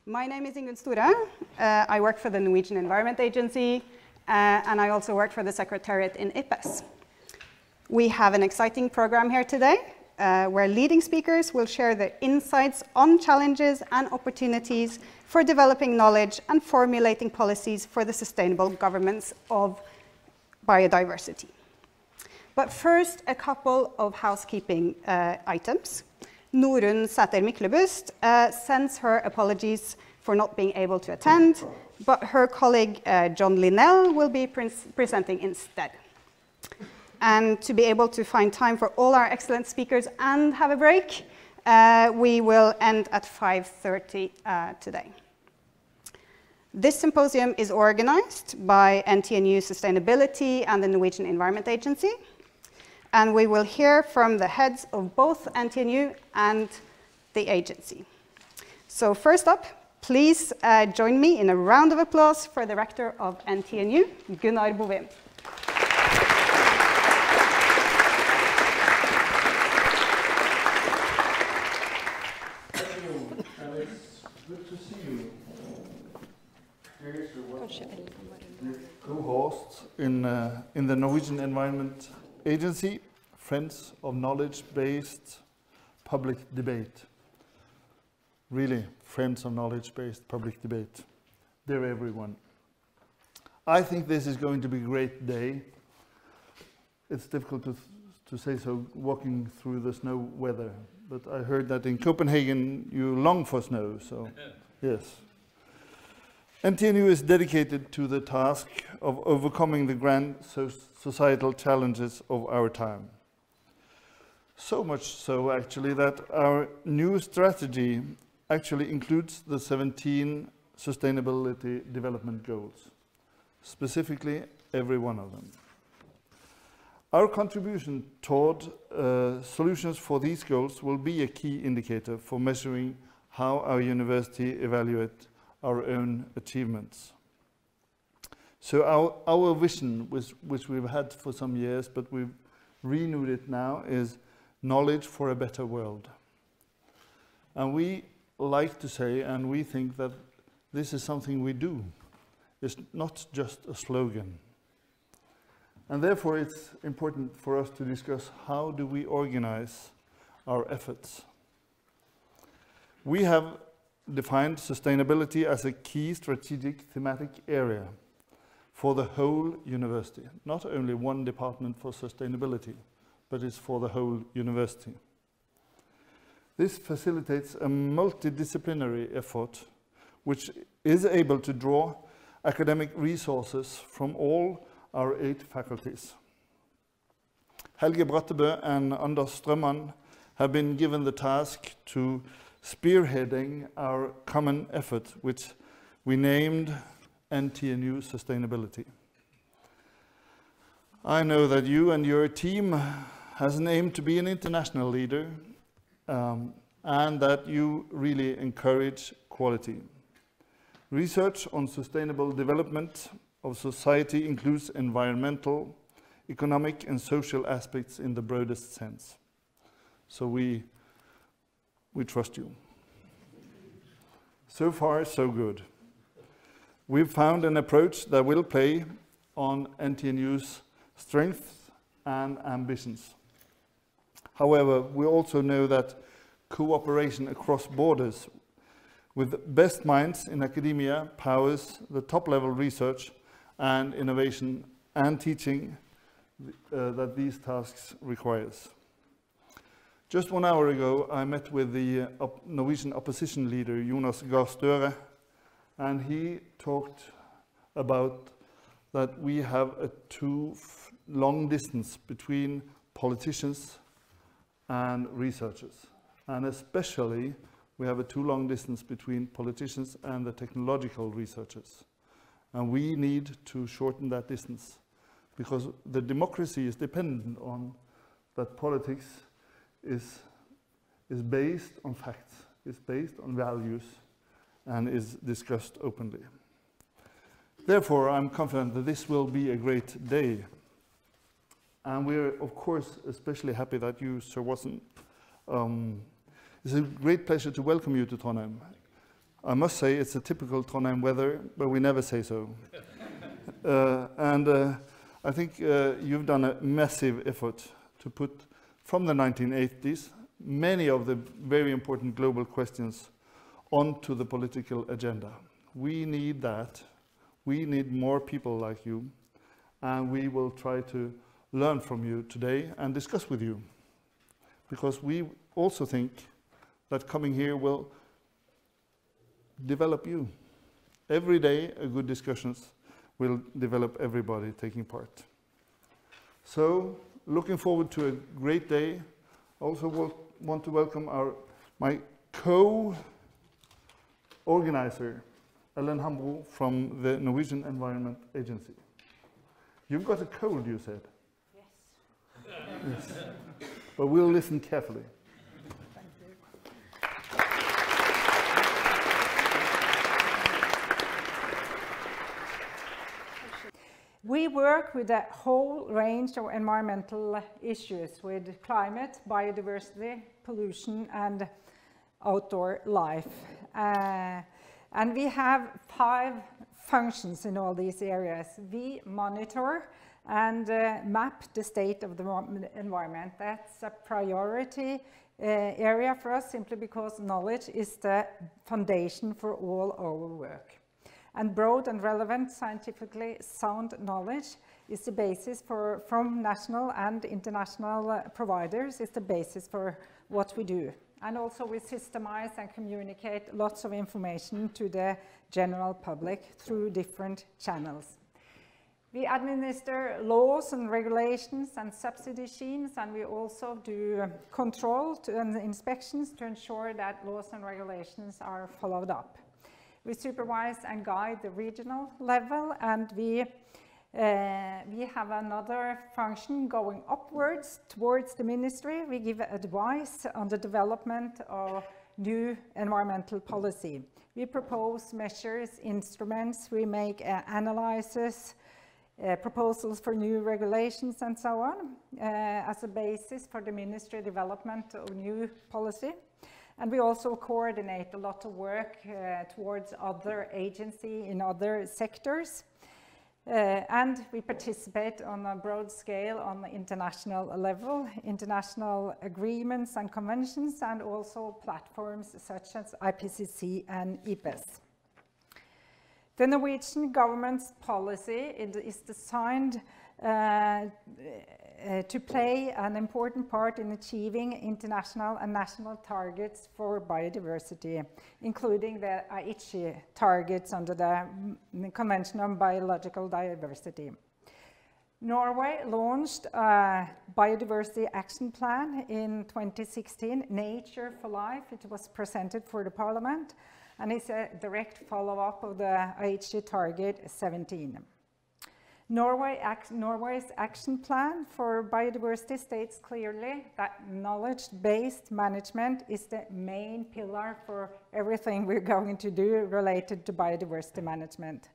My name is Ingunn Store. I work for the Norwegian Environment Agency, and I also work for the Secretariat in IPBES. We have an exciting program here today, where leading speakers will share their insights on challenges and opportunities for developing knowledge and formulating policies for the sustainable governance of biodiversity. But first, a couple of housekeeping items. Norunn Sæther Myklebust sends her apologies for not being able to attend, but her colleague John Linnell will be presenting instead. And to be able to find time for all our excellent speakers and have a break, we will end at 5:30 today. This symposium is organized by NTNU Sustainability and the Norwegian Environment Agency. And we will hear from the heads of both NTNU and the agency. So first up, please join me in a round of applause for the rector of NTNU, Gunnar Bovim. Thank you, and it's good to see you. Here's the co-host in the Norwegian Environment Agency, Friends of Knowledge-Based Public Debate. Really, Friends of Knowledge-Based Public Debate. Dear everyone, I think this is going to be a great day. It's difficult to say so walking through the snow weather, but I heard that in Copenhagen you long for snow, so yes. NTNU is dedicated to the task of overcoming the grand societal challenges of our time. So much so, actually, that our new strategy actually includes the 17 Sustainability Development Goals, specifically every one of them. Our contribution toward solutions for these goals will be a key indicator for measuring how our university evaluates our own achievements. So our vision, which we've had for some years, but we've renewed it now, is knowledge for a better world. And we like to say, and we think that this is something we do. It's not just a slogan. And therefore it's important for us to discuss how do we organize our efforts. We have defined sustainability as a key strategic thematic area for the whole university, not only one department for sustainability, but it's for the whole university. This facilitates a multidisciplinary effort which is able to draw academic resources from all our 8 faculties. Helge Brattebø and Anders Strømman have been given the task to spearheading our common effort, which we named NTNU Sustainability. I know that you and your team has an aim to be an international leader, and that you really encourage quality. Research on sustainable development of society includes environmental, economic and social aspects in the broadest sense. So we trust you. So far, so good. We've found an approach that will play on NTNU's strengths and ambitions. However, we also know that cooperation across borders with best minds in academia powers the top-level research and innovation and teaching that these tasks requires. Just 1 hour ago, I met with the Norwegian opposition leader, Jonas Gahr Støre, and he talked about that we have a too long distance between politicians and researchers. And especially, we have a too long distance between politicians and the technological researchers. And we need to shorten that distance, because the democracy is dependent on that politics is based on facts, is based on values, and is discussed openly. Therefore, I'm confident that this will be a great day. And we're, of course, especially happy that you, Sir Watson, it's a great pleasure to welcome you to Trondheim. I must say it's a typical Trondheim weather, but we never say so. I think you've done a massive effort to put, from the 1980s, many of the very important global questions onto the political agenda. We need that. We need more people like you, and we will try to learn from you today and discuss with you. Because we also think that coming here will develop you. Every day, good discussions will develop everybody taking part. So, looking forward to a great day. I also want to welcome my co-organizer, Ellen Hambro from the Norwegian Environment Agency. You've got a cold, you said? Yes. Yes. But we'll listen carefully. Thank you. We work with a whole range of environmental issues with climate, biodiversity, pollution, and outdoor life. And we have 5 functions in all these areas. We monitor and map the state of the environment. That's a priority area for us, simply because knowledge is the foundation for all our work. And broad and relevant, scientifically sound knowledge is the basis from national and international providers, is the basis for what we do. And also we systemize and communicate lots of information to the general public through different channels. We administer laws and regulations and subsidy schemes, and we also do control and inspections to ensure that laws and regulations are followed up. We supervise and guide the regional level, and we have another function going upwards towards the ministry. We give advice on the development of new environmental policy. We propose measures, instruments, we make analyses, proposals for new regulations and so on, as a basis for the ministry development of new policy. And we also coordinate a lot of work towards other agencies in other sectors. And we participate on a broad scale on the international level, international agreements and conventions, and also platforms such as IPPC and IPBES. The Norwegian government's policy is designed to play an important part in achieving international and national targets for biodiversity, including the Aichi targets under the Convention on Biological Diversity. Norway launched a biodiversity action plan in 2016, Nature for Life. It was presented for the Parliament, and it's a direct follow-up of the Aichi target 17. Norway's action plan for biodiversity states clearly that knowledge-based management is the main pillar for everything we're going to do related to biodiversity management.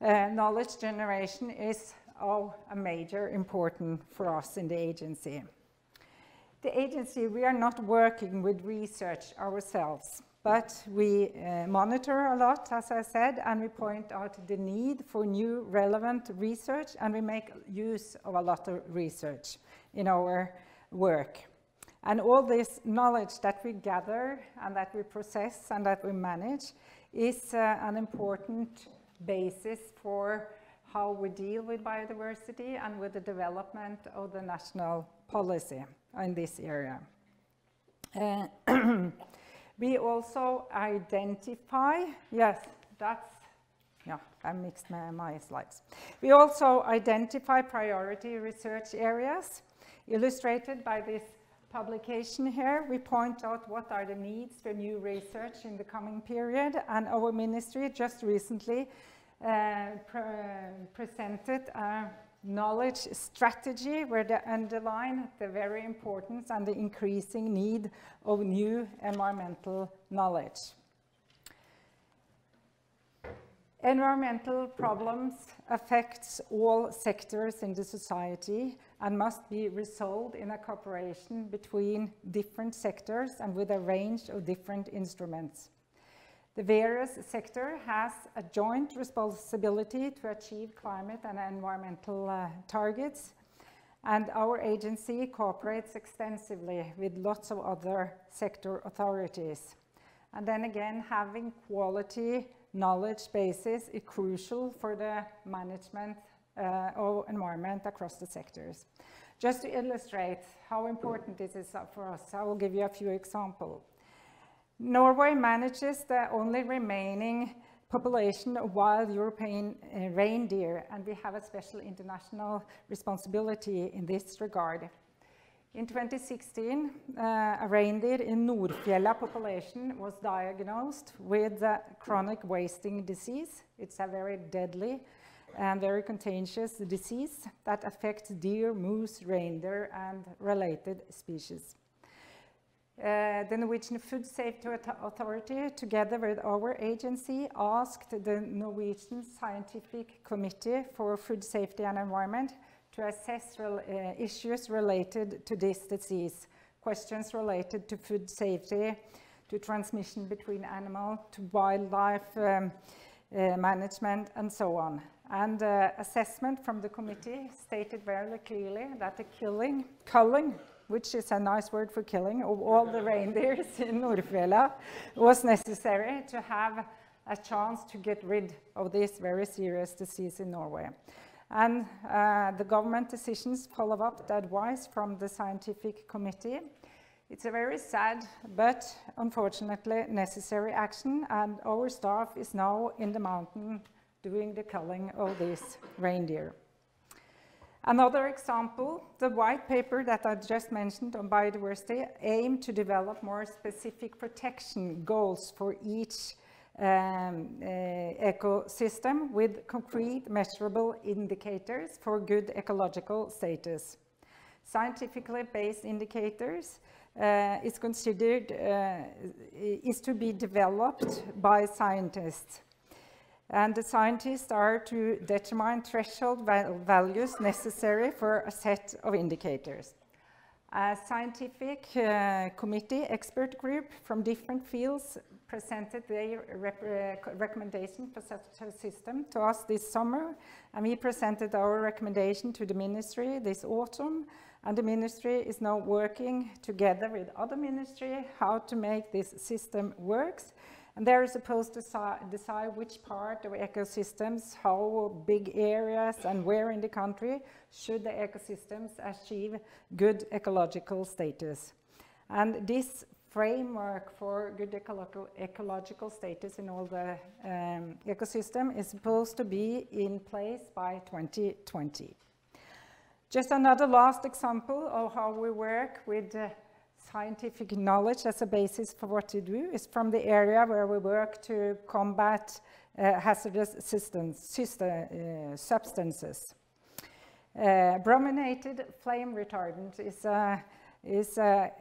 Knowledge generation is a major important for us in the agency. The agency, we are not working with research ourselves, but we monitor a lot, as I said, and we point out the need for new relevant research, and we make use of a lot of research in our work. And all this knowledge that we gather and that we process and that we manage is an important basis for how we deal with biodiversity and with the development of the national policy in this area. We also identify, I mixed my slides. We also identify priority research areas, illustrated by this publication here. We point out what are the needs for new research in the coming period, and our ministry just recently presented a knowledge strategy where they underline the very importance and the increasing need of new environmental knowledge. Environmental problems affect all sectors in the society and must be resolved in a cooperation between different sectors and with a range of different instruments. The various sector has a joint responsibility to achieve climate and environmental targets, and our agency cooperates extensively with lots of other sector authorities. And then again, having quality knowledge bases is crucial for the management of environment across the sectors. Just to illustrate how important this is for us, I will give you a few examples. Norway manages the only remaining population of wild European reindeer, and we have a special international responsibility in this regard. In 2016, a reindeer in Nordfjella population was diagnosed with chronic wasting disease. It's a very deadly and very contagious disease that affects deer, moose, reindeer, and related species. The Norwegian Food Safety Authority, together with our agency, asked the Norwegian Scientific Committee for Food Safety and Environment to assess issues related to this disease, questions related to food safety, to transmission between animal, to wildlife management, and so on. And assessment from the committee stated very clearly that the culling, which is a nice word for killing, of all the reindeers in Nordfjella was necessary to have a chance to get rid of this very serious disease in Norway. And the government decisions follow up the advice from the scientific committee. It's a very sad but unfortunately necessary action, and our staff is now in the mountain doing the culling of this reindeer. Another example, the white paper that I just mentioned on biodiversity aimed to develop more specific protection goals for each ecosystem with concrete measurable indicators for good ecological status. Scientifically based indicators is considered is to be developed by scientists. And the scientists are to determine threshold values necessary for a set of indicators. A scientific committee expert group from different fields presented their recommendation for such a system to us this summer, and we presented our recommendation to the ministry this autumn, and the ministry is now working together with other ministries how to make this system works. And they're supposed to decide which part of ecosystems, how big areas, and where in the country should the ecosystems achieve good ecological status. And this framework for good ecological status in all the ecosystem is supposed to be in place by 2020. Just another last example of how we work with scientific knowledge as a basis for what we do is from the area where we work to combat hazardous substances. Brominated flame retardant is a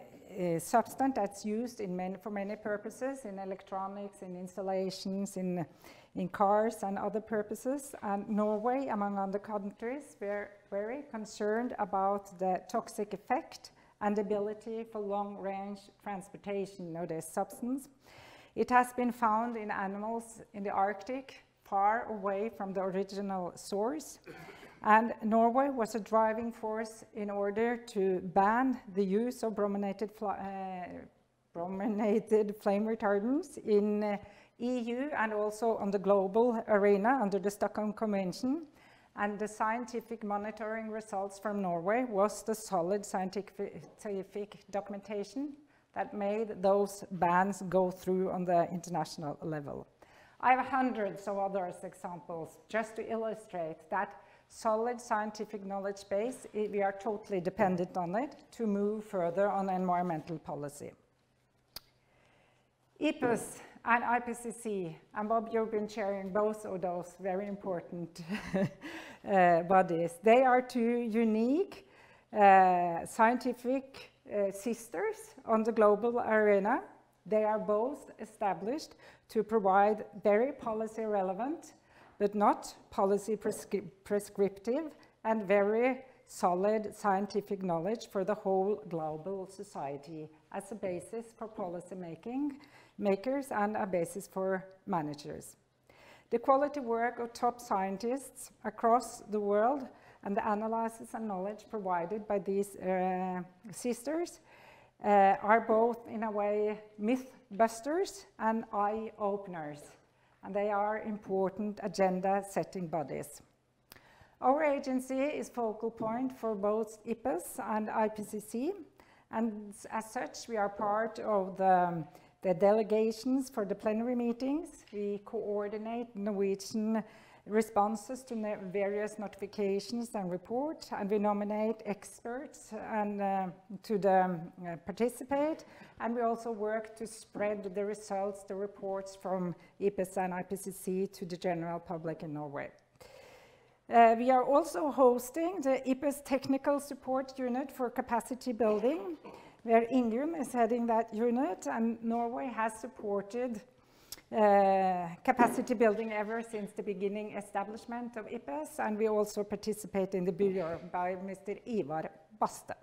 substance that's used for many purposes, in electronics, in installations, in cars and other purposes. And Norway, among other countries, we're very concerned about the toxic effect and ability for long-range transportation of this substance. It has been found in animals in the Arctic, far away from the original source. And Norway was a driving force in order to ban the use of brominated flame retardants in EU and also on the global arena under the Stockholm Convention. And the scientific monitoring results from Norway was the solid scientific documentation that made those bans go through on the international level. I have hundreds of other examples just to illustrate that solid scientific knowledge base, we are totally dependent on it to move further on environmental policy. IPBES and IPCC, and Bob, you've been chairing both of those very important bodies. They are two unique scientific sisters on the global arena. They are both established to provide very policy relevant, but not policy prescriptive, and very solid scientific knowledge for the whole global society as a basis for policy making makers and a basis for managers. The quality work of top scientists across the world and the analysis and knowledge provided by these sisters are both, in a way, myth busters and eye openers, and they are important agenda-setting bodies. Our agency is focal point for both IPBES and IPCC, and as such we are part of the delegations for the plenary meetings. We coordinate Norwegian responses to the various notifications and reports, and we nominate experts and to participate, and we also work to spread the results, the reports from IPBES and IPCC to the general public in Norway. We are also hosting the IPBES Technical Support Unit for Capacity Building, where Ingunn is heading that unit, and Norway has supported capacity building ever since the beginning establishment of IPBES, and we also participate in the bureau by Mr. Ivar Baste.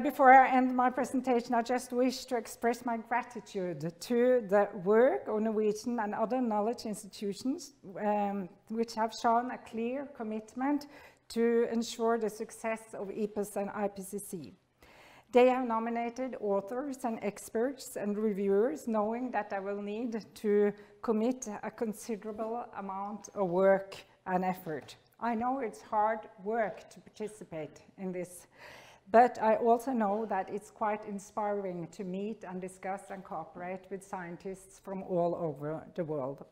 Before I end my presentation, I just wish to express my gratitude to the work of Norwegian and other knowledge institutions which have shown a clear commitment to ensure the success of IPBES and IPCC. They have nominated authors and experts and reviewers, knowing that they will need to commit a considerable amount of work and effort. I know it's hard work to participate in this, but I also know that it's quite inspiring to meet and discuss and cooperate with scientists from all over the world.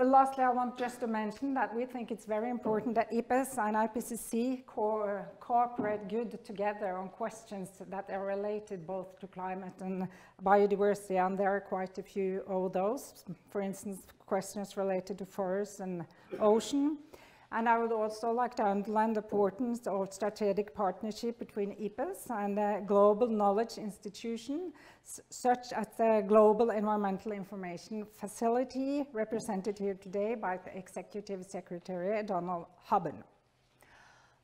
Lastly, I want just to mention that we think it's very important that IPBES and IPCC cooperate good together on questions that are related both to climate and biodiversity, and there are quite a few of those. For instance, questions related to forests and ocean. And I would also like to underline the importance of strategic partnership between IPBES and a global knowledge institution, such as the Global Environmental Information Facility, represented here today by the Executive Secretary, Donald Hubben.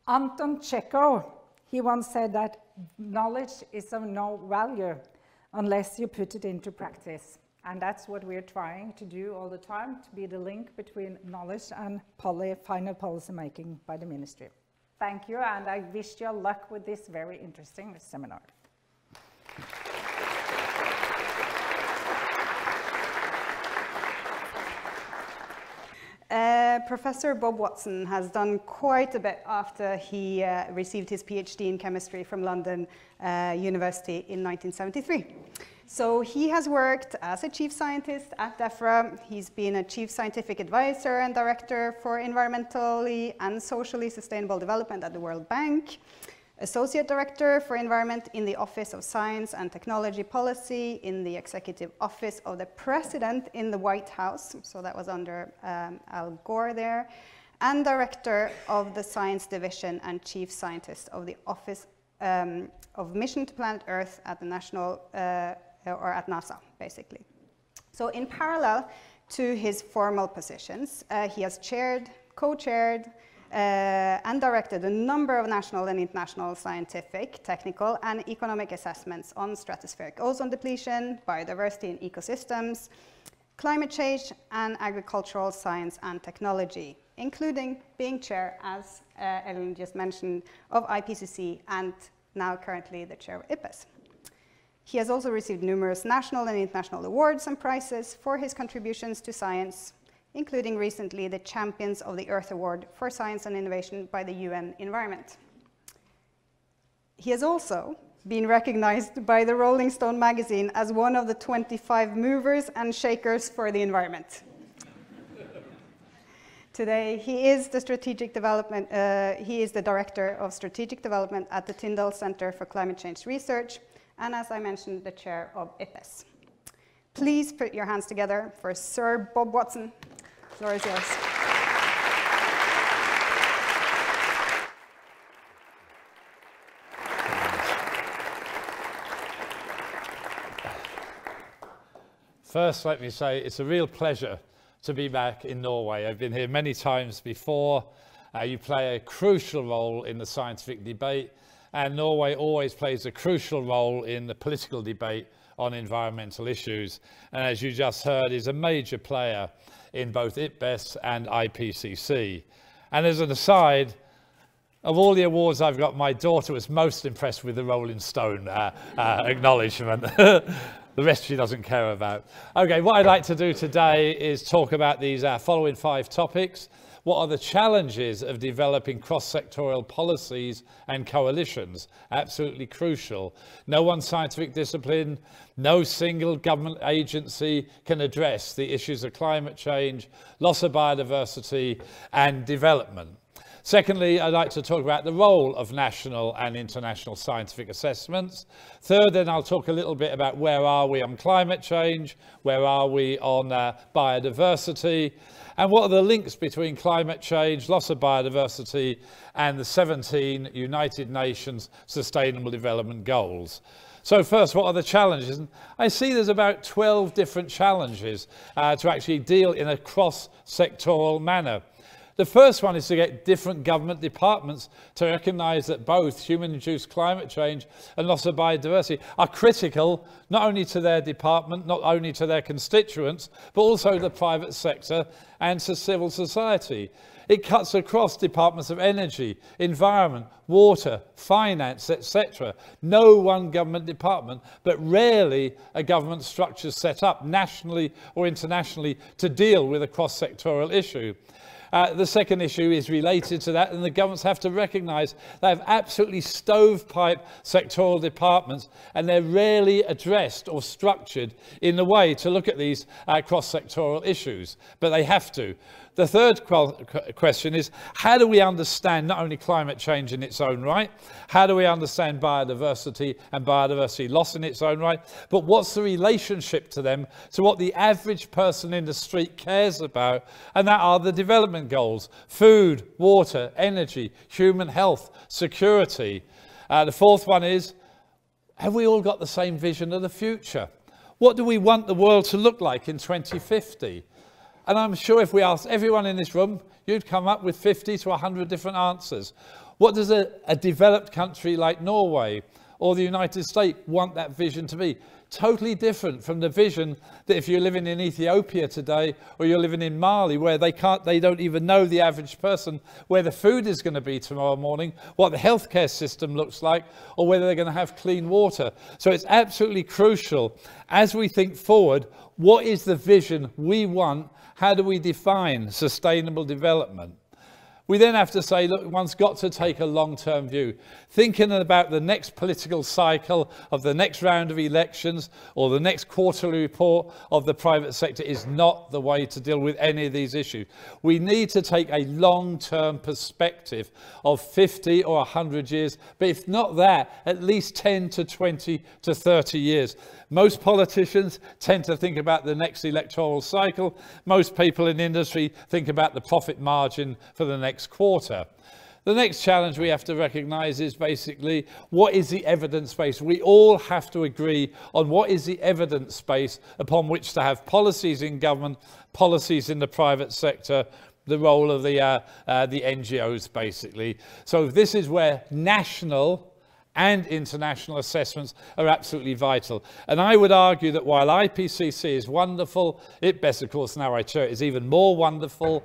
Anton Chekhov, he once said that knowledge is of no value unless you put it into practice. And that's what we're trying to do all the time, to be the link between knowledge and final policy making by the ministry. Thank you, and I wish you luck with this very interesting seminar. Professor Bob Watson has done quite a bit after he received his PhD in chemistry from London University in 1973. So he has worked as a chief scientist at DEFRA. He's been a chief scientific advisor and director for environmentally and socially sustainable development at the World Bank, associate director for environment in the Office of Science and Technology Policy in the Executive Office of the President in the White House, so that was under Al Gore there, and director of the Science Division and chief scientist of the Office of Mission to Planet Earth at the National or at NASA, basically. So in parallel to his formal positions, he has chaired, co-chaired, and directed a number of national and international scientific, technical, and economic assessments on stratospheric ozone depletion, biodiversity and ecosystems, climate change, and agricultural science and technology, including being chair, as Ellen just mentioned, of IPCC and now currently the chair of IPBES. He has also received numerous national and international awards and prizes for his contributions to science, including recently the Champions of the Earth Award for Science and Innovation by the UN Environment. He has also been recognized by the Rolling Stone magazine as one of the 25 movers and shakers for the environment. Today, he is the Director of Strategic Development at the Tyndall Center for Climate Change Research, and as I mentioned, the chair of IPBES. Please put your hands together for Sir Bob Watson. The floor is yours. First, let me say it's a real pleasure to be back in Norway. I've been here many times before. You play a crucial role in the scientific debate, and Norway always plays a crucial role in the political debate on environmental issues, and as you just heard, is a major player in both IPBES and IPCC. And as an aside, of all the awards I've got, my daughter was most impressed with the Rolling Stone acknowledgement. The rest she doesn't care about. Okay, what I'd like to do today is talk about these following 5 topics. What are the challenges of developing cross-sectorial policies and coalitions? Absolutely crucial. No one scientific discipline, no single government agency can address the issues of climate change, loss of biodiversity, and development. Secondly, I'd like to talk about the role of national and international scientific assessments. Third, then I'll talk a little bit about where are we on climate change, where are we on biodiversity, and what are the links between climate change, loss of biodiversity, and the 17 United Nations Sustainable Development Goals. So first, what are the challenges? And I see there's about 12 different challenges to actually deal in a cross-sectoral manner. The first one is to get different government departments to recognise that both human-induced climate change and loss of biodiversity are critical not only to their department, not only to their constituents, but also the private sector and to civil society. It cuts across departments of energy, environment, water, finance, etc. No one government department, but rarely a government structure set up nationally or internationally to deal with a cross-sectoral issue. The second issue is related to that, and the governments have to recognise they have absolutely stovepipe sectoral departments, and they're rarely addressed or structured in a way to look at these cross-sectoral issues, but they have to. The third question is, how do we understand not only climate change in its own right, how do we understand biodiversity and biodiversity loss in its own right, but what's the relationship to them to what the average person in the street cares about, and that are the development goals: food, water, energy, human health, security. The fourth one is, have we all got the same vision of the future? What do we want the world to look like in 2050? And I'm sure if we asked everyone in this room, you'd come up with 50 to 100 different answers. What does a developed country like Norway or the United States want that vision to be? Totally different from the vision that if you're living in Ethiopia today or you're living in Mali, where they don't even know, the average person, where the food is going to be tomorrow morning, what the healthcare system looks like, or whether they're going to have clean water. So it's absolutely crucial as we think forward, what is the vision we want? How do we define sustainable development? We then have to say, look, one's got to take a long-term view. Thinking about the next political cycle of the next round of elections or the next quarterly report of the private sector is not the way to deal with any of these issues. We need to take a long-term perspective of 50 or 100 years, but if not that, at least 10 to 20 to 30 years. Most politicians tend to think about the next electoral cycle. Most people in industry think about the profit margin for the next quarter. The next challenge we have to recognise is basically, what is the evidence base? We all have to agree on what is the evidence base upon which to have policies in government, policies in the private sector, the role of the NGOs basically. So this is where national and international assessments are absolutely vital. And I would argue that while IPCC is wonderful, IPBES, of course, now I chair it, is even more wonderful.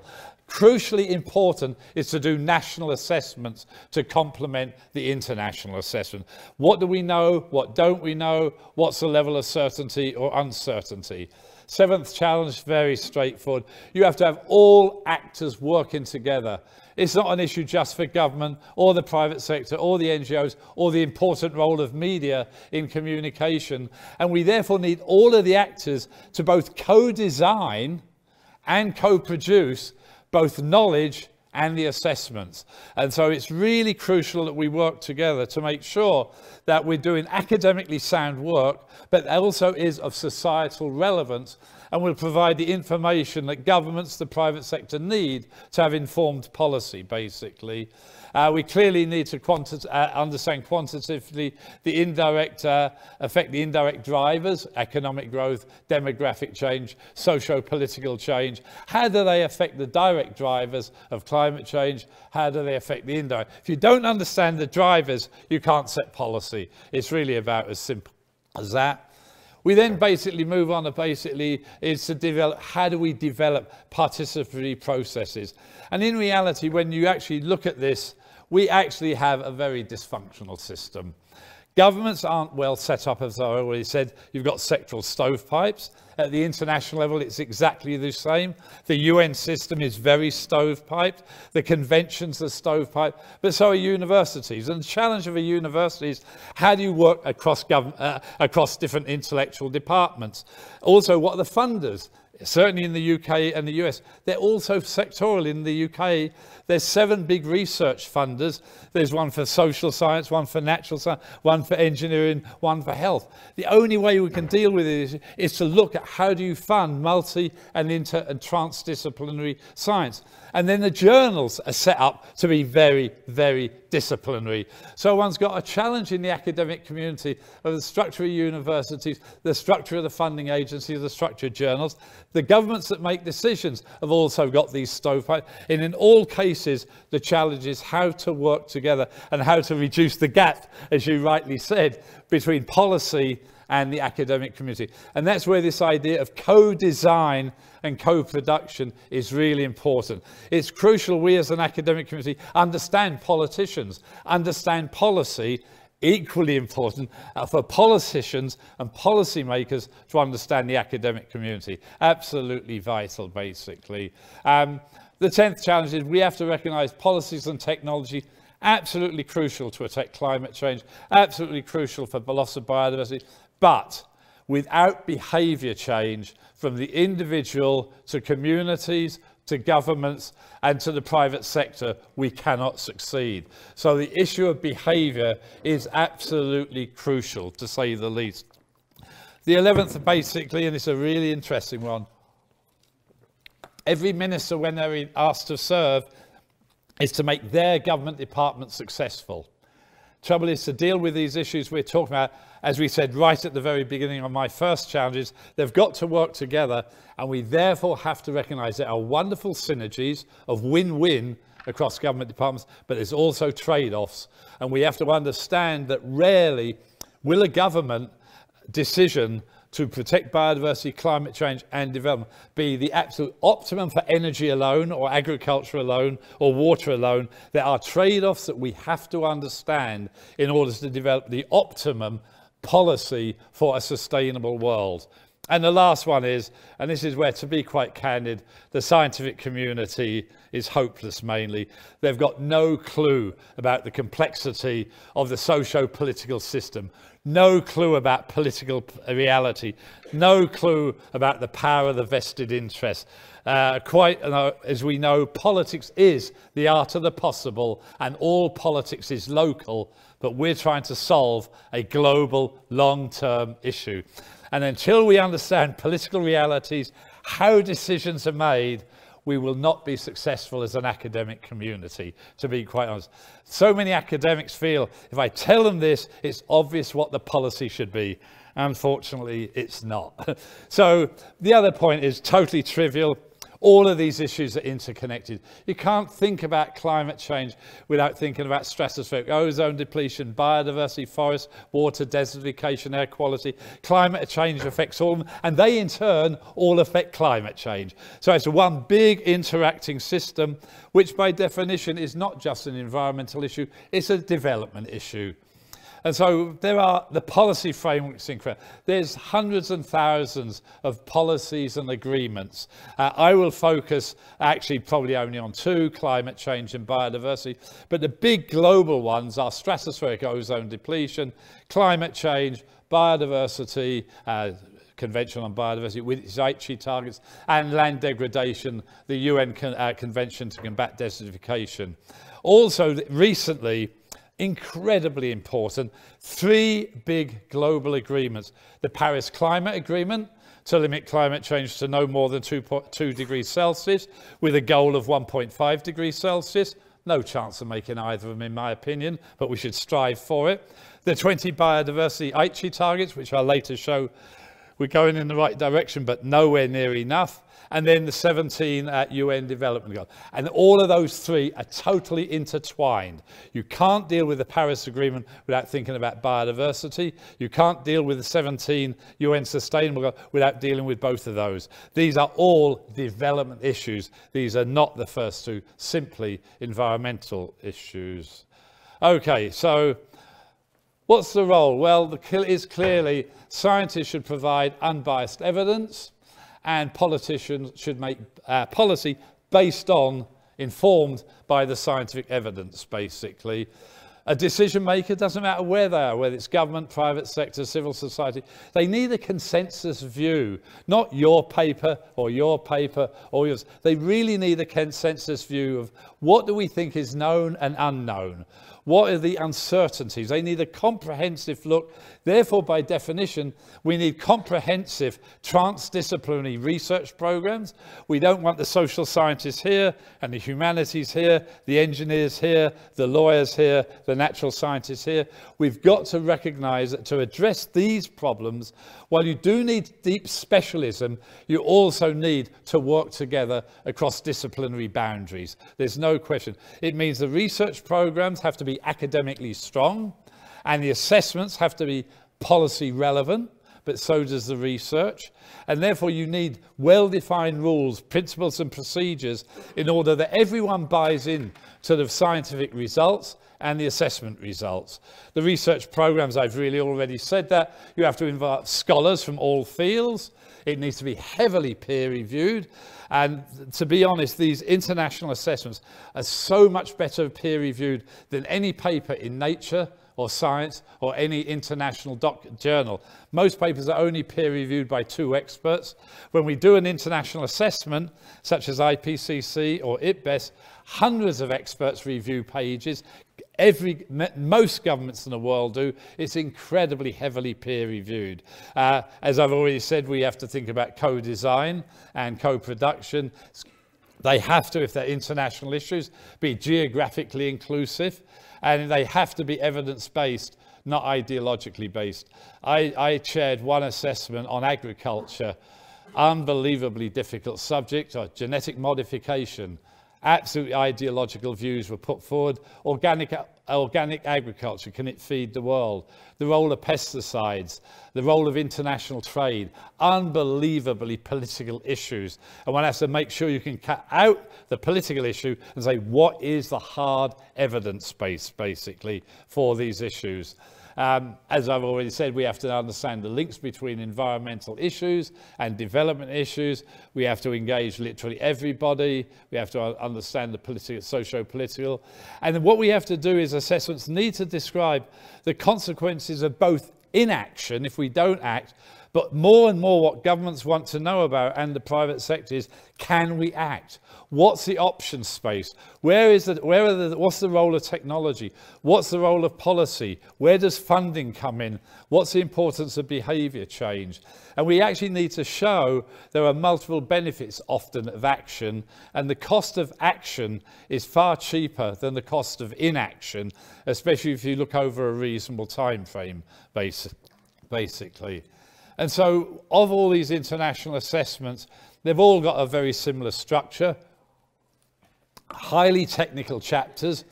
Crucially important is to do national assessments to complement the international assessment. What do we know? What don't we know? What's the level of certainty or uncertainty? Seventh challenge, very straightforward. You have to have all actors working together. It's not an issue just for government or the private sector or the NGOs or the important role of media in communication. And we therefore need all of the actors to both co-design and co-produce both knowledge and the assessments. And so it's really crucial that we work together to make sure that we're doing academically sound work, but also is of societal relevance and will provide the information that governments, the private sector need to have informed policy, basically. We clearly need to understand quantitatively the indirect the indirect drivers: economic growth, demographic change, socio-political change. How do they affect the direct drivers of climate change? How do they affect the indirect? If you don't understand the drivers, you can't set policy. It's really about as simple as that. We then basically move on to is to develop, how do we develop participatory processes? And in reality, when you actually look at this, we actually have a very dysfunctional system. Governments aren't well set up, as I already said. You've got sectoral stovepipes. At the international level, it's exactly the same. The UN system is very stovepiped. The conventions are stovepiped, but so are universities. And the challenge of a university is, how do you work across different intellectual departments? Also, what are the funders? Certainly in the UK and the US. They're also sectoral. In the UK, there's 7 big research funders. There's one for social science, one for natural science, one for engineering, one for health. The only way we can deal with it is to look at how do you fund multi and inter and transdisciplinary science. And then the journals are set up to be very, very disciplinary. So one's got a challenge in the academic community of the structure of universities, the structure of the funding agencies, the structure of journals. The governments that make decisions have also got these stovepipes. And in all cases, the challenge is how to work together and how to reduce the gap, as you rightly said, between policy and the academic community. And that's where this idea of co-design and co-production is really important. It's crucial we as an academic community understand politicians, understand policy. Equally important for politicians and policymakers to understand the academic community. Absolutely vital, basically. The 10th challenge is we have to recognise policies and technology absolutely crucial to attack climate change, absolutely crucial for the loss of biodiversity, but without behaviour change from the individual to communities, to governments and to the private sector, we cannot succeed. So the issue of behaviour is absolutely crucial, to say the least. The 11th, basically, and it's a really interesting one, every minister, when they're asked to serve, is to make their government department successful. Trouble is, to deal with these issues we're talking about, as we said right at the very beginning of my first challenges, they've got to work together, and we therefore have to recognise there are wonderful synergies of win-win across government departments, but there's also trade-offs, and we have to understand that rarely will a government decision to protect biodiversity, climate change and development be the absolute optimum for energy alone or agriculture alone or water alone. There are trade-offs that we have to understand in order to develop the optimum policy for a sustainable world. And the last one is, and this is where, to be quite candid, the scientific community is hopeless mainly. They've got no clue about the complexity of the socio-political system, no clue about political reality, no clue about the power of the vested interest. As we know, politics is the art of the possible, and all politics is local, but we're trying to solve a global, long-term issue. And until we understand political realities, how decisions are made, we will not be successful as an academic community, to be quite honest. So many academics feel, if I tell them this, it's obvious what the policy should be. Unfortunately, it's not. So the other point is totally trivial. All of these issues are interconnected. You can't think about climate change without thinking about stratospheric ozone depletion, biodiversity, forest, water, desertification, air quality. Climate change affects all, and they in turn all affect climate change. So it's one big interacting system, which by definition is not just an environmental issue, it's a development issue. And so there are the policy frameworks incredible. There's hundreds and thousands of policies and agreements. I will focus actually probably only on 2, climate change and biodiversity. But the big global ones are stratospheric ozone depletion, climate change, biodiversity, Convention on Biodiversity with its Aichi targets, and land degradation, the UN Convention to Combat Desertification. Also recently, incredibly important, 3 big global agreements. The Paris Climate Agreement to limit climate change to no more than 2 degrees Celsius with a goal of 1.5 degrees Celsius. No chance of making either of them, in my opinion, but we should strive for it. The 20 biodiversity Aichi targets, which I'll later show we're going in the right direction, but nowhere near enough. And then the 17 UN Development Goals. And all of those three are totally intertwined. You can't deal with the Paris Agreement without thinking about biodiversity. You can't deal with the 17 UN Sustainable Goals without dealing with both of those. These are all development issues. These are not the first two, simply environmental issues. Okay, so what's the role? Well, is clearly scientists should provide unbiased evidence, and politicians should make policy based on, informed by the scientific evidence, basically. A decision maker, doesn't matter where they are, whether it's government, private sector, civil society, they need a consensus view, not your paper or yours. They really need a consensus view of what do we think is known and unknown. What are the uncertainties? They need a comprehensive look. Therefore, by definition, we need comprehensive transdisciplinary research programs. We don't want the social scientists here and the humanities here, the engineers here, the lawyers here, the natural scientists here. We've got to recognize that to address these problems, while you do need deep specialism, you also need to work together across disciplinary boundaries. There's no question. It means the research programs have to be academically strong, and the assessments have to be policy relevant, but so does the research. And therefore you need well-defined rules, principles and procedures in order that everyone buys in to the scientific results and the assessment results. The research programs, I've really already said that. You have to involve scholars from all fields. It needs to be heavily peer reviewed. And to be honest, these international assessments are so much better peer reviewed than any paper in Nature or Science or any international journal. Most papers are only peer reviewed by 2 experts. When we do an international assessment, such as IPCC or IPBES, hundreds of experts review pages. Most governments in the world do. It's incredibly heavily peer reviewed. As I've already said, we have to think about co-design and co-production. They have to, if they're international issues, be geographically inclusive, and they have to be evidence-based, not ideologically based. I chaired one assessment on agriculture, unbelievably difficult subject, or genetic modification. Absolutely ideological views were put forward. Organic agriculture, can it feed the world? The role of pesticides, the role of international trade, unbelievably political issues. And one has to make sure you can cut out the political issue and say, what is the hard evidence base, basically, for these issues? As I've already said, we have to understand the links between environmental issues and development issues. We have to engage literally everybody. We have to understand the political, socio-political. And then what we have to do is assessments need to describe the consequences of both inaction, if we don't act, but more and more what governments want to know about, and the private sector, is, can we act? What's the option space? What's the role of technology? What's the role of policy? Where does funding come in? What's the importance of behaviour change? And we actually need to show there are multiple benefits often of action, and the cost of action is far cheaper than the cost of inaction, especially if you look over a reasonable time frame, basically. And so of all these international assessments, they've all got a very similar structure. Highly technical chapters.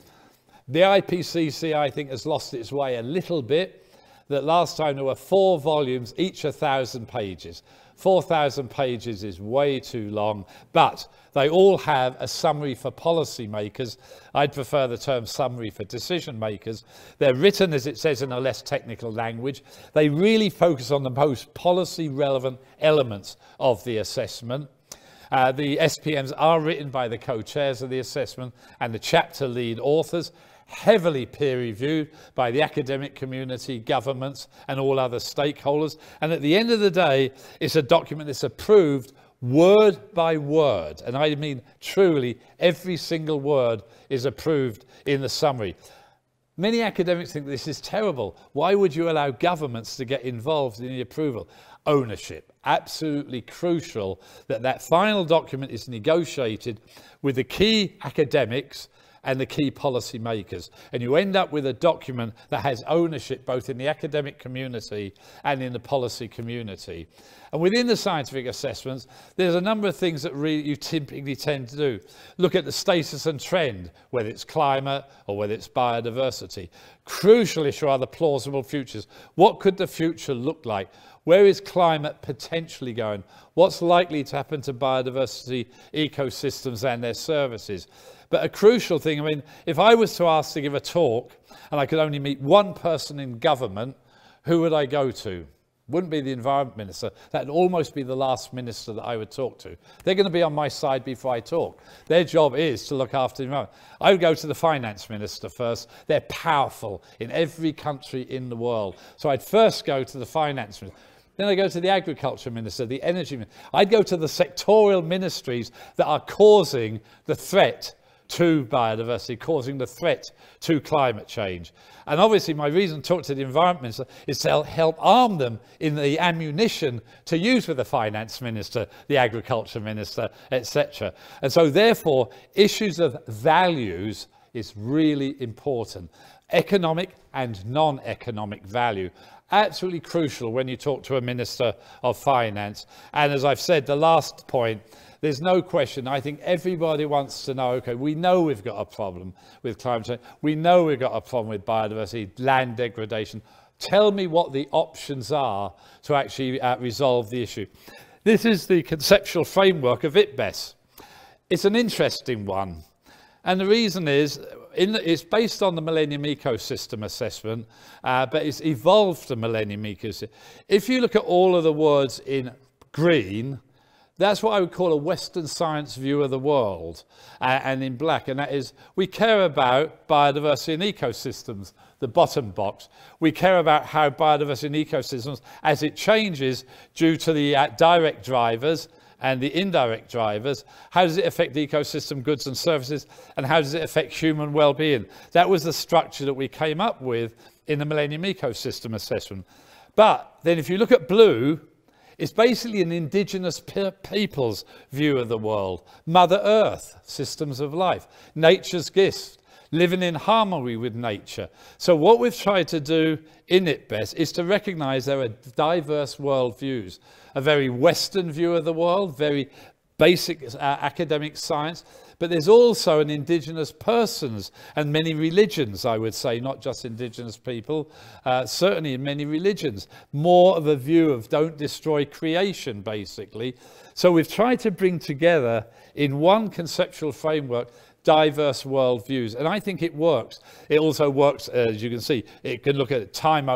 The IPCC, I think, has lost its way a little bit. That last time there were 4 volumes, each 1,000 pages. 4,000 pages is way too long, but they all have a summary for policymakers. I'd prefer the term summary for decision makers. They're written, as it says, in a less technical language. They really focus on the most policy relevant elements of the assessment. The SPMs are written by the co-chairs of the assessment and the chapter lead authors, heavily peer reviewed by the academic community, governments and all other stakeholders. And at the end of the day, it's a document that's approved word by word. And I mean truly every single word is approved in the summary. Many academics think this is terrible. Why would you allow governments to get involved in the approval? Ownership. Absolutely crucial that that final document is negotiated with the key academics and the key policy makers. And you end up with a document that has ownership both in the academic community and in the policy community. And within the scientific assessments, there's a number of things that really you typically tend to do. Look at the status and trend, whether it's climate or whether it's biodiversity. Crucial issue are the plausible futures. What could the future look like? Where is climate potentially going? What's likely to happen to biodiversity, ecosystems and their services? But a crucial thing, I mean, if I was to ask to give a talk and I could only meet one person in government, who would I go to? Wouldn't be the environment minister. That'd almost be the last minister that I would talk to. They're going to be on my side before I talk. Their job is to look after the environment. I would go to the finance minister first. They're powerful in every country in the world. So I'd first go to the finance minister. Then I go to the agriculture minister, the energy minister. I'd go to the sectorial ministries that are causing the threat to biodiversity, causing the threat to climate change. And obviously my reason to talk to the environment minister is to help arm them in the ammunition to use with the finance minister, the agriculture minister, etc. And so therefore issues of values is really important. Economic and non-economic value. Absolutely crucial when you talk to a Minister of Finance. And as I've said, the last point, there's no question. I think everybody wants to know, okay, we know we've got a problem with climate change. We know we've got a problem with biodiversity, land degradation. Tell me what the options are to actually resolve the issue. This is the conceptual framework of IPBES. It's an interesting one. And the reason is, it's based on the Millennium Ecosystem Assessment, but it's evolved the Millennium Ecosystem. If you look at all of the words in green, that's what I would call a Western science view of the world, and in black, and that is, we care about biodiversity and ecosystems, the bottom box. We care about how biodiversity and ecosystems, as it changes due to the direct drivers and the indirect drivers, how does it affect the ecosystem, goods and services, and how does it affect human well-being? That was the structure that we came up with in the Millennium Ecosystem Assessment. But then if you look at blue, it's basically an indigenous people's view of the world. Mother Earth, systems of life, nature's gift, living in harmony with nature. So what we've tried to do in IPBES is to recognize there are diverse worldviews. A very Western view of the world, very basic academic science, but there's also an indigenous persons and many religions, I would say, not just indigenous people, certainly in many religions, more of a view of don't destroy creation, basically. So we've tried to bring together in one conceptual framework diverse worldviews, and I think it works. It also works, as you can see, it can look at time,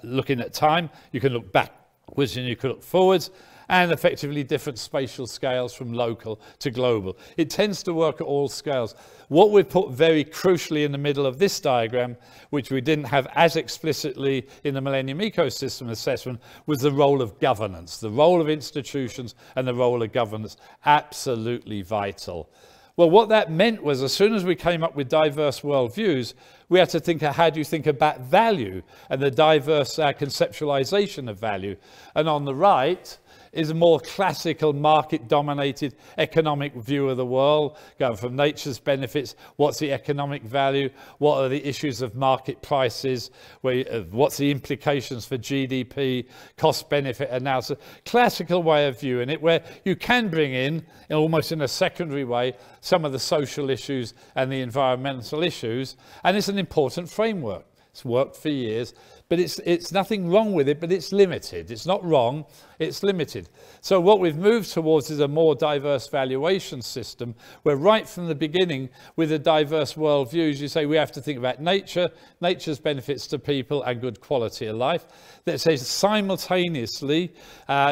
looking at time, you can look backwards and you can look forwards, and effectively different spatial scales from local to global. It tends to work at all scales. What we've put very crucially in the middle of this diagram, which we didn't have as explicitly in the Millennium Ecosystem Assessment, was the role of governance, the role of institutions and the role of governance, absolutely vital. Well, what that meant was as soon as we came up with diverse worldviews, we had to think of how do you think about value and the diverse conceptualization of value. And on the right is a more classical market-dominated economic view of the world, going from nature's benefits, what's the economic value, what are the issues of market prices, what's the implications for GDP, cost-benefit analysis. Classical way of viewing it, where you can bring in, almost in a secondary way, some of the social issues and the environmental issues, and it's an important framework. It's worked for years, but it's nothing wrong with it, but it's limited. It's not wrong, it's limited. So what we've moved towards is a more diverse valuation system, where right from the beginning, with the diverse worldviews, you say we have to think about nature, nature's benefits to people and good quality of life. That says simultaneously,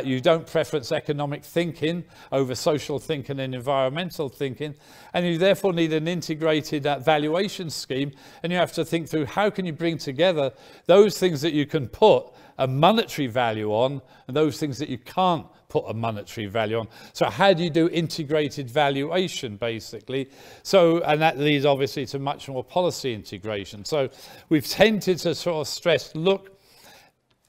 you don't preference economic thinking over social thinking and environmental thinking, and you therefore need an integrated valuation scheme, and you have to think through how can you bring together those things that you can put a monetary value on and those things that you can't put a monetary value on. So how do you do integrated valuation, basically? So, and that leads obviously to much more policy integration. So we've tended to sort of stress, look,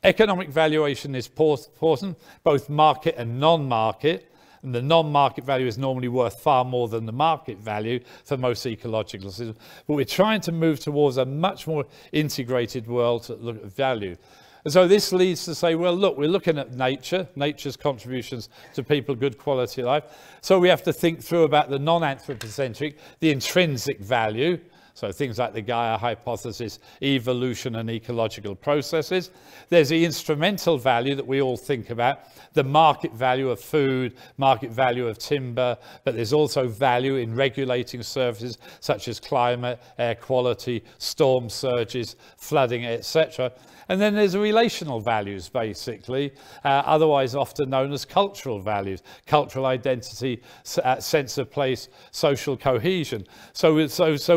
economic valuation is important, both market and non-market. And the non-market value is normally worth far more than the market value for most ecological systems. But we're trying to move towards a much more integrated world to look at value. And so this leads to say, well, look, we're looking at nature, nature's contributions to people, good quality of life. So we have to think through about the non-anthropocentric, the intrinsic value. So things like the Gaia hypothesis, evolution and ecological processes. There's the instrumental value that we all think about, the market value of food, market value of timber, but there's also value in regulating services such as climate, air quality, storm surges, flooding, etc. And then there's the relational values, basically, otherwise often known as cultural values, cultural identity, sense of place, social cohesion. So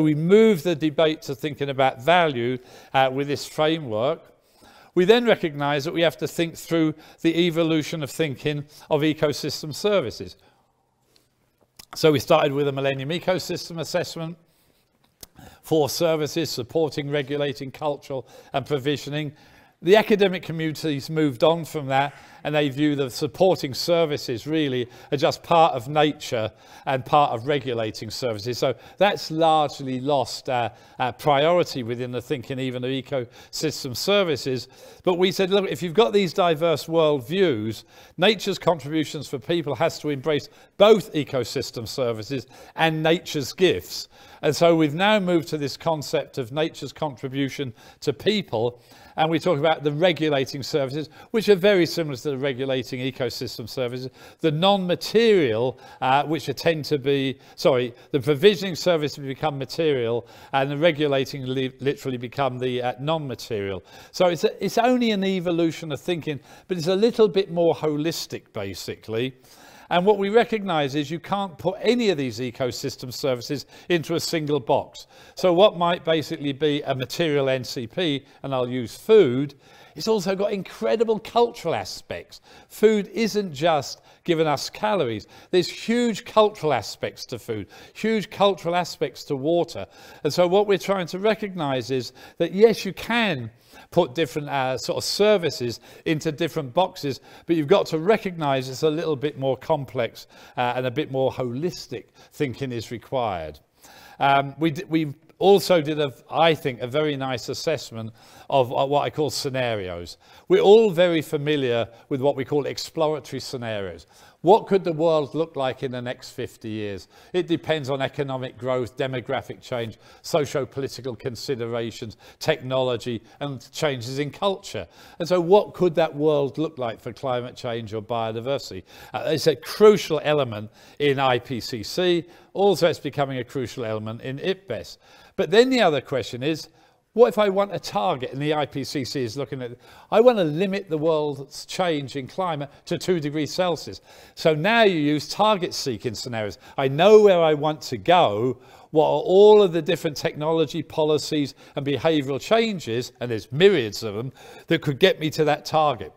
we move the debate to thinking about value with this framework. We then recognise that we have to think through the evolution of thinking of ecosystem services. So we started with a Millennium Ecosystem Assessment, 4 services supporting, regulating, cultural and provisioning. The academic community's moved on from that, and they view the supporting services really as just part of nature and part of regulating services. So that's largely lost priority within the thinking even of ecosystem services. But we said, look, if you've got these diverse world views, nature's contributions for people has to embrace both ecosystem services and nature's gifts. And so we've now moved to this concept of nature's contribution to people, and we talk about the regulating services, which are very similar to the regulating ecosystem services. The non-material, which tend to be, the provisioning services become material, and the regulating literally become the non-material. So it's only an evolution of thinking, but it's a little bit more holistic, basically. And what we recognise is you can't put any of these ecosystem services into a single box. So what might basically be a material NCP, and I'll use food, it's also got incredible cultural aspects. Food isn't just giving us calories. There's huge cultural aspects to food, huge cultural aspects to water. And so what we're trying to recognise is that yes, you can put different sort of services into different boxes, but you've got to recognise it's a little bit more complex and a bit more holistic thinking is required. We also did, I think, a very nice assessment of what I call scenarios. We're all very familiar with what we call exploratory scenarios. What could the world look like in the next 50 years? It depends on economic growth, demographic change, socio-political considerations, technology, and changes in culture. And so what could that world look like for climate change or biodiversity? It's a crucial element in IPCC. Also, it's becoming a crucial element in IPBES. But then the other question is, what if I want a target? And the IPCC is looking at, I want to limit the world's change in climate to 2 degrees Celsius. So now you use target seeking scenarios. I know where I want to go. What are all of the different technology policies and behavioural changes, and there's myriads of them, that could get me to that target?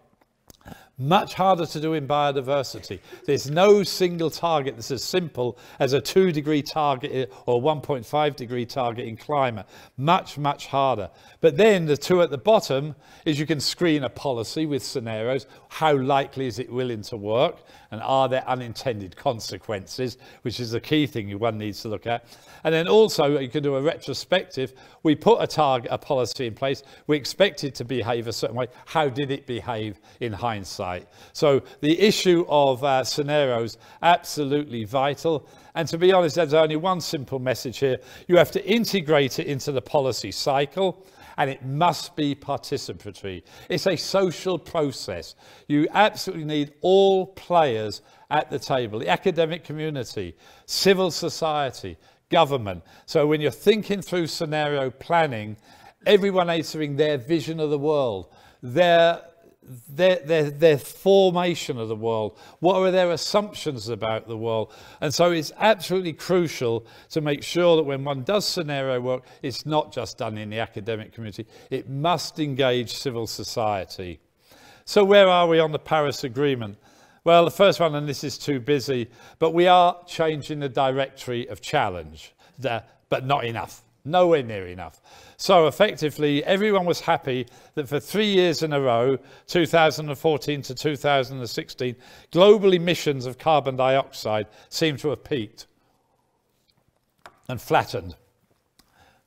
Much harder to do in biodiversity. There's no single target that's as simple as a 2-degree target or 1.5 degree target in climate. Much, much harder. But then the 2 at the bottom is you can screen a policy with scenarios. How likely is it willing to work? And are there unintended consequences, which is the key thing one needs to look at. And then also you can do a retrospective. We put a policy in place. We expect it to behave a certain way. How did it behave in hindsight? So the issue of scenarios, absolutely vital. And to be honest, there's only one simple message here. You have to integrate it into the policy cycle, and it must be participatory. It's a social process. You absolutely need all players at the table, the academic community, civil society, government. So when you're thinking through scenario planning, everyone answering their vision of the world, their formation of the world, what are their assumptions about the world. And so it's absolutely crucial to make sure that when one does scenario work, it's not just done in the academic community, it must engage civil society. So where are we on the Paris Agreement? Well, the first one, and this is too busy, but we are changing the directory of challenge, but not enough. Nowhere near enough. So effectively, everyone was happy that for 3 years in a row, 2014 to 2016, global emissions of carbon dioxide seem to have peaked and flattened.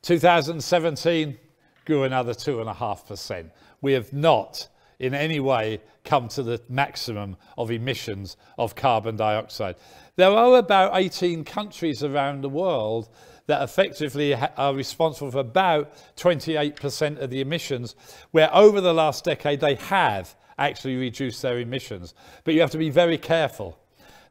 2017 grew another 2.5%. We have not in any way come to the maximum of emissions of carbon dioxide. There are about 18 countries around the world that effectively are responsible for about 28% of the emissions, where over the last decade they have actually reduced their emissions. But you have to be very careful.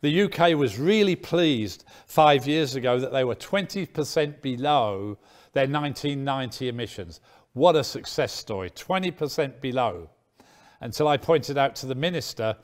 The UK was really pleased 5 years ago that they were 20% below their 1990 emissions. What a success story, 20% below. Until I pointed out to the minister,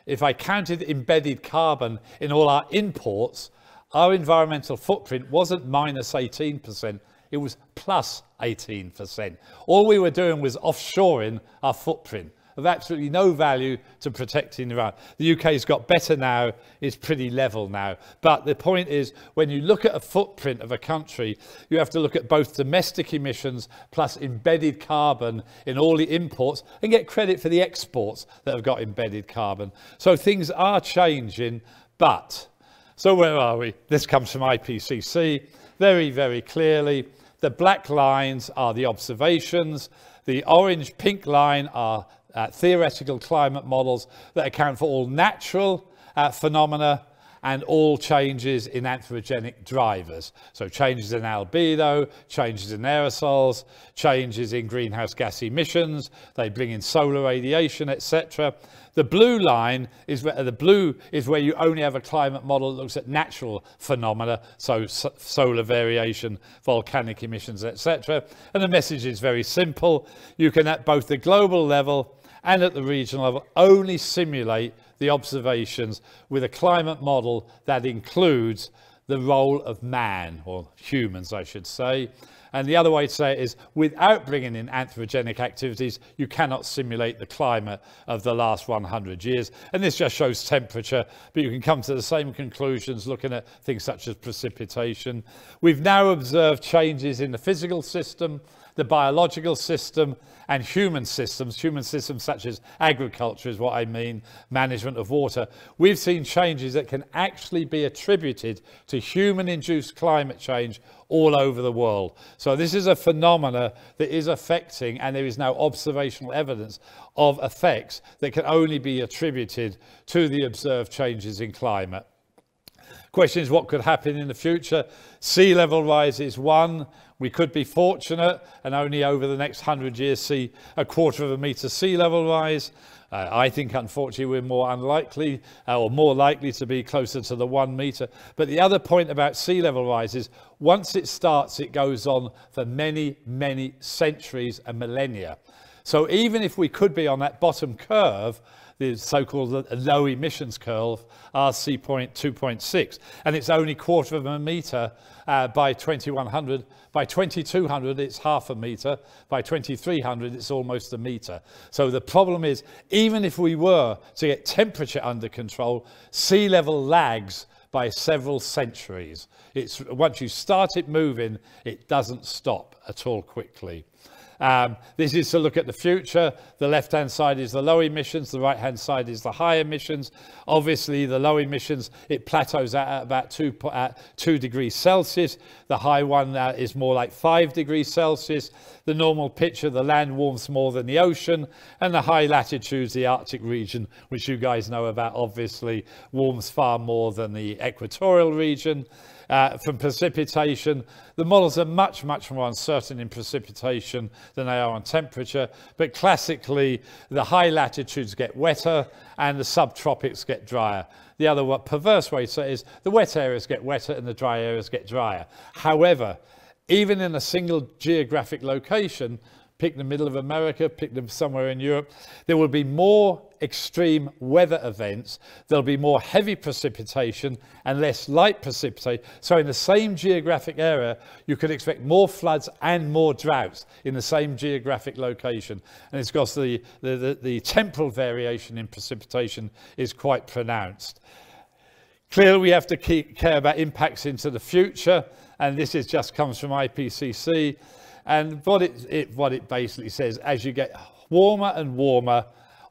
if I counted embedded carbon in all our imports, our environmental footprint wasn't minus 18%, it was plus 18%. All we were doing was offshoring our footprint of absolutely no value to protecting the environment. The UK's got better now, it's pretty level now. But the point is, when you look at a footprint of a country, you have to look at both domestic emissions plus embedded carbon in all the imports and get credit for the exports that have got embedded carbon. So things are changing, but, so where are we? This comes from IPCC, very, very clearly. The black lines are the observations, the orange pink line are theoretical climate models that account for all natural phenomena and all changes in anthropogenic drivers. So changes in albedo, changes in aerosols, changes in greenhouse gas emissions, they bring in solar radiation, etc. The blue line is where you only have a climate model that looks at natural phenomena, so solar variation, volcanic emissions, etc. And the message is very simple. You can, at both the global level and at the regional level, only simulate the observations with a climate model that includes the role of man, or humans I should say. And the other way to say it is, without bringing in anthropogenic activities, you cannot simulate the climate of the last 100 years. And this just shows temperature, but you can come to the same conclusions looking at things such as precipitation. We've now observed changes in the physical system, the biological system, and human systems such as agriculture is what I mean, management of water. We've seen changes that can actually be attributed to human-induced climate change all over the world. So this is a phenomena that is affecting, and there is now observational evidence of effects that can only be attributed to the observed changes in climate. Question is, what could happen in the future? Sea level rise is one. We could be fortunate and only over the next 100 years see a 1/4 metre sea level rise. I think, unfortunately, we're more unlikely or more likely to be closer to the 1 metre. But the other point about sea level rise is once it starts, it goes on for many, many centuries and millennia. So even if we could be on that bottom curve, the so-called low emissions curve, RC point 2.6, and it's only 1/4 metre by 2100. By 2200, it's 1/2 metre. By 2300, it's almost 1 metre. So the problem is, even if we were to get temperature under control, sea level lags by several centuries. Once you start it moving, it doesn't stop at all quickly. This is to look at the future. The left-hand side is the low emissions, the right-hand side is the high emissions. Obviously, the low emissions, it plateaus at about 2 degrees Celsius. The high one is more like 5 degrees Celsius. The normal picture, the land warms more than the ocean, and the high latitudes, the Arctic region, which you guys know about, obviously, warms far more than the equatorial region. From precipitation, the models are much, much more uncertain in precipitation than they are on temperature, but classically the high latitudes get wetter and the subtropics get drier. The other perverse way to say it is the wet areas get wetter and the dry areas get drier. However, even in a single geographic location, pick the middle of America, pick them somewhere in Europe, there will be more extreme weather events, there'll be more heavy precipitation and less light precipitation. So in the same geographic area, you could expect more floods and more droughts in the same geographic location. And it's because the temporal variation in precipitation is quite pronounced. Clearly, we have to care about impacts into the future. and this is just comes from IPCC, and what it basically says, as you get warmer and warmer,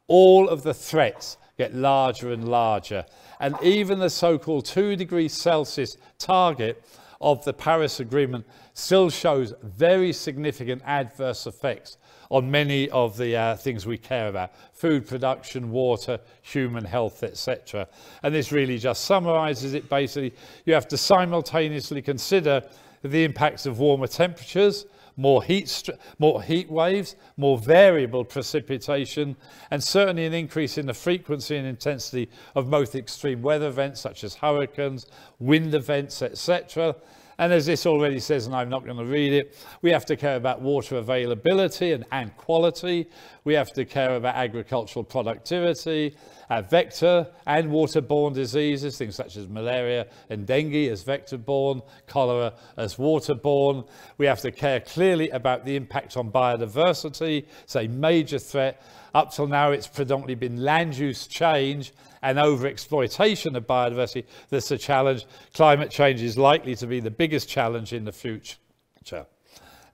all of the threats get larger and larger, and even the so-called 2 degrees Celsius target of the Paris Agreement still shows very significant adverse effects on many of the things we care about: food production, water, human health, etc. And this really just summarizes it. Basically, you have to simultaneously consider the impacts of warmer temperatures, more heat waves, more variable precipitation, and certainly an increase in the frequency and intensity of most extreme weather events such as hurricanes, wind events, etc. And as this already says, and I'm not going to read it, we have to care about water availability and quality. We have to care about agricultural productivity, vector and waterborne diseases, things such as malaria and dengue as vector-borne, cholera as waterborne. We have to care clearly about the impact on biodiversity. It's a major threat. Up till now, it's predominantly been land use change and over-exploitation of biodiversity that's a challenge. Climate change is likely to be the biggest challenge in the future.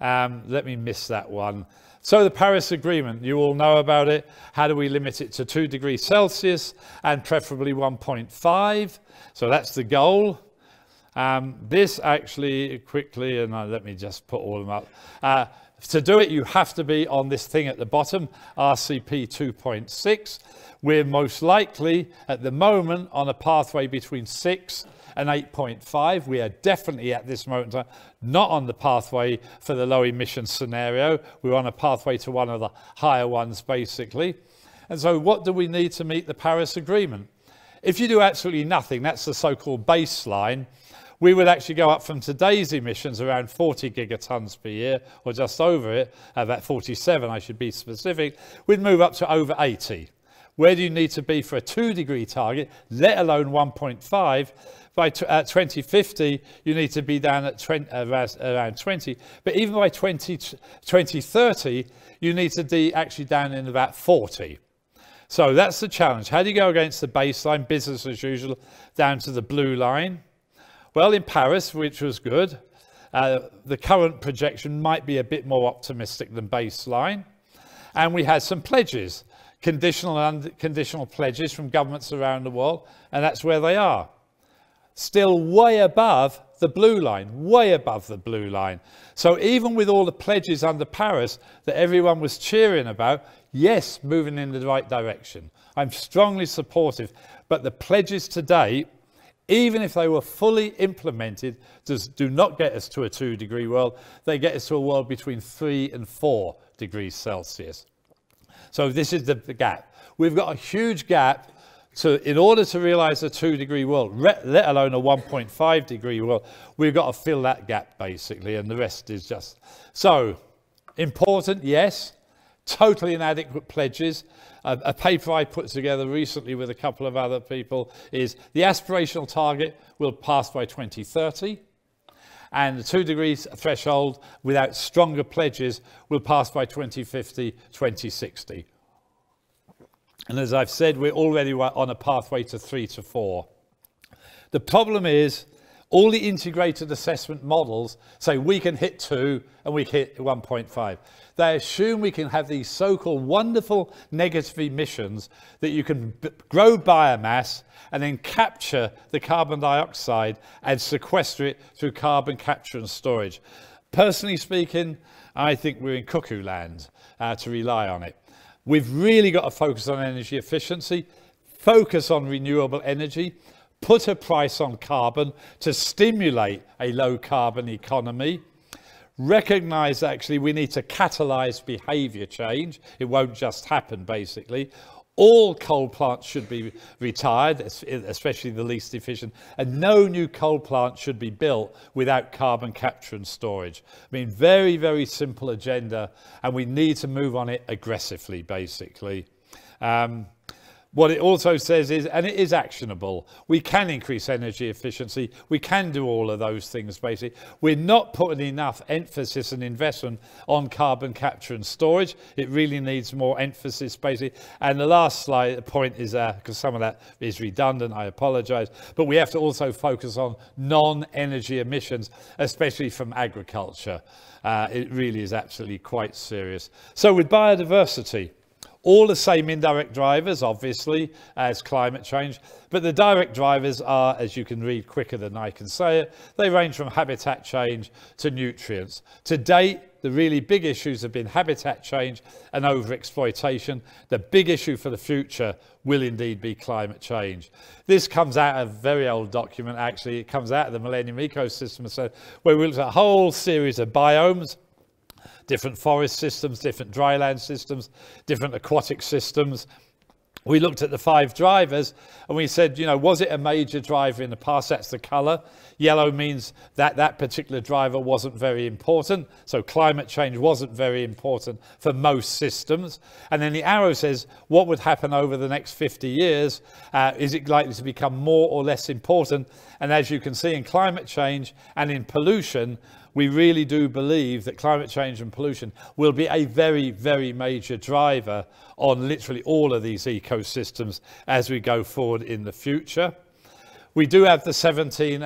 Let me miss that one. So the Paris Agreement, you all know about it. How do we limit it to 2 degrees Celsius and preferably 1.5? So that's the goal. This actually, quickly, and let me just put all of them up. To do it, you have to be on this thing at the bottom, RCP 2.6. We're most likely, at the moment, on a pathway between 6 and 8.5. We are definitely at this moment in time not on the pathway for the low emission scenario. We're on a pathway to one of the higher ones, basically. And so what do we need to meet the Paris Agreement? If you do absolutely nothing, that's the so-called baseline, we would actually go up from today's emissions around 40 gigatons per year, or just over it, about 47, I should be specific. We'd move up to over 80. Where do you need to be for a 2 degree target, let alone 1.5? By 2050, you need to be down at around 20. But even by 2030, you need to be actually down in about 40. So that's the challenge. How do you go against the baseline, business as usual, down to the blue line? Well, in Paris, which was good, the current projection might be a bit more optimistic than baseline. And we had some pledges, conditional and unconditional pledges from governments around the world, and that's where they are. Still way above the blue line, way above the blue line. So even with all the pledges under Paris that everyone was cheering about, yes, moving in the right direction. I'm strongly supportive, but the pledges today, even if they were fully implemented, do not get us to a 2 degree world. They get us to a world between 3 and 4 degrees Celsius. So this is the gap. We've got a huge gap. So in order to realize a 2 degree world, let alone a 1.5 degree world, we've got to fill that gap basically, and the rest is just... So, important, yes. Totally inadequate pledges. A paper I put together recently with a couple of other people is the aspirational target will pass by 2030, and the 2 degrees threshold without stronger pledges will pass by 2050, 2060. And as I've said, we're already on a pathway to 3 to 4. The problem is all the integrated assessment models say we can hit 2 and we can hit 1.5. They assume we can have these so-called wonderful negative emissions that you can grow biomass and then capture the carbon dioxide and sequester it through carbon capture and storage. Personally speaking, I think we're in cuckoo land to rely on it. We've really got to focus on energy efficiency, focus on renewable energy, put a price on carbon to stimulate a low carbon economy, recognize actually we need to catalyze behavior change. It won't just happen basically. All coal plants should be retired, especially the least efficient, and no new coal plant should be built without carbon capture and storage. I mean, very, very simple agenda, and we need to move on it aggressively, basically. What it also says is, and it is actionable, we can increase energy efficiency, we can do all of those things basically. We're not putting enough emphasis and investment on carbon capture and storage. It really needs more emphasis basically. And the last slide point is, because some of that is redundant, I apologise, but we have to also focus on non-energy emissions, especially from agriculture. It really is absolutely quite serious. So with biodiversity, all the same indirect drivers, obviously, as climate change, but the direct drivers are, as you can read quicker than I can say it, they range from habitat change to nutrients. To date, the really big issues have been habitat change and overexploitation. The big issue for the future will indeed be climate change. This comes out of a very old document, actually. It comes out of the Millennium Ecosystem, so where we looked at a whole series of biomes, different forest systems, different dryland systems, different aquatic systems. We looked at the 5 drivers and we said, you know, was it a major driver in the past? That's the colour. Yellow means that that particular driver wasn't very important. So climate change wasn't very important for most systems. And then the arrow says, what would happen over the next 50 years? Is it likely to become more or less important? And as you can see in climate change and in pollution, we really do believe that climate change and pollution will be a very, very major driver on literally all of these ecosystems as we go forward in the future. We do have the 17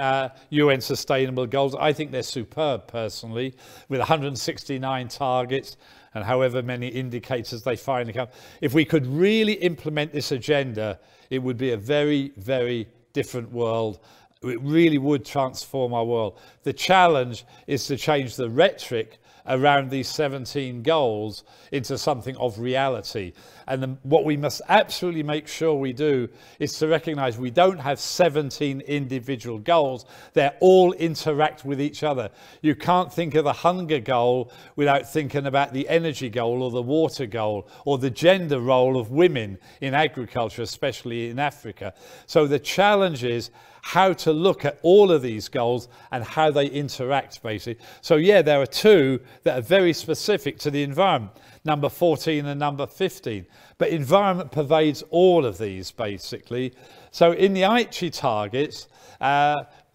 UN Sustainable Goals. I think they're superb, personally, with 169 targets and however many indicators they finally come. If we could really implement this agenda, it would be a very, very different world. It really would transform our world. The challenge is to change the rhetoric around these 17 goals into something of reality. And what we must absolutely make sure we do is to recognize we don't have 17 individual goals. They all interact with each other. You can't think of the hunger goal without thinking about the energy goal or the water goal or the gender role of women in agriculture, especially in Africa. So the challenge is how to look at all of these goals and how they interact, basically. So yeah, there are 2 that are very specific to the environment, number 14 and number 15. But environment pervades all of these, basically. So in the Aichi targets,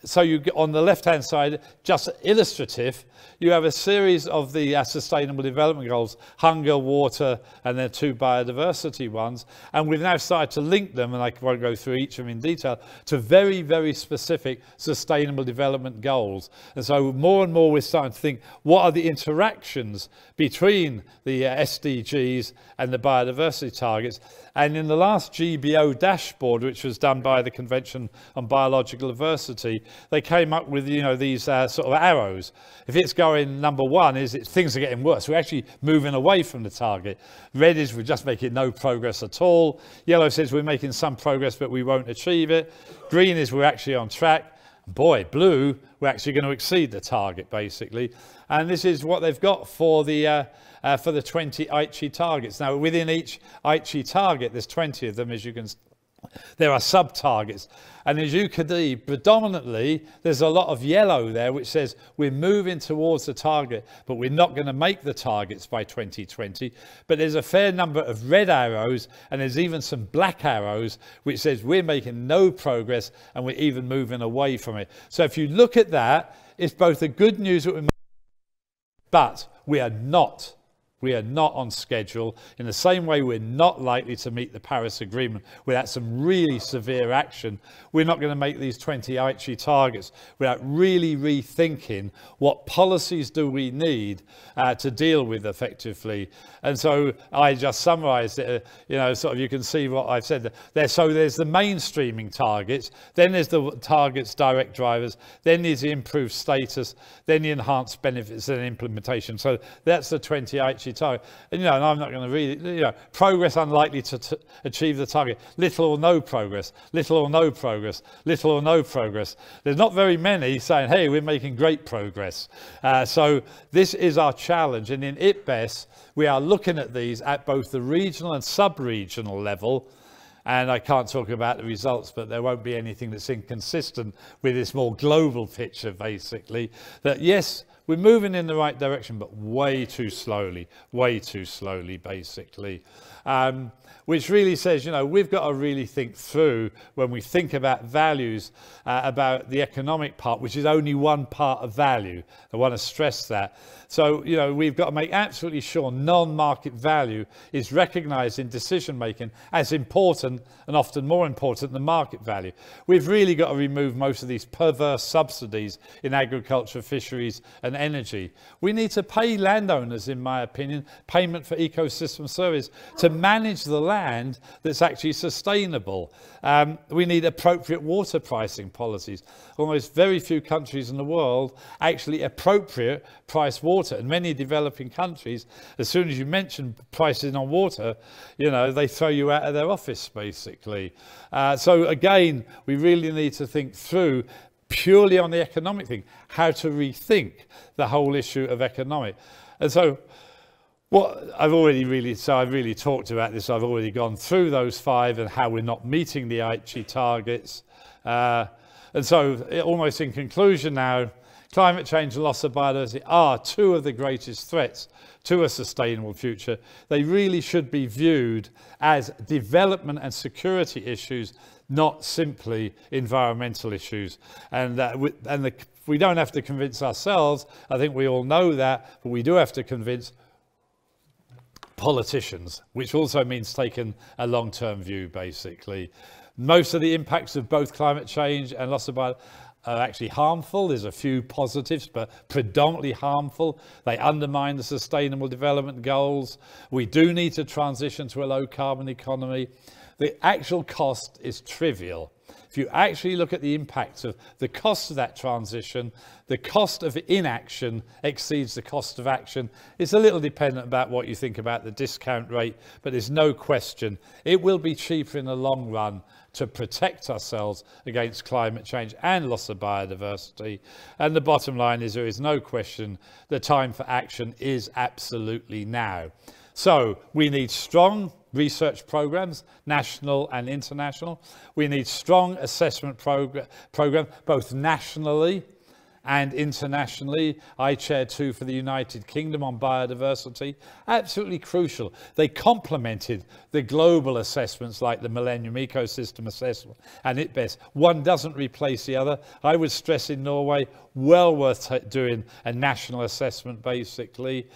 so you get on the left-hand side, just illustrative, you have a series of the Sustainable Development Goals, hunger, water, and then 2 biodiversity ones. And we've now started to link them, and I won't go through each of them in detail, to very, very specific Sustainable Development Goals. And so more and more we're starting to think, what are the interactions between the SDGs and the biodiversity targets? And in the last GBO dashboard, which was done by the Convention on Biological Diversity, they came up with, you know, these sort of arrows. If it's going number 1, is it things are getting worse. We're actually moving away from the target. Red is we're just making no progress at all. Yellow says we're making some progress, but we won't achieve it. Green is we're actually on track. Boy, blue, we're actually going to exceed the target, basically. And this is what they've got for the 20 Aichi targets. Now, within each Aichi target, there's 20 of them, as you can see. There are sub-targets. And as you can see, predominantly, there's a lot of yellow there, which says we're moving towards the target, but we're not going to make the targets by 2020. But there's a fair number of red arrows, and there's even some black arrows, which says we're making no progress, and we're even moving away from it. So if you look at that, it's both the good news that we're making, but we are not on schedule. In the same way, we're not likely to meet the Paris Agreement without some really severe action. We're not going to make these 20 Aichi targets without really rethinking what policies do we need to deal with effectively. And so I just summarised it, you know, sort of you can see what I've said there. So there's the mainstreaming targets, then there's the targets direct drivers, then there's the improved status, then the enhanced benefits and implementation. So that's the 20 Aichi target. And, you know, and I'm not going to read it, you know, progress unlikely to achieve the target, little or no progress, little or no progress, little or no progress. There's not very many saying, hey, we're making great progress. So this is our challenge. And in IPBES, we are looking at these at both the regional and sub-regional level. And I can't talk about the results, but there won't be anything that's inconsistent with this more global picture, basically, that yes, We're moving in the right direction, but way too slowly, basically. Which really says, you know, we've got to really think through when we think about values, about the economic part, which is only one part of value. I want to stress that. So, you know, we've got to make absolutely sure non-market value is recognised in decision making as important and often more important than market value. We've really got to remove most of these perverse subsidies in agriculture, fisheries and energy. We need to pay landowners, in my opinion, payment for ecosystem service to manage the land that's actually sustainable. We need appropriate water pricing policies. Almost very few countries in the world actually appropriate price water. In many developing countries, as soon as you mention pricing on water, you know, they throw you out of their office, basically. So again, we really need to think through purely on the economic thing, how to rethink the whole issue of economic. And so what I've really talked about this. I've already gone through those 5 and how we're not meeting the Aichi targets. And so almost in conclusion now, climate change and loss of biodiversity are 2 of the greatest threats to a sustainable future. They really should be viewed as development and security issues, not simply environmental issues. And we don't have to convince ourselves. I think we all know that, but we do have to convince politicians, which also means taking a long-term view, basically. Most of the impacts of both climate change and loss of biodiversity are actually harmful. There's a few positives, but predominantly harmful. They undermine the sustainable development goals. We do need to transition to a low carbon economy. The actual cost is trivial. If you actually look at the impacts of the cost of that transition, the cost of inaction exceeds the cost of action. It's a little dependent about what you think about the discount rate, but there's no question it will be cheaper in the long run to protect ourselves against climate change and loss of biodiversity. And the bottom line is there is no question the time for action is absolutely now. So we need strong research programs, national and international. We need strong assessment program, both nationally and internationally. I chair 2 for the United Kingdom on biodiversity. Absolutely crucial. They complemented the global assessments like the Millennium Ecosystem Assessment and IPBES. One doesn't replace the other. I would stress in Norway, well worth doing a national assessment, basically.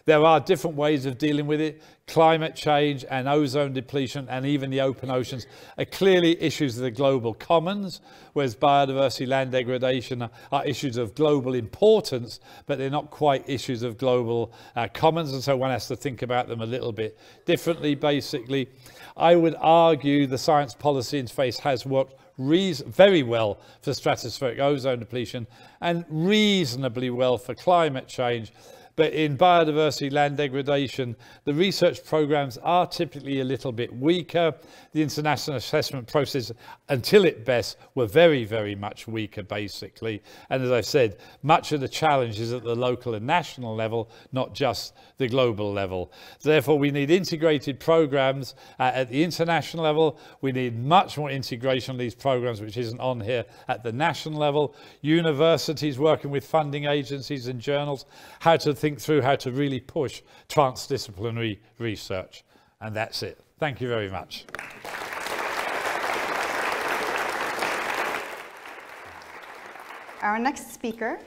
There are different ways of dealing with it. Climate change and ozone depletion and even the open oceans are clearly issues of the global commons, whereas biodiversity, land degradation are issues of global importance, but they're not quite issues of global commons, and so one has to think about them a little bit differently, basically. I would argue the science policy interface has worked very well for stratospheric ozone depletion and reasonably well for climate change. But in biodiversity, land degradation, the research programs are typically a little bit weaker. The international assessment process, until IPBES, were very, very much weaker, basically. And as I said, much of the challenge is at the local and national level, not just the global level. Therefore, we need integrated programs at the international level. We need much more integration of these programs, which isn't on here, at the national level. Universities working with funding agencies and journals, how to think through how to really push transdisciplinary research. And that's it. Thank you very much. Our next speaker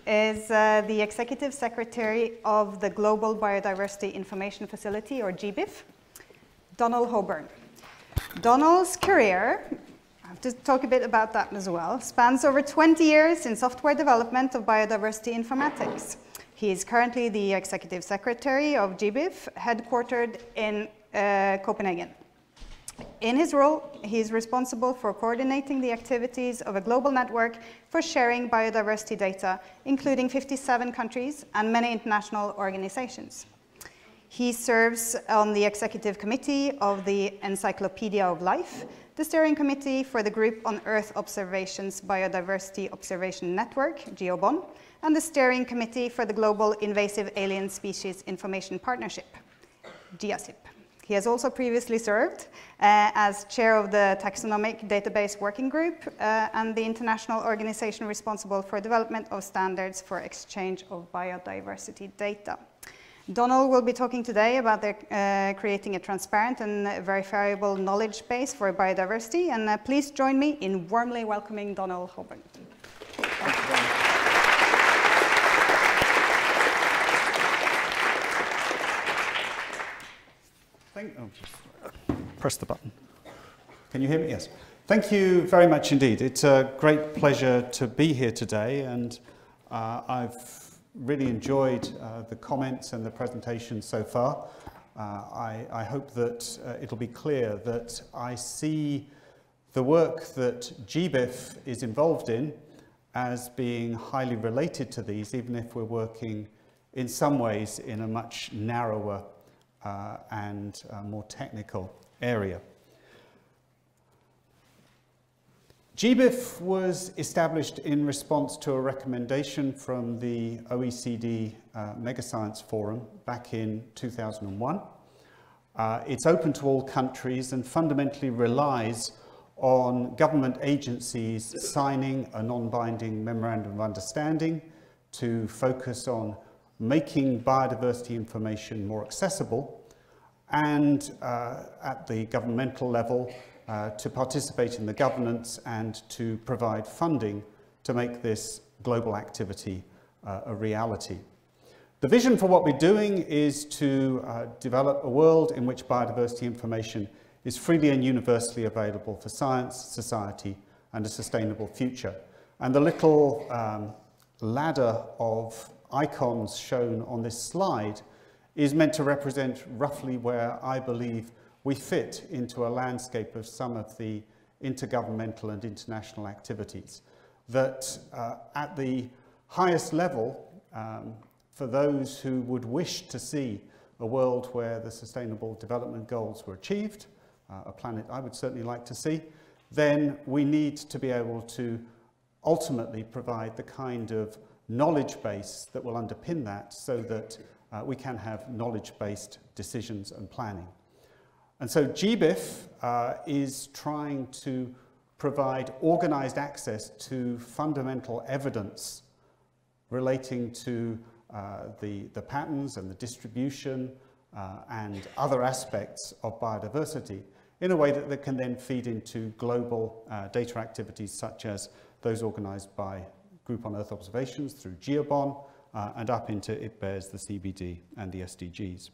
is the Executive Secretary of the Global Biodiversity Information Facility, or GBIF, Donald Hoburn. Donald's career, I have to talk a bit about that as well, spans over 20 years in software development of biodiversity informatics. He is currently the Executive Secretary of GBIF, headquartered in Copenhagen. In his role, he is responsible for coordinating the activities of a global network for sharing biodiversity data, including 57 countries and many international organizations. He serves on the Executive Committee of the Encyclopedia of Life, the Steering Committee for the Group on Earth Observations Biodiversity Observation Network, GeoBON, and the Steering Committee for the Global Invasive Alien Species Information Partnership, GIASIP. He has also previously served as chair of the Taxonomic Database Working Group and the international organization responsible for development of standards for exchange of biodiversity data. Donald will be talking today about creating a transparent and verifiable knowledge base for biodiversity, and please join me in warmly welcoming Donald Holborn. Press the button. Can you hear me? Yes. Thank you very much indeed. It's a great pleasure to be here today, and I've really enjoyed the comments and the presentation so far. I hope that it'll be clear that I see the work that GBIF is involved in as being highly related to these, even if we're working in some ways in a much narrower and more technical area. GBIF was established in response to a recommendation from the OECD Megascience Forum back in 2001. It's open to all countries and fundamentally relies on government agencies signing a non-binding memorandum of understanding to focus on making biodiversity information more accessible, and at the governmental level to participate in the governance and to provide funding to make this global activity a reality. The vision for what we're doing is to develop a world in which biodiversity information is freely and universally available for science, society, and a sustainable future. And the little ladder of icons shown on this slide is meant to represent roughly where I believe we fit into a landscape of some of the intergovernmental and international activities that at the highest level, for those who would wish to see a world where the Sustainable Development Goals were achieved, a planet I would certainly like to see, then we need to be able to ultimately provide the kind of knowledge base that will underpin that so that we can have knowledge-based decisions and planning. And so GBIF is trying to provide organized access to fundamental evidence relating to the patterns and the distribution and other aspects of biodiversity in a way that can then feed into global data activities such as those organized by Group on Earth Observations through GEOBON and up into IPBES, the CBD and the SDGs.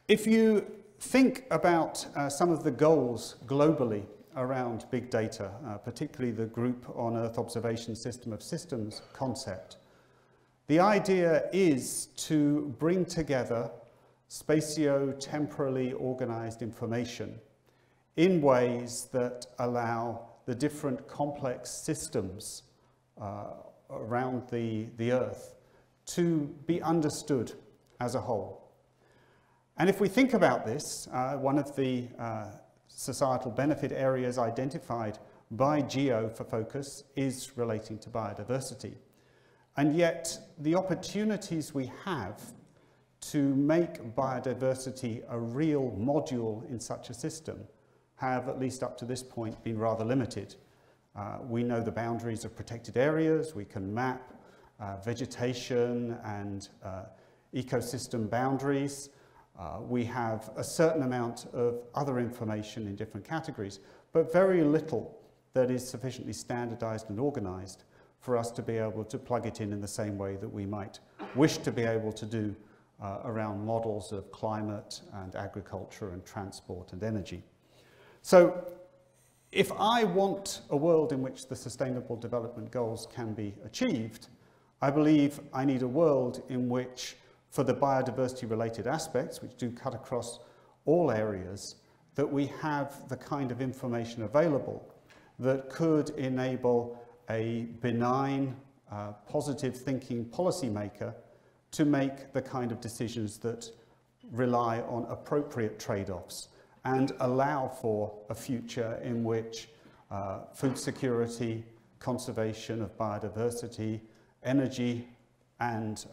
If you think about some of the goals globally around big data, particularly the Group on Earth Observation System of Systems concept, the idea is to bring together spatio-temporally organized information in ways that allow the different complex systems around the Earth to be understood as a whole. And if we think about this, one of the societal benefit areas identified by GEO for focus is relating to biodiversity. And yet the opportunities we have to make biodiversity a real module in such a system have, at least up to this point, been rather limited. We know the boundaries of protected areas, we can map vegetation and ecosystem boundaries. We have a certain amount of other information in different categories, but very little that is sufficiently standardized and organized for us to be able to plug it in the same way that we might wish to be able to do around models of climate and agriculture and transport and energy. So if I want a world in which the Sustainable Development Goals can be achieved, I believe I need a world in which, for the biodiversity related aspects, which do cut across all areas, that we have the kind of information available that could enable a benign, positive thinking policymaker to make the kind of decisions that rely on appropriate trade-offs and allow for a future in which food security, conservation of biodiversity, energy and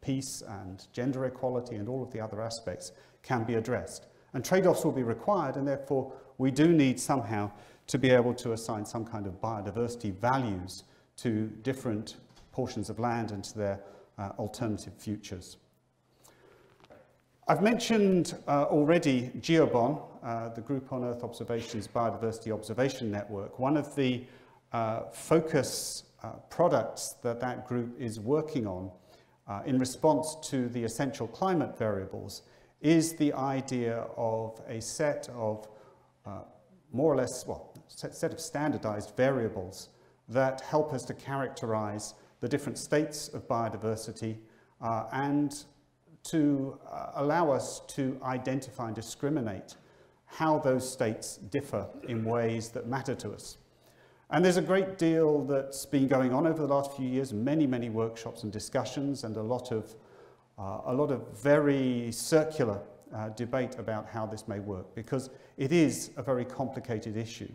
peace and gender equality and all of the other aspects can be addressed. And trade-offs will be required, and therefore we do need somehow to be able to assign some kind of biodiversity values to different portions of land and to their alternative futures. I've mentioned already GEOBON, the Group on Earth Observations Biodiversity Observation Network. One of the focus products that group is working on in response to the essential climate variables is the idea of a set of more or less, well, set of standardized variables that help us to characterize the different states of biodiversity and to allow us to identify and discriminate how those states differ in ways that matter to us. And there's a great deal that's been going on over the last few years, many, many workshops and discussions, and a lot of very circular debate about how this may work, because it is a very complicated issue.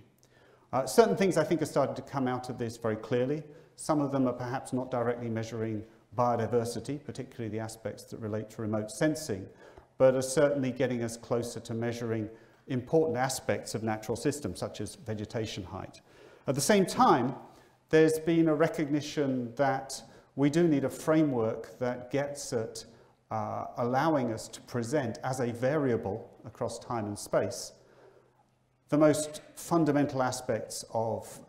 Certain things I think are starting to come out of this very clearly. Some of them are perhaps not directly measuring biodiversity, particularly the aspects that relate to remote sensing, but are certainly getting us closer to measuring important aspects of natural systems, such as vegetation height. At the same time, there's been a recognition that we do need a framework that gets at allowing us to present as a variable across time and space the most fundamental aspects of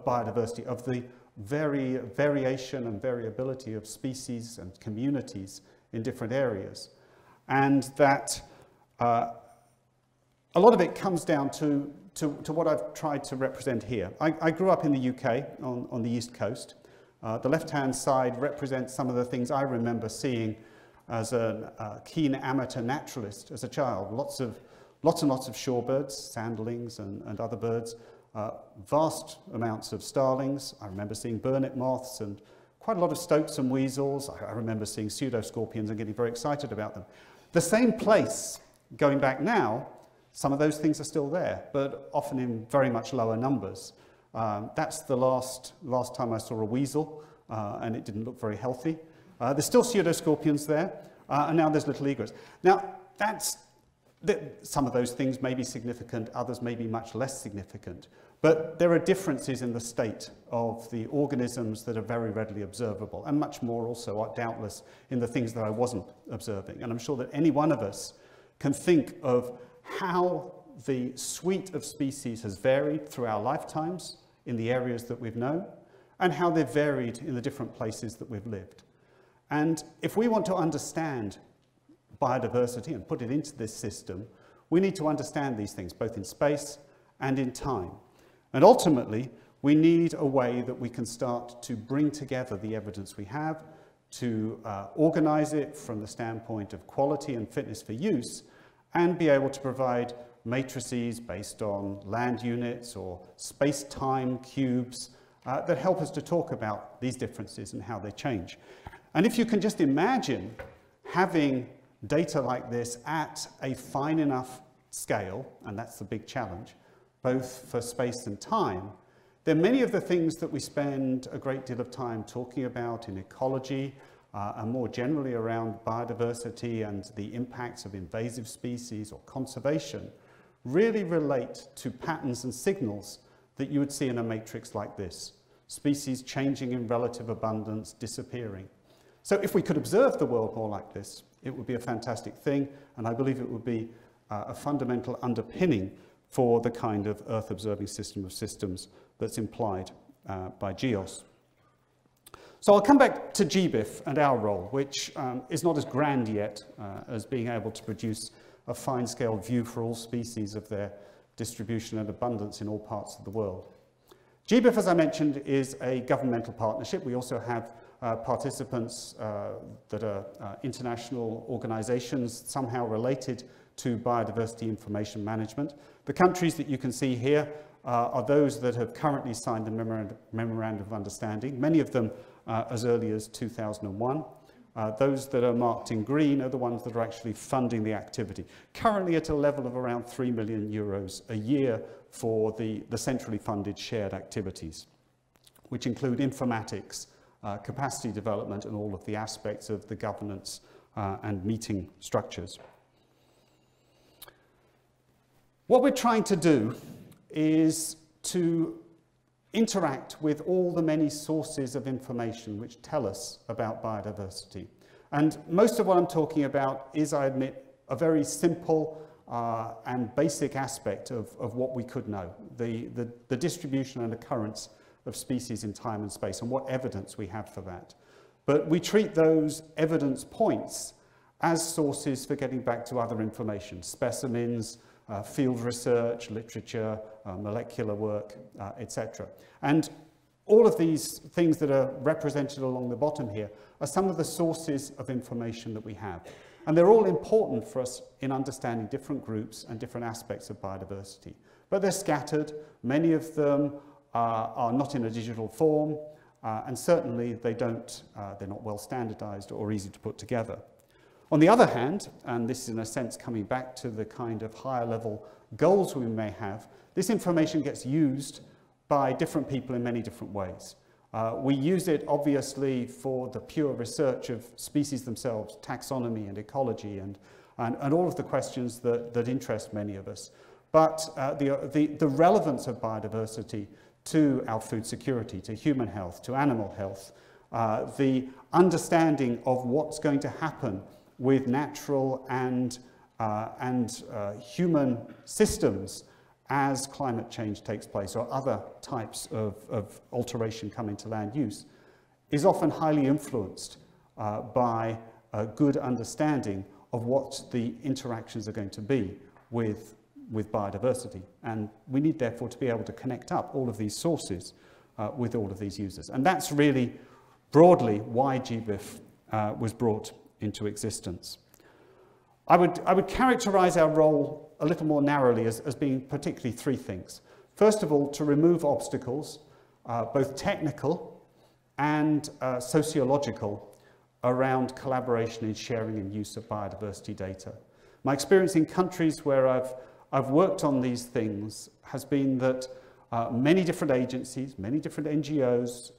biodiversity, of the variation and variability of species and communities in different areas. And that a lot of it comes down to what I've tried to represent here. I grew up in the UK on the East Coast. The left-hand side represents some of the things I remember seeing as a keen amateur naturalist as a child. Lots and lots of shorebirds, sandlings and other birds, vast amounts of starlings. I remember seeing burnet moths and quite a lot of stoats and weasels. I remember seeing pseudoscorpions and getting very excited about them. The same place, going back now, some of those things are still there, but often in very much lower numbers. That's the last time I saw a weasel, and it didn't look very healthy. There's still pseudoscorpions there, and now there's little egrets. Now, some of those things may be significant, others may be much less significant, but there are differences in the state of the organisms that are very readily observable, and much more also are doubtless in the things that I wasn't observing. And I'm sure that any one of us can think of how the suite of species has varied through our lifetimes in the areas that we've known, and how they've varied in the different places that we've lived. And if we want to understand biodiversity and put it into this system, we need to understand these things, both in space and in time. And ultimately, we need a way that we can start to bring together the evidence we have, to organize it from the standpoint of quality and fitness for use, and be able to provide matrices based on land units or space-time cubes that help us to talk about these differences and how they change. And if you can just imagine having data like this at a fine enough scale, and that's the big challenge, both for space and time, then many of the things that we spend a great deal of time talking about in ecology and more generally around biodiversity and the impacts of invasive species or conservation really relate to patterns and signals that you would see in a matrix like this. Species changing in relative abundance, disappearing. So if we could observe the world more like this, it would be a fantastic thing, and I believe it would be a fundamental underpinning for the kind of Earth-observing system of systems that's implied by GEOS. So I'll come back to GBIF and our role, which is not as grand yet as being able to produce a fine-scale view for all species of their distribution and abundance in all parts of the world. GBIF, as I mentioned, is a governmental partnership. We also have participants that are international organizations somehow related to biodiversity information management. The countries that you can see here are those that have currently signed the Memorandum of Understanding, many of them as early as 2001. Those that are marked in green are the ones that are actually funding the activity, currently at a level of around €3 million a year for the centrally funded shared activities, which include informatics, capacity development, and all of the aspects of the governance and meeting structures. What we're trying to do is to interact with all the many sources of information which tell us about biodiversity. And most of what I'm talking about is, I admit, a very simple and basic aspect of what we could know, the distribution and occurrence of species in time and space, and what evidence we have for that. But we treat those evidence points as sources for getting back to other information, specimens, field research, literature, molecular work, etc. And all of these things that are represented along the bottom here are some of the sources of information that we have. And they're all important for us in understanding different groups and different aspects of biodiversity. But they're scattered. Many of them are not in a digital form, and certainly they're not well standardized or easy to put together. On the other hand, and this is in a sense coming back to the kind of higher level goals we may have, this information gets used by different people in many different ways. We use it obviously for the pure research of species themselves, taxonomy and ecology, and all of the questions that interest many of us. But the relevance of biodiversity to our food security, to human health, to animal health, the understanding of what's going to happen with natural and human systems as climate change takes place, or other types of alteration come into land use, is often highly influenced by a good understanding of what the interactions are going to be with biodiversity. And we need, therefore, to be able to connect up all of these sources with all of these users. And that's really broadly why GBIF was brought into existence. I would characterize our role a little more narrowly as being particularly three things. First of all, to remove obstacles, both technical and sociological, around collaboration in sharing and use of biodiversity data. My experience in countries where I've worked on these things has been that many different agencies, many different NGOs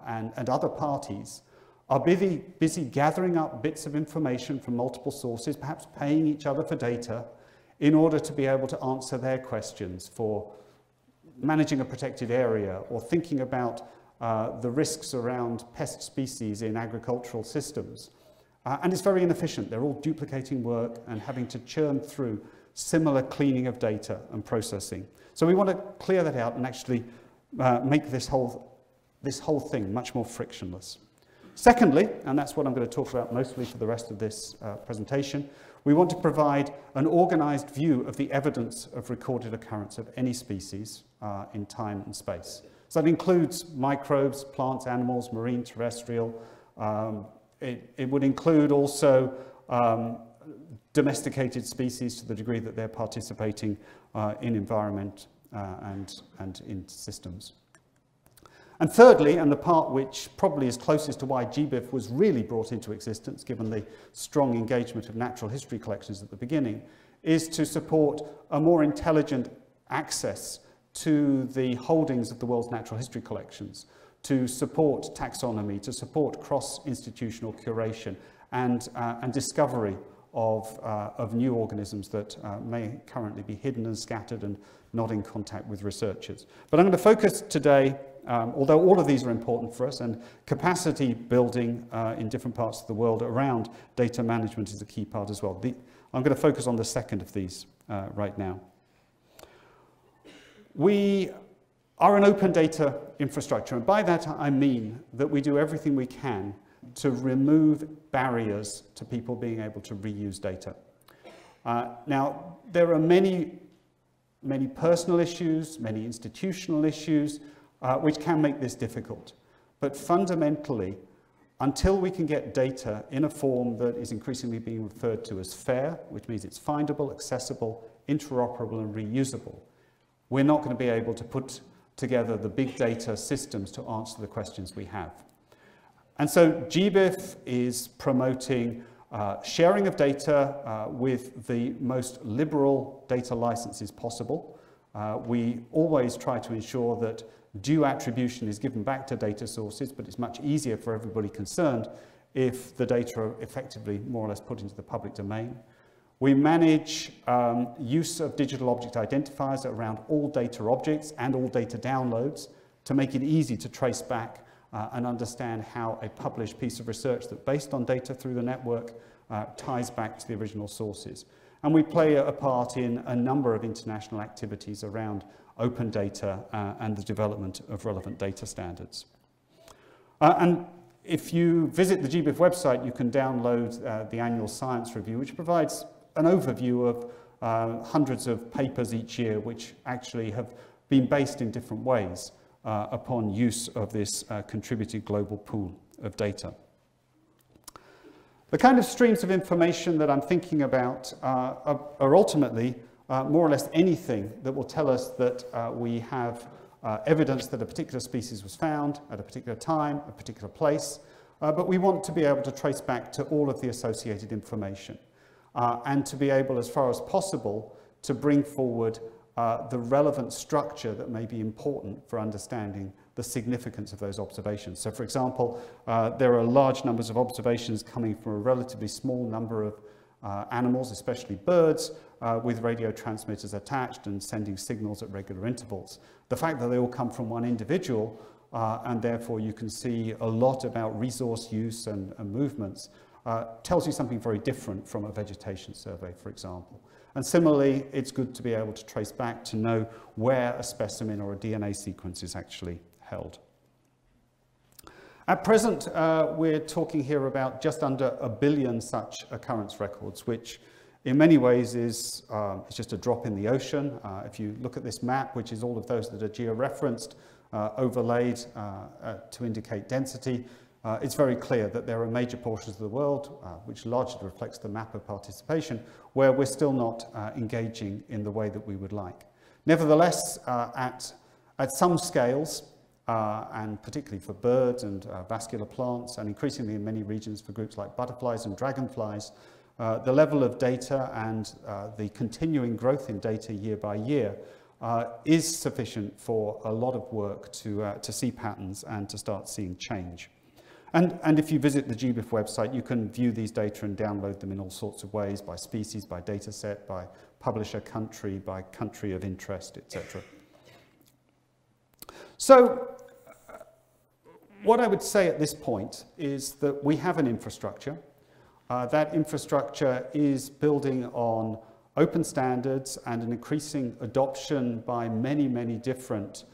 and other parties are busy gathering up bits of information from multiple sources, perhaps paying each other for data, in order to be able to answer their questions for managing a protected area, or thinking about the risks around pest species in agricultural systems. And it's very inefficient. They're all duplicating work and having to churn through similar cleaning of data and processing. So we want to clear that out and actually make this whole thing much more frictionless. Secondly, and that's what I'm going to talk about mostly for the rest of this presentation, we want to provide an organized view of the evidence of recorded occurrence of any species in time and space. So that includes microbes, plants, animals, marine, terrestrial. It would include also domesticated species to the degree that they're participating in environment and in systems. And thirdly, and the part which probably is closest to why GBIF was really brought into existence, given the strong engagement of natural history collections at the beginning, is to support a more intelligent access to the holdings of the world's natural history collections, to support taxonomy, to support cross-institutional curation and discovery of new organisms that may currently be hidden and scattered and not in contact with researchers. But I'm going to focus today, although all of these are important for us, and capacity building in different parts of the world around data management is a key part as well. I'm going to focus on the second of these right now. We are an open data infrastructure, and by that I mean that we do everything we can to remove barriers to people being able to reuse data. Now, there are many personal issues, many institutional issues, which can make this difficult. But fundamentally, until we can get data in a form that is increasingly being referred to as fair, which means it's findable, accessible, interoperable, and reusable, we're not going to be able to put together the big data systems to answer the questions we have. And so GBIF is promoting sharing of data with the most liberal data licenses possible. We always try to ensure that due attribution is given back to data sources, but it's much easier for everybody concerned if the data are effectively more or less put into the public domain. We manage use of digital object identifiers around all data objects and all data downloads to make it easy to trace back and understand how a published piece of research that's based on data through the network ties back to the original sources. And we play a part in a number of international activities around open data and the development of relevant data standards. And if you visit the GBIF website, you can download the annual science review, which provides an overview of hundreds of papers each year, which actually have been based in different ways upon use of this contributed global pool of data. The kind of streams of information that I'm thinking about are ultimately more or less anything that will tell us that we have evidence that a particular species was found at a particular time, a particular place, but we want to be able to trace back to all of the associated information and to be able, as far as possible, to bring forward the relevant structure that may be important for understanding the significance of those observations. So, for example, there are large numbers of observations coming from a relatively small number of animals, especially birds, with radio transmitters attached and sending signals at regular intervals. The fact that they all come from one individual, and therefore you can see a lot about resource use and movements, tells you something very different from a vegetation survey, for example. And similarly, it's good to be able to trace back to know where a specimen or a DNA sequence is actually held. At present, we're talking here about just under 1 billion such occurrence records, which in many ways is it's just a drop in the ocean. If you look at this map, which is all of those that are georeferenced, overlaid to indicate density, it's very clear that there are major portions of the world, which largely reflects the map of participation, where we're still not engaging in the way that we would like. Nevertheless, at some scales, and particularly for birds and vascular plants, and increasingly in many regions for groups like butterflies and dragonflies, the level of data and the continuing growth in data year by year is sufficient for a lot of work to see patterns and to start seeing change. And if you visit the GBIF website, you can view these data and download them in all sorts of ways, by species, by data set, by publisher country, by country of interest, etc. So what I would say at this point is that we have an infrastructure. That infrastructure is building on open standards and an increasing adoption by many, many different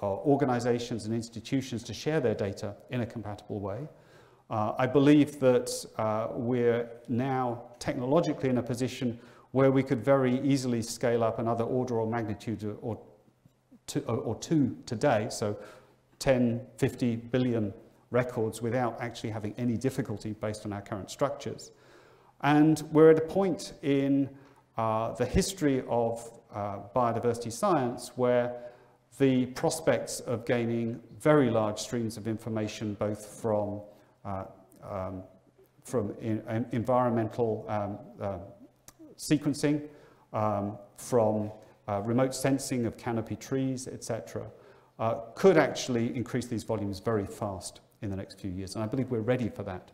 organizations and institutions to share their data in a compatible way. I believe that we're now technologically in a position where we could very easily scale up another order or magnitude or two today, so 10, 50 billion records without actually having any difficulty based on our current structures. And we're at a point in the history of biodiversity science where the prospects of gaining very large streams of information, both from environmental sequencing, from remote sensing of canopy trees, etc., could actually increase these volumes very fast in the next few years, and I believe we're ready for that.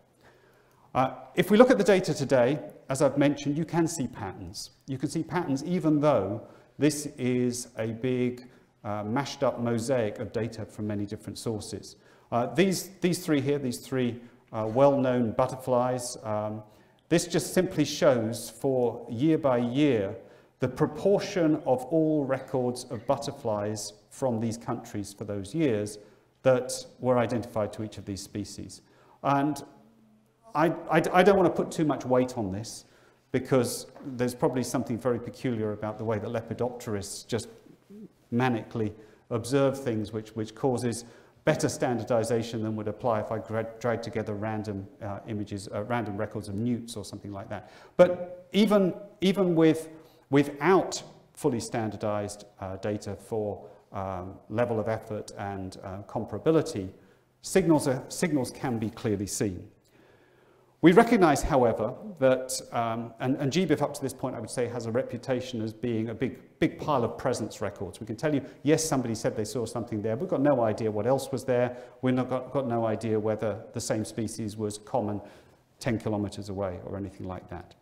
If we look at the data today, as I've mentioned, you can see patterns. You can see patterns even though this is a big mashed up mosaic of data from many different sources. These three here, these three well-known butterflies, this just simply shows for year by year the proportion of all records of butterflies from these countries for those years that were identified to each of these species. And I don't want to put too much weight on this, because there's probably something very peculiar about the way that lepidopterists just manically observe things, which causes better standardization than would apply if I dragged together random random records of newts or something like that. But even without fully standardized data for level of effort and comparability, signals can be clearly seen. We recognise, however, that, and GBIF up to this point I would say has a reputation as being a big pile of presence records. We can tell you, yes, somebody said they saw something there, but we've got no idea what else was there. We've got no idea whether the same species was common 10 kilometres away or anything like that.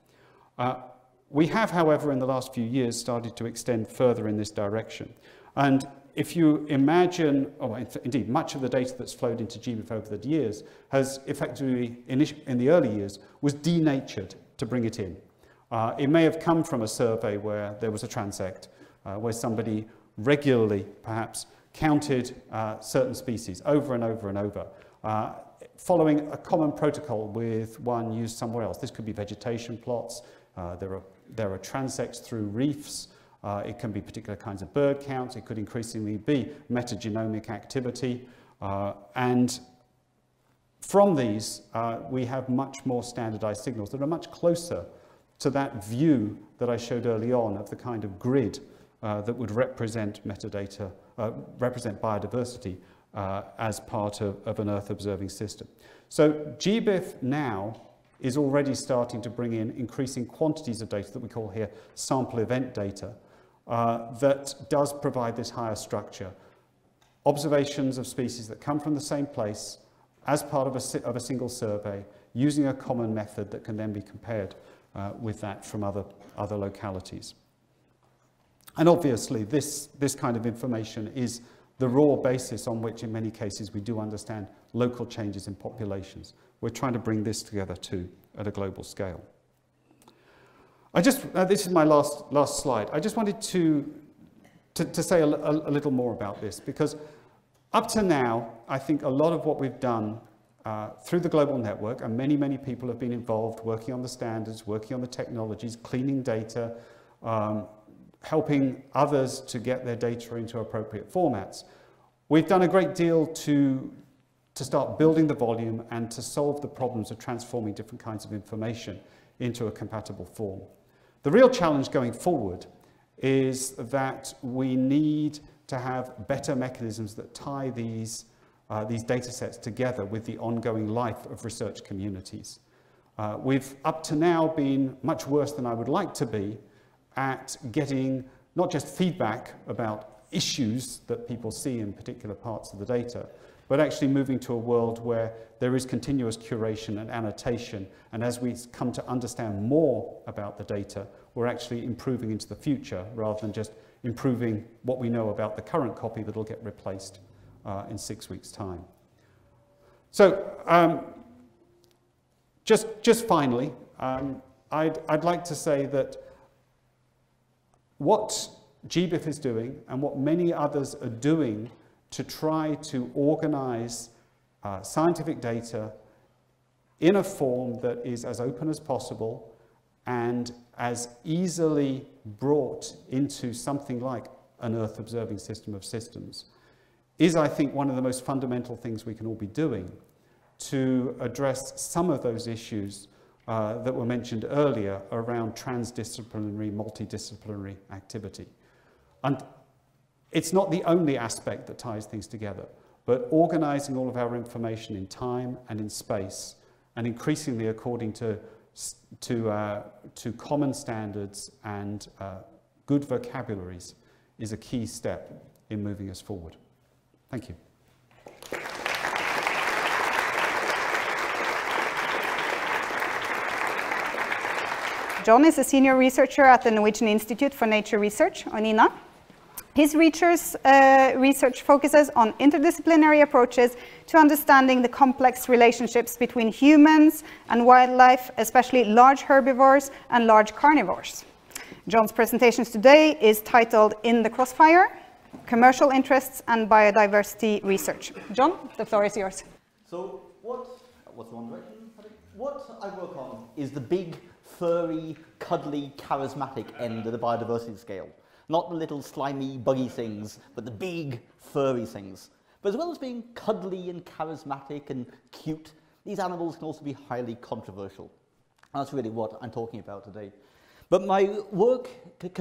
We have, however, in the last few years started to extend further in this direction. And if you imagine, or indeed much of the data that's flowed into GBIF over the years has effectively, in the early years, was denatured to bring it in. It may have come from a survey where there was a transect, where somebody regularly perhaps counted certain species over and over and over, following a common protocol with one used somewhere else. This could be vegetation plots, there are transects through reefs, it can be particular kinds of bird counts, it could increasingly be metagenomic activity, and from these we have much more standardized signals that are much closer to that view that I showed early on of the kind of grid that would represent metadata, represent biodiversity as part of an Earth observing system. So GBIF now is already starting to bring in increasing quantities of data that we call here sample event data that does provide this higher structure. Observations of species that come from the same place as part of a single survey using a common method that can then be compared with that from other localities. And obviously this kind of information is the raw basis on which in many cases we do understand local changes in populations. We're trying to bring this together too at a global scale. This is my last slide. I just wanted to say a little more about this, because up to now, I think a lot of what we've done through the global network, and many people have been involved working on the standards, working on the technologies, cleaning data, helping others to get their data into appropriate formats. We've done a great deal to start building the volume and to solve the problems of transforming different kinds of information into a compatible form. The real challenge going forward is that we need to have better mechanisms that tie these data sets together with the ongoing life of research communities. We've up to now been much worse than I would like to be at getting not just feedback about issues that people see in particular parts of the data, but actually moving to a world where there is continuous curation and annotation, and as we come to understand more about the data, we're actually improving into the future rather than just improving what we know about the current copy that will get replaced in 6 weeks' time. So just finally, I'd like to say that what GBIF is doing and what many others are doing to try to organize scientific data in a form that is as open as possible and as easily brought into something like an Earth observing system of systems is, I think, one of the most fundamental things we can all be doing to address some of those issues that were mentioned earlier around transdisciplinary, multidisciplinary activity. And it's not the only aspect that ties things together, but organizing all of our information in time and in space, and increasingly according to common standards and good vocabularies, is a key step in moving us forward. Thank you. John is a senior researcher at the Norwegian Institute for Nature Research, INN. His research focuses on interdisciplinary approaches to understanding the complex relationships between humans and wildlife, especially large herbivores and large carnivores. John's presentation today is titled In the Crossfire, Commercial Interests and Biodiversity Research. John, the floor is yours. So what's the one direction? What I work on is the big, furry, cuddly, charismatic end of the biodiversity scale. Not the little slimy, buggy things, but the big, furry things. But as well as being cuddly and charismatic and cute, these animals can also be highly controversial. And that's really what I'm talking about today. But my work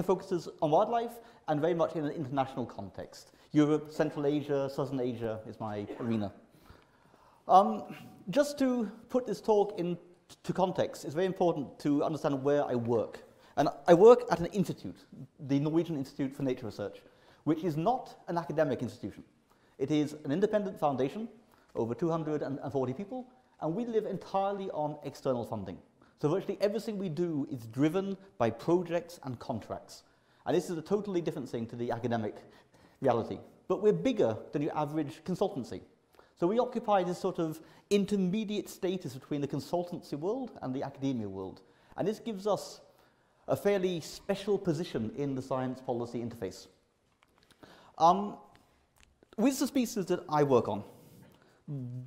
focuses on wildlife and very much in an international context. Europe, Central Asia, Southern Asia is my arena. Just to put this talk in to context, it's very important to understand where I work. And I work at an institute, the Norwegian Institute for Nature Research, which is not an academic institution. It is an independent foundation, over 240 people, and we live entirely on external funding. So virtually everything we do is driven by projects and contracts. And this is a totally different thing to the academic reality. But we're bigger than your average consultancy. So we occupy this sort of intermediate status between the consultancy world and the academia world. And this gives us a fairly special position in the science policy interface. With the species that I work on,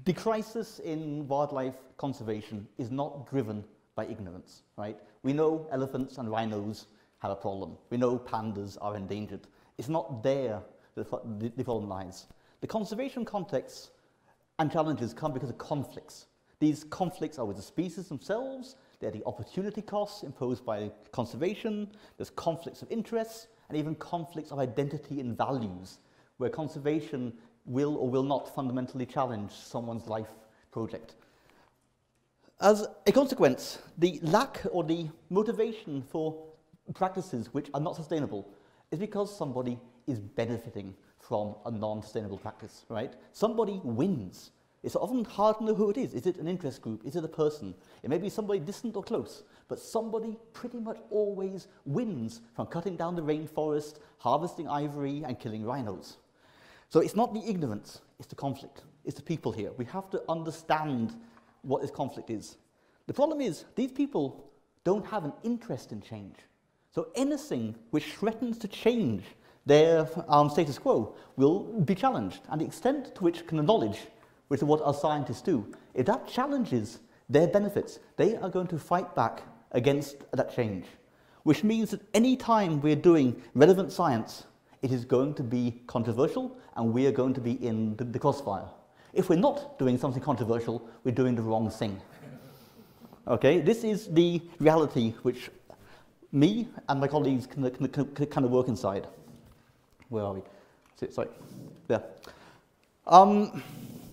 the crisis in wildlife conservation is not driven by ignorance, right? We know elephants and rhinos have a problem. We know pandas are endangered. It's not there that the problem lies. The conservation context and challenges come because of conflicts. These conflicts are with the species themselves, they're the opportunity costs imposed by conservation, there's conflicts of interests, and even conflicts of identity and values, where conservation will or will not fundamentally challenge someone's life project. As a consequence, the lack or the motivation for practices which are not sustainable is because somebody is benefiting from a non-sustainable practice, right? Somebody wins. It's often hard to know who it is. Is it an interest group? Is it a person? It may be somebody distant or close, but somebody pretty much always wins from cutting down the rainforest, harvesting ivory, and killing rhinos. So it's not the ignorance, it's the conflict. It's the people here. We have to understand what this conflict is. The problem is, these people don't have an interest in change. So anything which threatens to change their status quo will be challenged. And the extent to which can knowledge, which is what our scientists do, if that challenges their benefits, they are going to fight back against that change. Which means that any time we're doing relevant science, it is going to be controversial, and we are going to be in the crossfire. If we're not doing something controversial, we're doing the wrong thing. Okay, this is the reality which me and my colleagues can kind of work inside. Where are we? Sorry, there.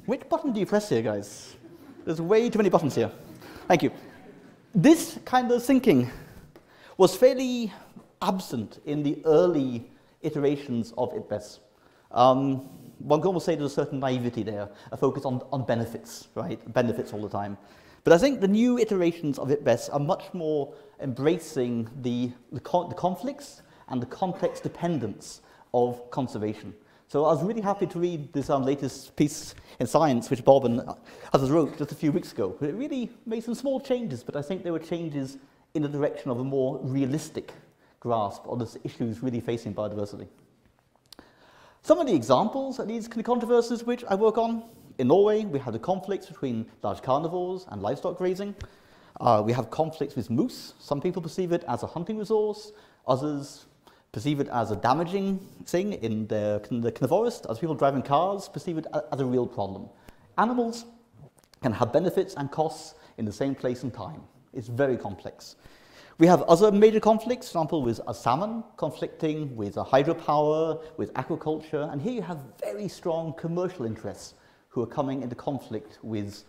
Which button do you press here, guys? There's way too many buttons here. Thank you. This kind of thinking was fairly absent in the early iterations of IPBES. One can almost say there's a certain naivety there, a focus on benefits, right? Benefits all the time. But I think the new iterations of IPBES are much more embracing the conflicts and the context dependence of conservation. So I was really happy to read this latest piece in Science, which Bob and others wrote just a few weeks ago. It really made some small changes, but I think they were changes in the direction of a more realistic grasp of the issues really facing biodiversity. Some of the examples of these controversies which I work on: in Norway, we have the conflicts between large carnivores and livestock grazing. We have conflicts with moose. Some people perceive it as a hunting resource, others perceive it as a damaging thing in the forest. Other people driving cars perceive it as a real problem. Animals can have benefits and costs in the same place and time. It's very complex. We have other major conflicts, for example, with a salmon conflicting with a hydropower, with aquaculture, and here you have very strong commercial interests who are coming into conflict with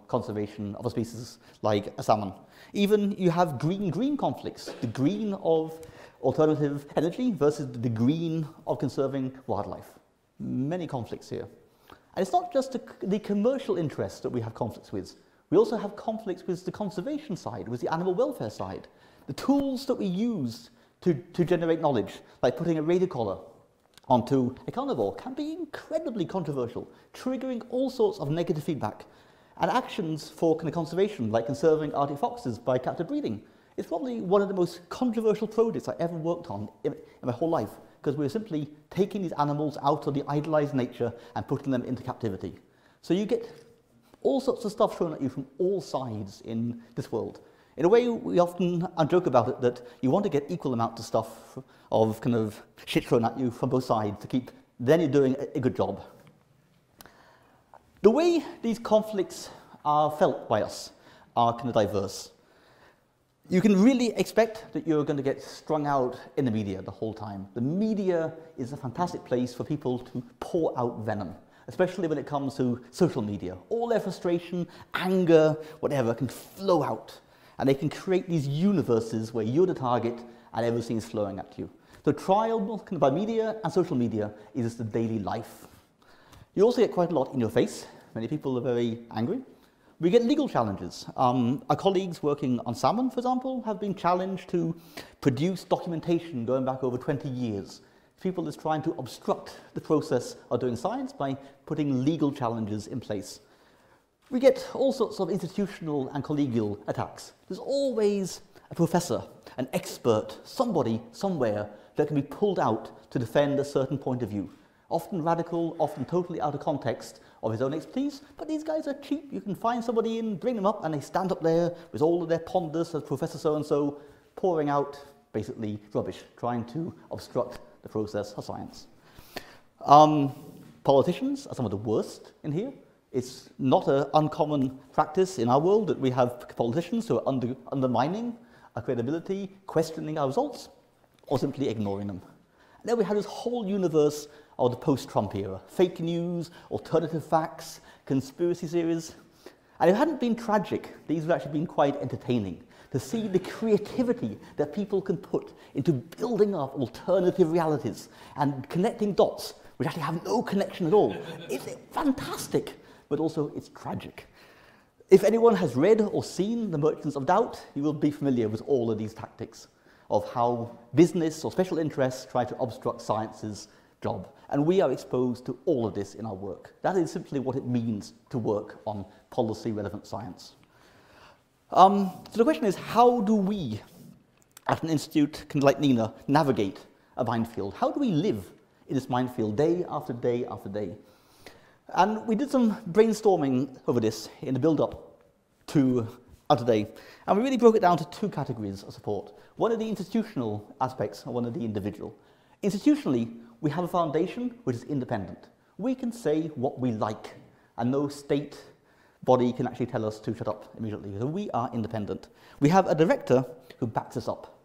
conservation of a species like a salmon. Even you have green-green conflicts, the green of alternative energy versus the green of conserving wildlife. Many conflicts here. And it's not just the commercial interests that we have conflicts with. We also have conflicts with the conservation side, with the animal welfare side. The tools that we use to generate knowledge, like putting a radio collar onto a carnivore, can be incredibly controversial, triggering all sorts of negative feedback. And actions for conservation, like conserving Arctic foxes by captive breeding, is probably one of the most controversial projects I ever worked on in my whole life, because we're simply taking these animals out of the idealized nature and putting them into captivity. So you get all sorts of stuff thrown at you from all sides in this world. In a way, we often joke about it that you want to get equal amount of stuff of kind of shit thrown at you from both sides to keep, then you're doing a good job. The way these conflicts are felt by us are kind of diverse. You can really expect that you're going to get strung out in the media the whole time. The media is a fantastic place for people to pour out venom. especially when it comes to social media. All their frustration, anger, whatever, can flow out. And they can create these universes where you're the target and everything is flowing at you. So trial by media and social media is just the daily life. You also get quite a lot in your face. Many people are very angry. We get legal challenges. Our colleagues working on salmon, for example, have been challenged to produce documentation going back over 20 years. People is trying to obstruct the process of doing science by putting legal challenges in place. We get all sorts of institutional and collegial attacks. There's always a professor, an expert, somebody, somewhere that can be pulled out to defend a certain point of view. Often radical, often totally out of context of his own expertise, but these guys are cheap. You can find somebody in, bring them up, and they stand up there with all of their ponders as Professor so-and-so, pouring out basically rubbish, trying to obstruct the process of science. Politicians are some of the worst in here. It's not an uncommon practice in our world that we have politicians who are undermining our credibility, questioning our results, or simply ignoring them. And then we have this whole universe of the post-Trump era. Fake news, alternative facts, conspiracy theories. And if it hadn't been tragic, these would actually been quite entertaining. To see the creativity that people can put into building up alternative realities and connecting dots, which actually have no connection at all. It's fantastic, but also it's tragic. If anyone has read or seen The Merchants of Doubt, you will be familiar with all of these tactics of how business or special interests try to obstruct science's job. And we are exposed to all of this in our work. That is simply what it means to work on policy-relevant science. So the question is, how do we, at an institute like NINA, navigate a minefield? How do we live in this minefield day after day after day? And we did some brainstorming over this in the build-up to today, and we really broke it down to two categories of support. One of the institutional aspects and one of the individual. Institutionally, we have a foundation which is independent. We can say what we like, and no state body can actually tell us to shut up immediately. So we are independent. We have a director who backs us up.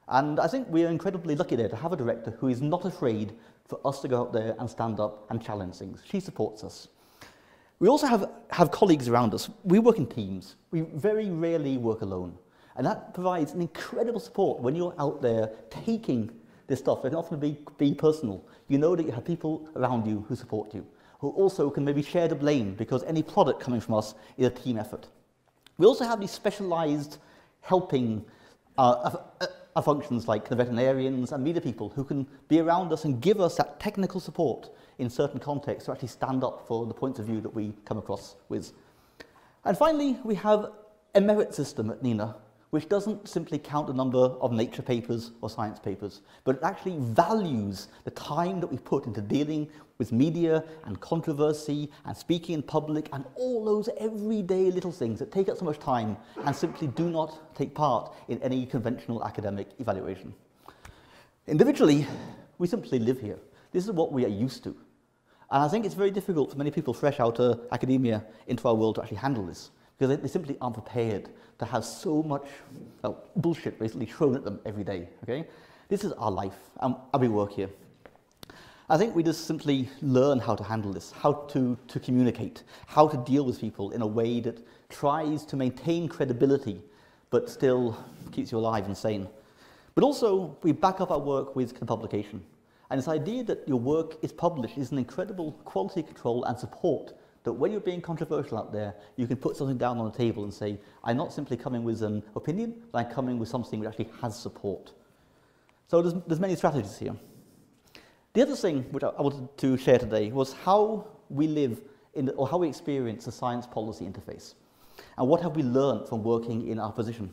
And I think we are incredibly lucky there to have a director who is not afraid for us to go out there and stand up and challenge things. She supports us. We also have colleagues around us. We work in teams. We very rarely work alone. And that provides an incredible support when you're out there taking this stuff. It can often be personal. You know that you have people around you who support you, who also can maybe share the blame because any product coming from us is a team effort. We also have these specialized helping functions like the veterinarians and media people who can be around us and give us that technical support in certain contexts to actually stand up for the points of view that we come across with. And finally, we have a merit system at NINA, which doesn't simply count the number of nature papers or science papers, but it actually values the time that we put into dealing with media and controversy and speaking in public and all those everyday little things that take up so much time and simply do not take part in any conventional academic evaluation. Individually, we simply live here. This is what we are used to. And I think it's very difficult for many people fresh out of academia into our world to actually handle this, because they simply aren't prepared to have so much bullshit basically thrown at them every day, okay? This is our life, and we work here. I think we just simply learn how to handle this, how to communicate, how to deal with people in a way that tries to maintain credibility, but still keeps you alive and sane. But also, we back up our work with publication. And this idea that your work is published is an incredible quality control and support that when you're being controversial out there, you can put something down on the table and say, I'm not simply coming with an opinion, but I'm coming with something which actually has support. So there's many strategies here. The other thing which I wanted to share today was how we live or how we experience the science policy interface. And what have we learned from working in our position?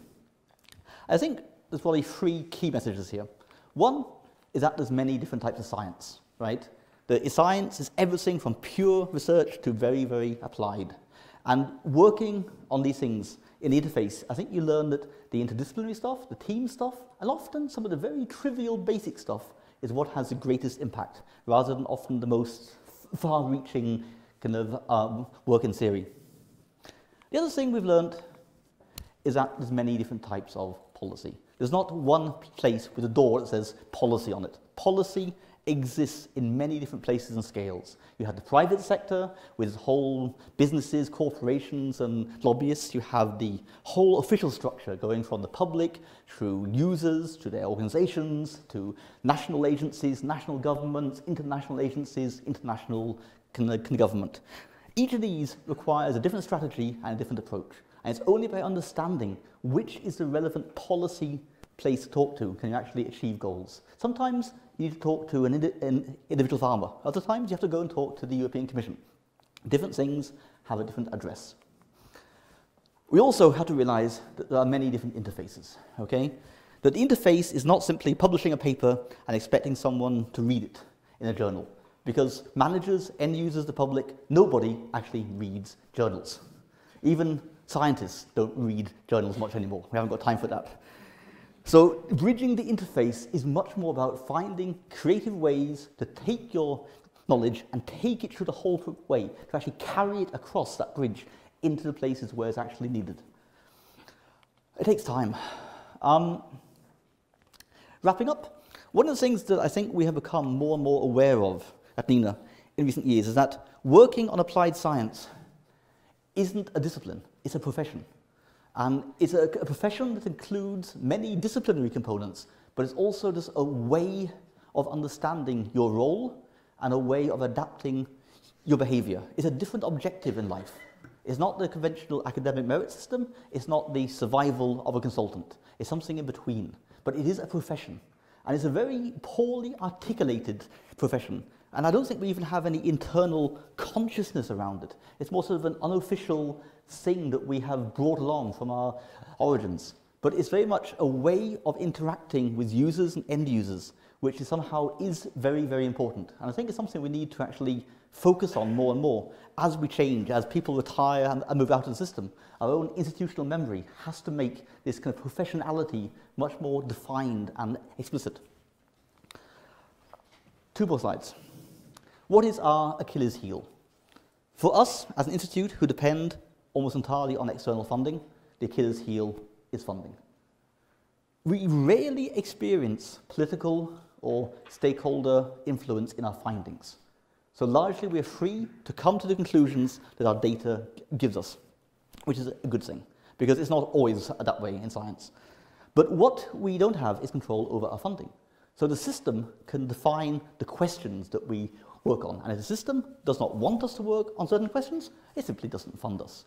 I think there's probably three key messages here. One is that there's many different types of science, right? The science is everything from pure research to very, very applied. And working on these things in the interface, I think you learn that the interdisciplinary stuff, the team stuff, and often some of the very trivial basic stuff is what has the greatest impact, rather than often the most far-reaching kind of work in theory. The other thing we've learned is that there's many different types of policy. There's not one place with a door that says policy on it. Policy exists in many different places and scales. You have the private sector with whole businesses, corporations and lobbyists. You have the whole official structure going from the public through users, to their organizations, to national agencies, national governments, international agencies, international government. Each of these requires a different strategy and a different approach. And it's only by understanding which is the relevant policy place to talk to can you actually achieve goals. Sometimes you need to talk to an individual farmer. Other times you have to go and talk to the European Commission. Different things have a different address. We also have to realize that there are many different interfaces, okay? That the interface is not simply publishing a paper and expecting someone to read it in a journal. Because managers, end users, the public, nobody actually reads journals. Even scientists don't read journals much anymore. We haven't got time for that. So bridging the interface is much more about finding creative ways to take your knowledge and take it through the whole way, to actually carry it across that bridge into the places where it's actually needed. It takes time. Wrapping up, one of the things that I think we have become more and more aware of at NINA in recent years is that working on applied science isn't a discipline, it's a profession. And it's a profession that includes many disciplinary components, but it's also just a way of understanding your role and a way of adapting your behavior. It's a different objective in life. It's not the conventional academic merit system, it's not the survival of a consultant. It's something in between, but it is a profession. And it's a very poorly articulated profession. And I don't think we even have any internal consciousness around it. It's more sort of an unofficial thing that we have brought along from our origins. But it's very much a way of interacting with users and end users, which is somehow very, very important. And I think it's something we need to actually focus on more and more as we change, as people retire and move out of the system. Our own institutional memory has to make this kind of professionality much more defined and explicit. 2 more slides. What is our Achilles heel? For us, as an institute who depend almost entirely on external funding, the Achilles heel is funding. We rarely experience political or stakeholder influence in our findings. So largely we are free to come to the conclusions that our data gives us, which is a good thing, because it's not always that way in science. But what we don't have is control over our funding. So the system can define the questions that we work on. And if the system does not want us to work on certain questions, it simply doesn't fund us.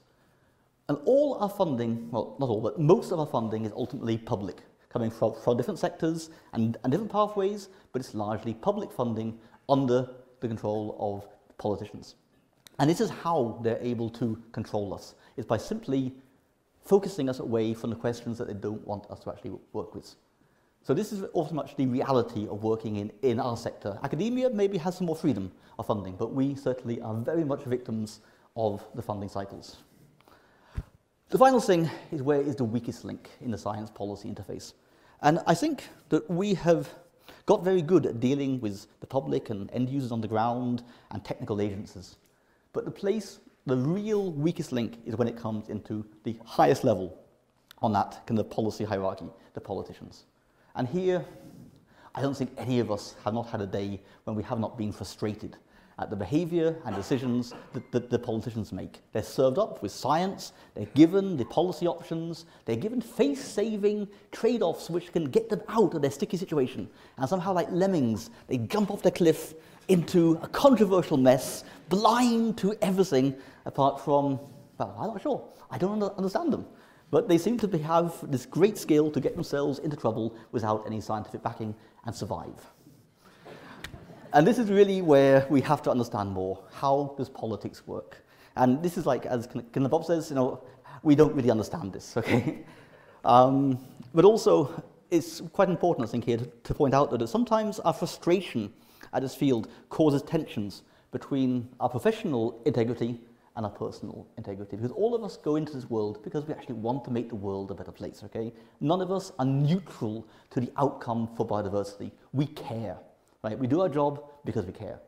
And all our funding, well, not all, but most of our funding is ultimately public, coming from different sectors and different pathways, but it's largely public funding under the control of politicians. And this is how they're able to control us, is by simply focusing us away from the questions that they don't want us to actually work with. So this is also much the reality of working in our sector. Academia maybe has some more freedom of funding, but we certainly are very much victims of the funding cycles. The final thing is, where is the weakest link in the science policy interface? And I think that we have got very good at dealing with the public and end users on the ground and technical agencies. But the real weakest link is when it comes into the highest level on that kind of policy hierarchy, the politicians. And here, I don't think any of us have not had a day when we have not been frustrated at the behavior and decisions that the politicians make. They're served up with science, they're given the policy options, they're given face-saving trade-offs which can get them out of their sticky situation. And somehow, like lemmings, they jump off the cliff into a controversial mess, blind to everything apart from, well, I'm not sure, I don't understand them. But they seem to have this great skill to get themselves into trouble without any scientific backing and survive. And this is really where we have to understand more. How does politics work? And this is like, as Bob says, you know, we don't really understand this, okay? But also, it's quite important, I think, here to point out that sometimes our frustration at this field causes tensions between our professional integrity and our personal integrity, because all of us go into this world because we actually want to make the world a better place, okay? None of us are neutral to the outcome for biodiversity. We care, right? We do our job because we care.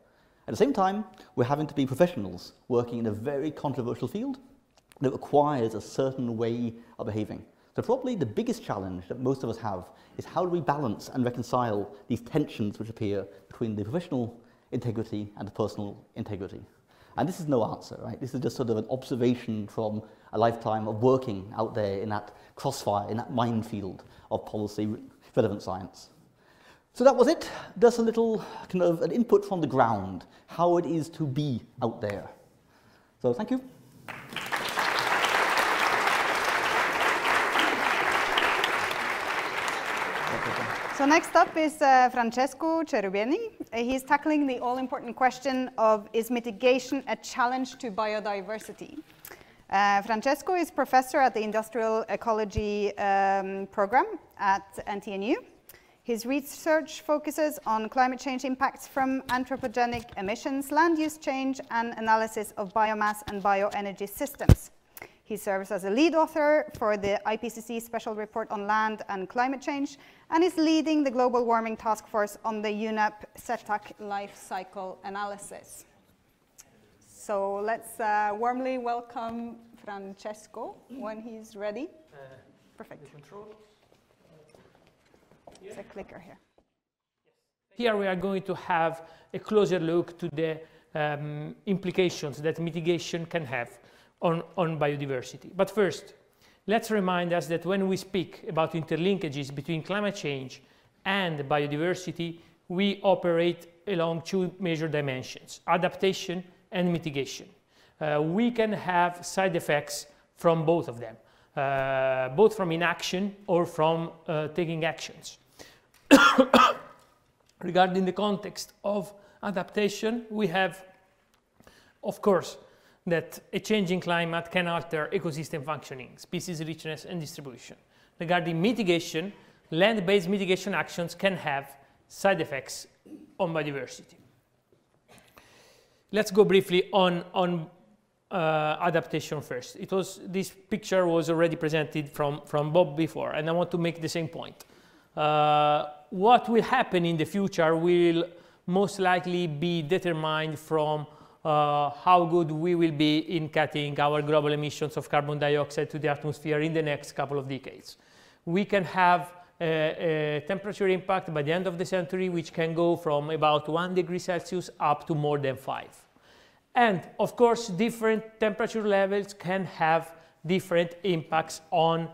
At the same time, we're having to be professionals working in a very controversial field that requires a certain way of behaving. So probably the biggest challenge that most of us have is how do we balance and reconcile these tensions which appear between the professional integrity and the personal integrity. And this is no answer, right? This is just sort of an observation from a lifetime of working out there in that crossfire, in that minefield of policy relevant science. So that was it. Just a little kind of an input from the ground, how it is to be out there. So thank you. So next up is Francesco Cherubini. He's tackling the all-important question of, is mitigation a challenge to biodiversity? Francesco is professor at the Industrial Ecology program at NTNU. His research focuses on climate change impacts from anthropogenic emissions, land use change, and analysis of biomass and bioenergy systems. He serves as a lead author for the IPCC Special Report on Land and Climate Change, and is leading the Global Warming Task Force on the UNEP SETAC life cycle analysis. So let's warmly welcome Francesco when he's ready. Perfect. There's a clicker here. Here we are going to have a closer look to the implications that mitigation can have on biodiversity. But first, let's remind us that when we speak about interlinkages between climate change and biodiversity, we operate along two major dimensions, adaptation and mitigation. We can have side effects from both of them, both from inaction or from taking actions. Regarding the context of adaptation, we have, of course, that a changing climate can alter ecosystem functioning, species richness and distribution. Regarding mitigation, land-based mitigation actions can have side effects on biodiversity. Let's go briefly on adaptation first. This picture was already presented from Bob before, and I want to make the same point. What will happen in the future will most likely be determined from how good we will be in cutting our global emissions of carbon dioxide to the atmosphere in the next couple of decades. We can have a temperature impact by the end of the century which can go from about 1 degree Celsius up to more than 5. And of course, different temperature levels can have different impacts on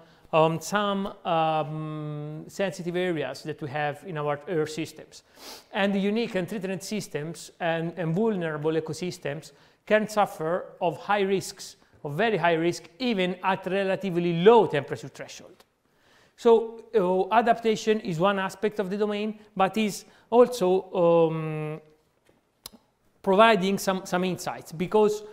some sensitive areas that we have in our Earth systems. And the unique and threatened systems and vulnerable ecosystems can suffer of high risks, of very high risk, even at relatively low temperature threshold. So adaptation is one aspect of the domain, but is also providing some insights, because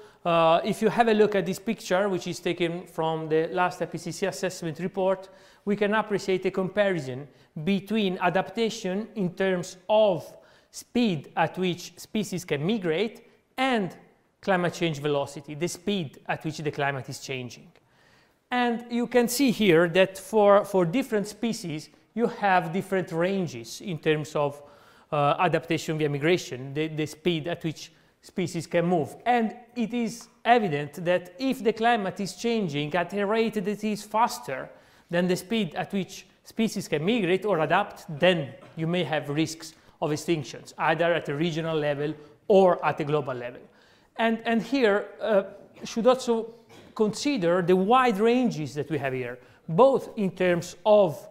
if you have a look at this picture, which is taken from the last IPCC assessment report, we can appreciate a comparison between adaptation in terms of speed at which species can migrate and climate change velocity, the speed at which the climate is changing. And you can see here that for different species, you have different ranges in terms of adaptation via migration, the speed at which species can move. And it is evident that if the climate is changing at a rate that is faster than the speed at which species can migrate or adapt, then you may have risks of extinctions, either at a regional level or at a global level. And here, should also consider the wide ranges that we have here, both in terms of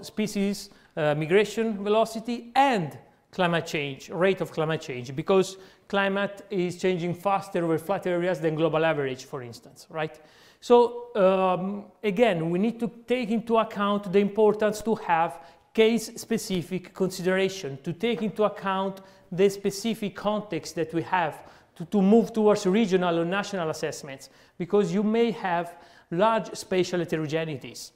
species migration velocity and climate change, rate of climate change, because climate is changing faster over flat areas than global average, for instance, right? So again, we need to take into account the importance to have case-specific consideration, to take into account the specific context that we have, to move towards regional or national assessments, because you may have large spatial heterogeneities.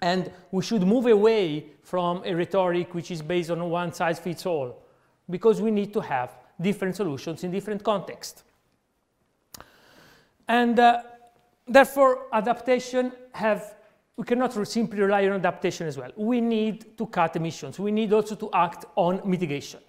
And we should move away from a rhetoric which is based on one size fits all, because we need to have different solutions in different contexts. And therefore, adaptation we cannot simply rely on adaptation as well. We need to cut emissions. We need also to act on mitigation.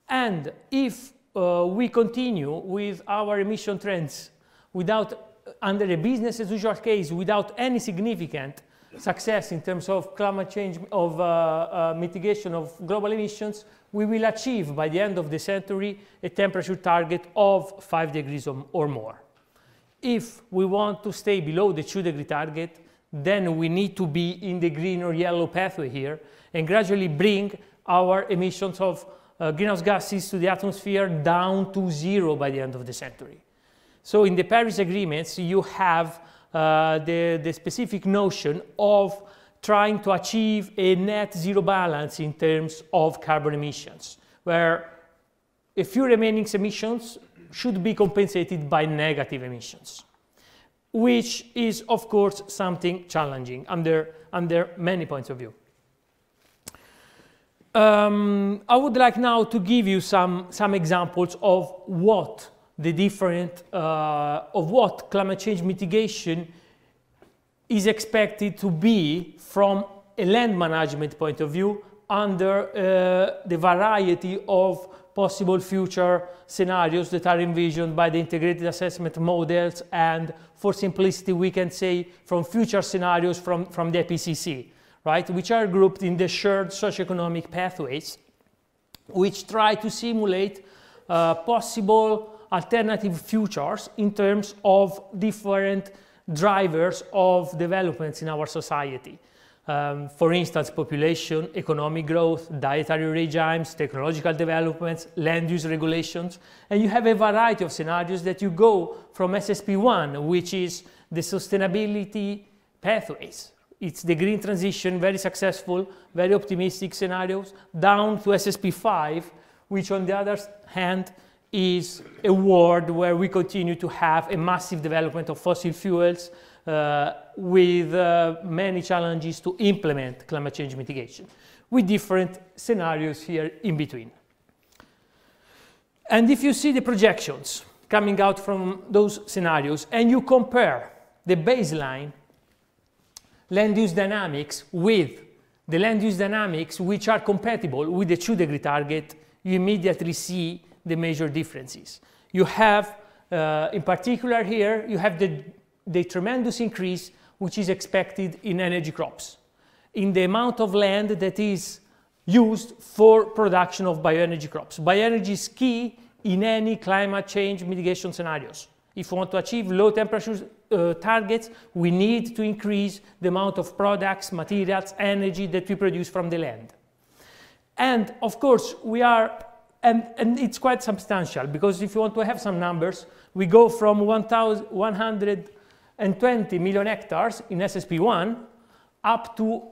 And if we continue with our emission trends without under a business as usual case without any significant success in terms of climate change, of mitigation of global emissions, we will achieve by the end of the century a temperature target of 5 degrees or more. If we want to stay below the 2-degree target, then we need to be in the green or yellow pathway here and gradually bring our emissions of greenhouse gases to the atmosphere down to 0 by the end of the century. So in the Paris agreements, you have the specific notion of trying to achieve a net zero balance in terms of carbon emissions, where a few remaining emissions should be compensated by negative emissions, which is, of course, something challenging under many points of view. I would like now to give you some examples of what the different, of what climate change mitigation is expected to be from a land management point of view under the variety of possible future scenarios that are envisioned by the integrated assessment models, and for simplicity we can say from future scenarios from the IPCC, right, which are grouped in the shared socioeconomic pathways, which try to simulate possible alternative futures in terms of different drivers of developments in our society. For instance, population, economic growth, dietary regimes, technological developments, land use regulations, and you have a variety of scenarios that you go from SSP1, which is the sustainability pathways. It's the green transition, very successful, very optimistic scenarios, down to SSP5, which on the other hand is a world where we continue to have a massive development of fossil fuels, with many challenges to implement climate change mitigation, with different scenarios here in between. And if you see the projections coming out from those scenarios and you compare the baseline land use dynamics with the land use dynamics which are compatible with the 2-degree target, you immediately see the major differences. You have, in particular here, you have the tremendous increase which is expected in energy crops, in the amount of land that is used for production of bioenergy crops. Bioenergy is key in any climate change mitigation scenarios. If we want to achieve low temperature targets, we need to increase the amount of products, materials, energy that we produce from the land. And of course, we are, and it's quite substantial, because if you want to have some numbers, we go from 120 million hectares in SSP1 up to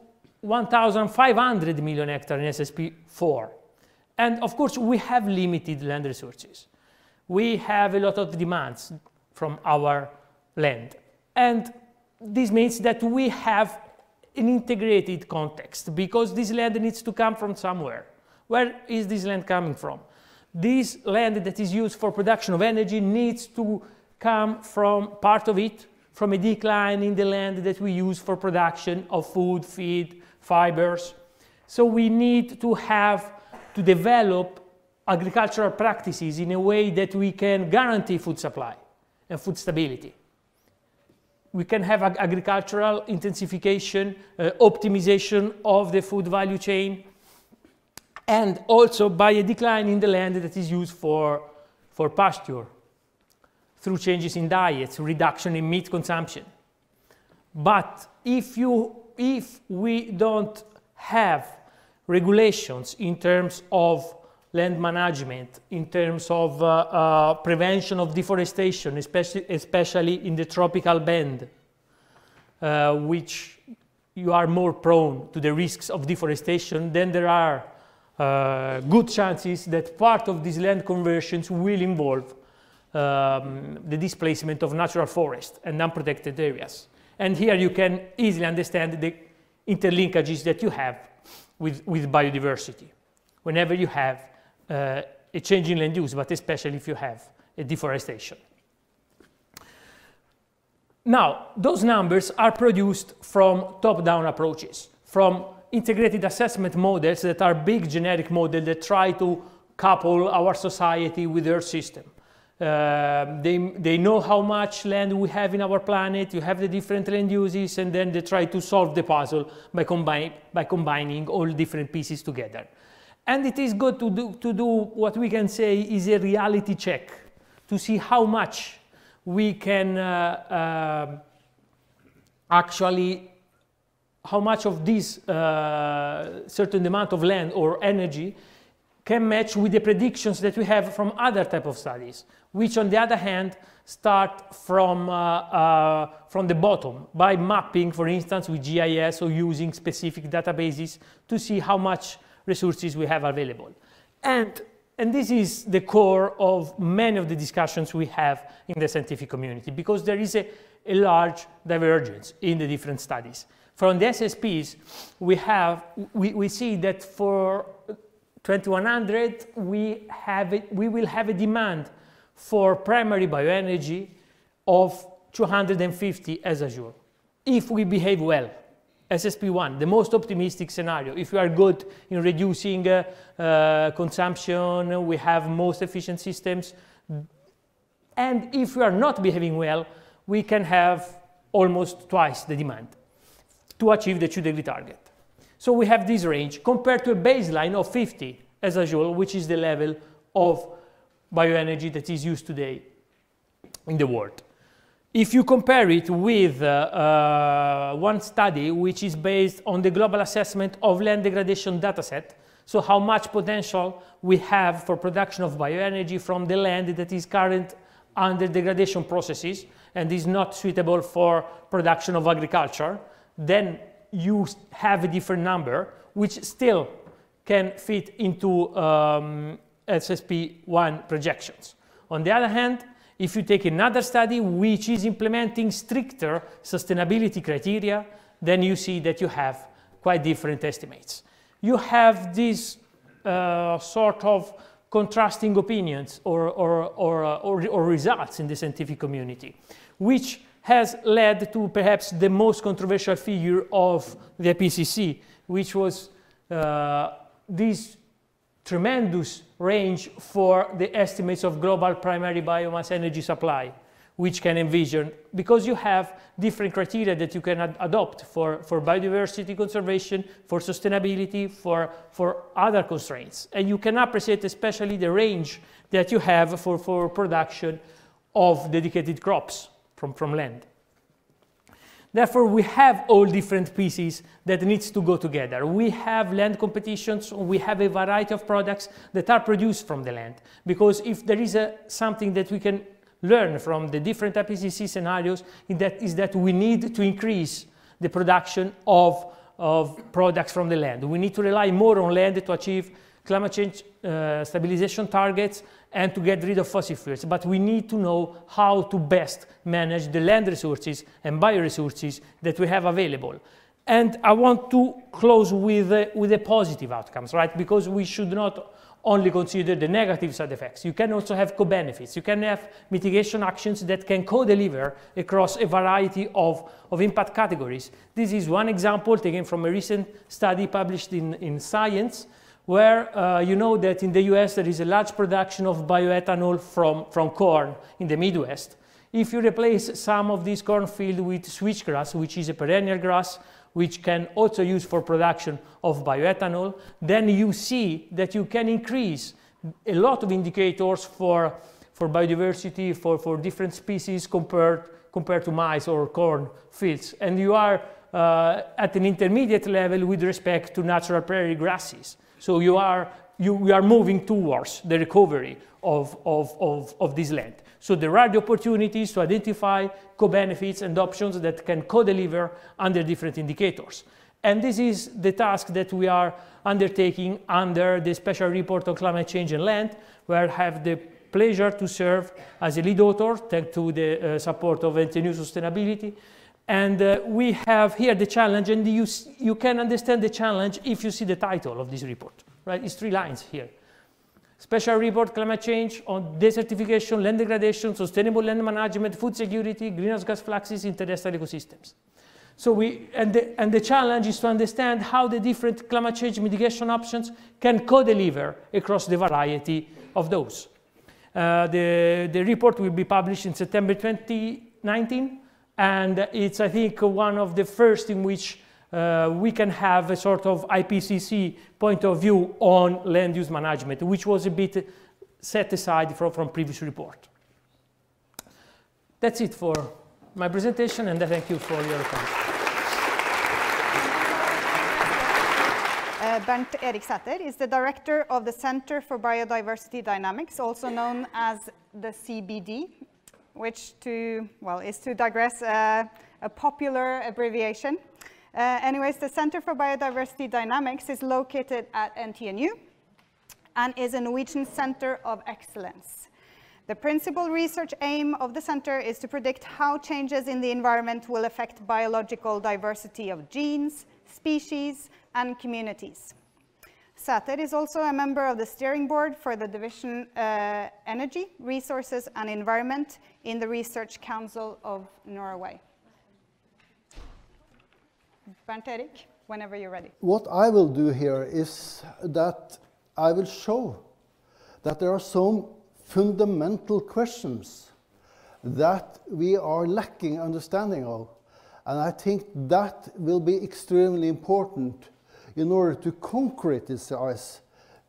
1,500 million hectares in SSP4. And of course, we have limited land resources. We have a lot of demands from our land. And this means that we have an integrated context, because this land needs to come from somewhere. Where is this land coming from? This land that is used for production of energy needs to come from, part of it, from a decline in the land that we use for production of food, feed, fibers. So we need to develop agricultural practices in a way that we can guarantee food supply and food stability. We can have agricultural intensification, optimization of the food value chain, and also by a decline in the land that is used for pasture, through changes in diets, reduction in meat consumption. But if we don't have regulations in terms of land management, in terms of prevention of deforestation, especially in the tropical band, which you are more prone to the risks of deforestation, then there are good chances that part of these land conversions will involve the displacement of natural forest and unprotected areas. And here you can easily understand the interlinkages that you have with biodiversity, whenever you have a change in land use, but especially if you have a deforestation. Now, those numbers are produced from top-down approaches, from integrated assessment models that are big generic models that try to couple our society with Earth system. They know how much land we have in our planet, you have the different land uses, and then they try to solve the puzzle by combining all different pieces together. And it is good to do what we can say is a reality check, to see how much we can actually, how much of this certain amount of land or energy can match with the predictions that we have from other type of studies, which on the other hand start from the bottom by mapping, for instance, with GIS or using specific databases to see how much resources we have available. And this is the core of many of the discussions we have in the scientific community, because there is a large divergence in the different studies. From the SSPs, we see that for 2100, we will have a demand for primary bioenergy of 250 as usual, if we behave well. SSP1, the most optimistic scenario. If we are good in reducing consumption, we have most efficient systems. And if we are not behaving well, we can have almost twice the demand to achieve the 2-degree target. So we have this range compared to a baseline of 50 as usual, which is the level of bioenergy that is used today in the world. If you compare it with one study which is based on the global assessment of land degradation dataset, so how much potential we have for production of bioenergy from the land that is current under degradation processes and is not suitable for production of agriculture, then you have a different number which still can fit into SSP1 projections. On the other hand, if you take another study which is implementing stricter sustainability criteria, then you see that you have quite different estimates. You have these sort of contrasting opinions or results in the scientific community, which has led to perhaps the most controversial figure of the IPCC, which was this tremendous range for the estimates of global primary biomass energy supply, which can envision, because you have different criteria that you can adopt for biodiversity conservation, for sustainability, for other constraints. And you can appreciate especially the range that you have for production of dedicated crops from land. Therefore, we have all different pieces that needs to go together. We have land competitions, we have a variety of products that are produced from the land. Because if there is something that we can learn from the different IPCC scenarios, is that we need to increase the production of products from the land. We need to rely more on land to achieve climate change stabilization targets and to get rid of fossil fuels. But we need to know how to best manage the land resources and bioresources that we have available. And I want to close with the positive outcomes, right? Because we should not only consider the negative side effects. You can also have co-benefits. You can have mitigation actions that can co-deliver across a variety of impact categories. This is one example taken from a recent study published in Science, where you know that in the US there is a large production of bioethanol from corn in the Midwest. If you replace some of this cornfield with switchgrass, which is a perennial grass, which can also use for production of bioethanol, then you see that you can increase a lot of indicators for biodiversity, for different species compared to maize or corn fields. And you are at an intermediate level with respect to natural prairie grasses. So we are moving towards the recovery of this land. So there are the opportunities to identify co-benefits and options that can co-deliver under different indicators. And this is the task that we are undertaking under the special report on climate change and land, where I have the pleasure to serve as a lead author, thanks to the support of NTNU Sustainability. And we have here the challenge, and you can understand the challenge if you see the title of this report, right? It's 3 lines here. Special report, climate change on desertification, land degradation, sustainable land management, food security, greenhouse gas fluxes in terrestrial ecosystems. So the challenge is to understand how the different climate change mitigation options can co-deliver across the variety of those. The report will be published in September 2019, and it's, I think, one of the first in which we can have a sort of IPCC point of view on land use management, which was a bit set aside from previous report. That's it for my presentation, and I thank you for your attention. Bernt Erik Sæther is the director of the Center for Biodiversity Dynamics, also known as the CBD, which is to digress a popular abbreviation. Anyways, the Center for Biodiversity Dynamics is located at NTNU and is a Norwegian center of excellence. The principal research aim of the center is to predict how changes in the environment will affect biological diversity of genes, species, and communities. Sæther is also a member of the steering board for the division Energy, Resources and Environment in the Research Council of Norway. Bernt Erik, whenever you're ready. What I will do here is that I will show that there are some fundamental questions that we are lacking understanding of. And I think that will be extremely important in order to concretize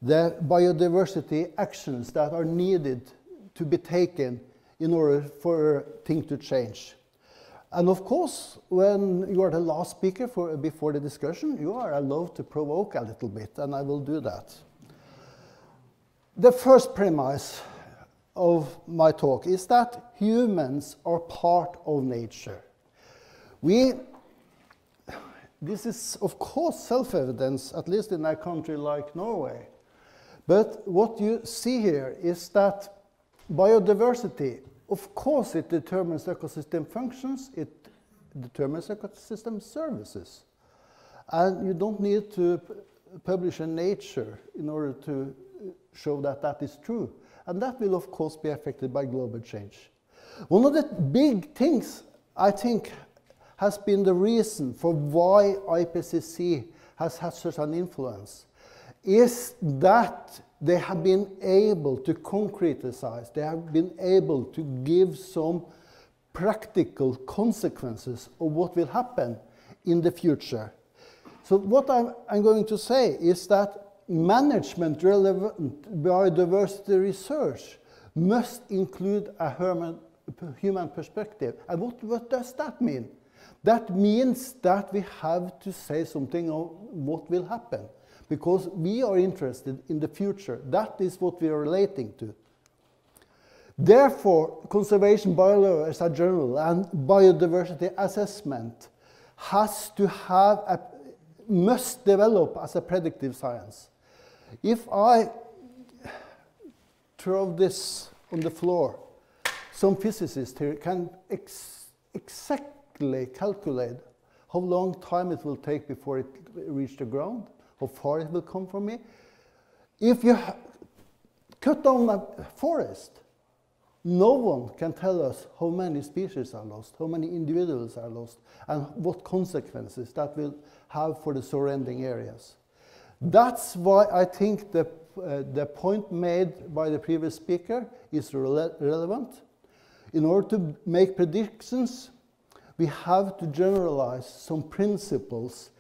the biodiversity actions that are needed to be taken in order for things to change. And of course, when you are the last speaker before the discussion, you are allowed to provoke a little bit, and I will do that. The first premise of my talk is that humans are part of nature. This is, of course, self-evidence, at least in a country like Norway. But what you see here is that biodiversity, of course, it determines ecosystem functions, it determines ecosystem services. And you don't need to publish in Nature in order to show that that is true. And that will, of course, be affected by global change. One of the big things, I think, has been the reason for why IPCC has had such an influence is that they have been able to concretize, they have been able to give some practical consequences of what will happen in the future. So what I'm going to say is that management relevant biodiversity research must include a human perspective. And what does that mean? That means that we have to say something of what will happen, because we are interested in the future. That is what we are relating to. Therefore, conservation biology as a general and biodiversity assessment must develop as a predictive science. If I throw this on the floor, some physicists here can exactly calculate how long time it will take before it reaches the ground, how far it will come from me. If you cut down a forest, no one can tell us how many species are lost, how many individuals are lost, and what consequences that will have for the surrounding areas. That's why I think the point made by the previous speaker is relevant. In order to make predictions, we have to generalize some principles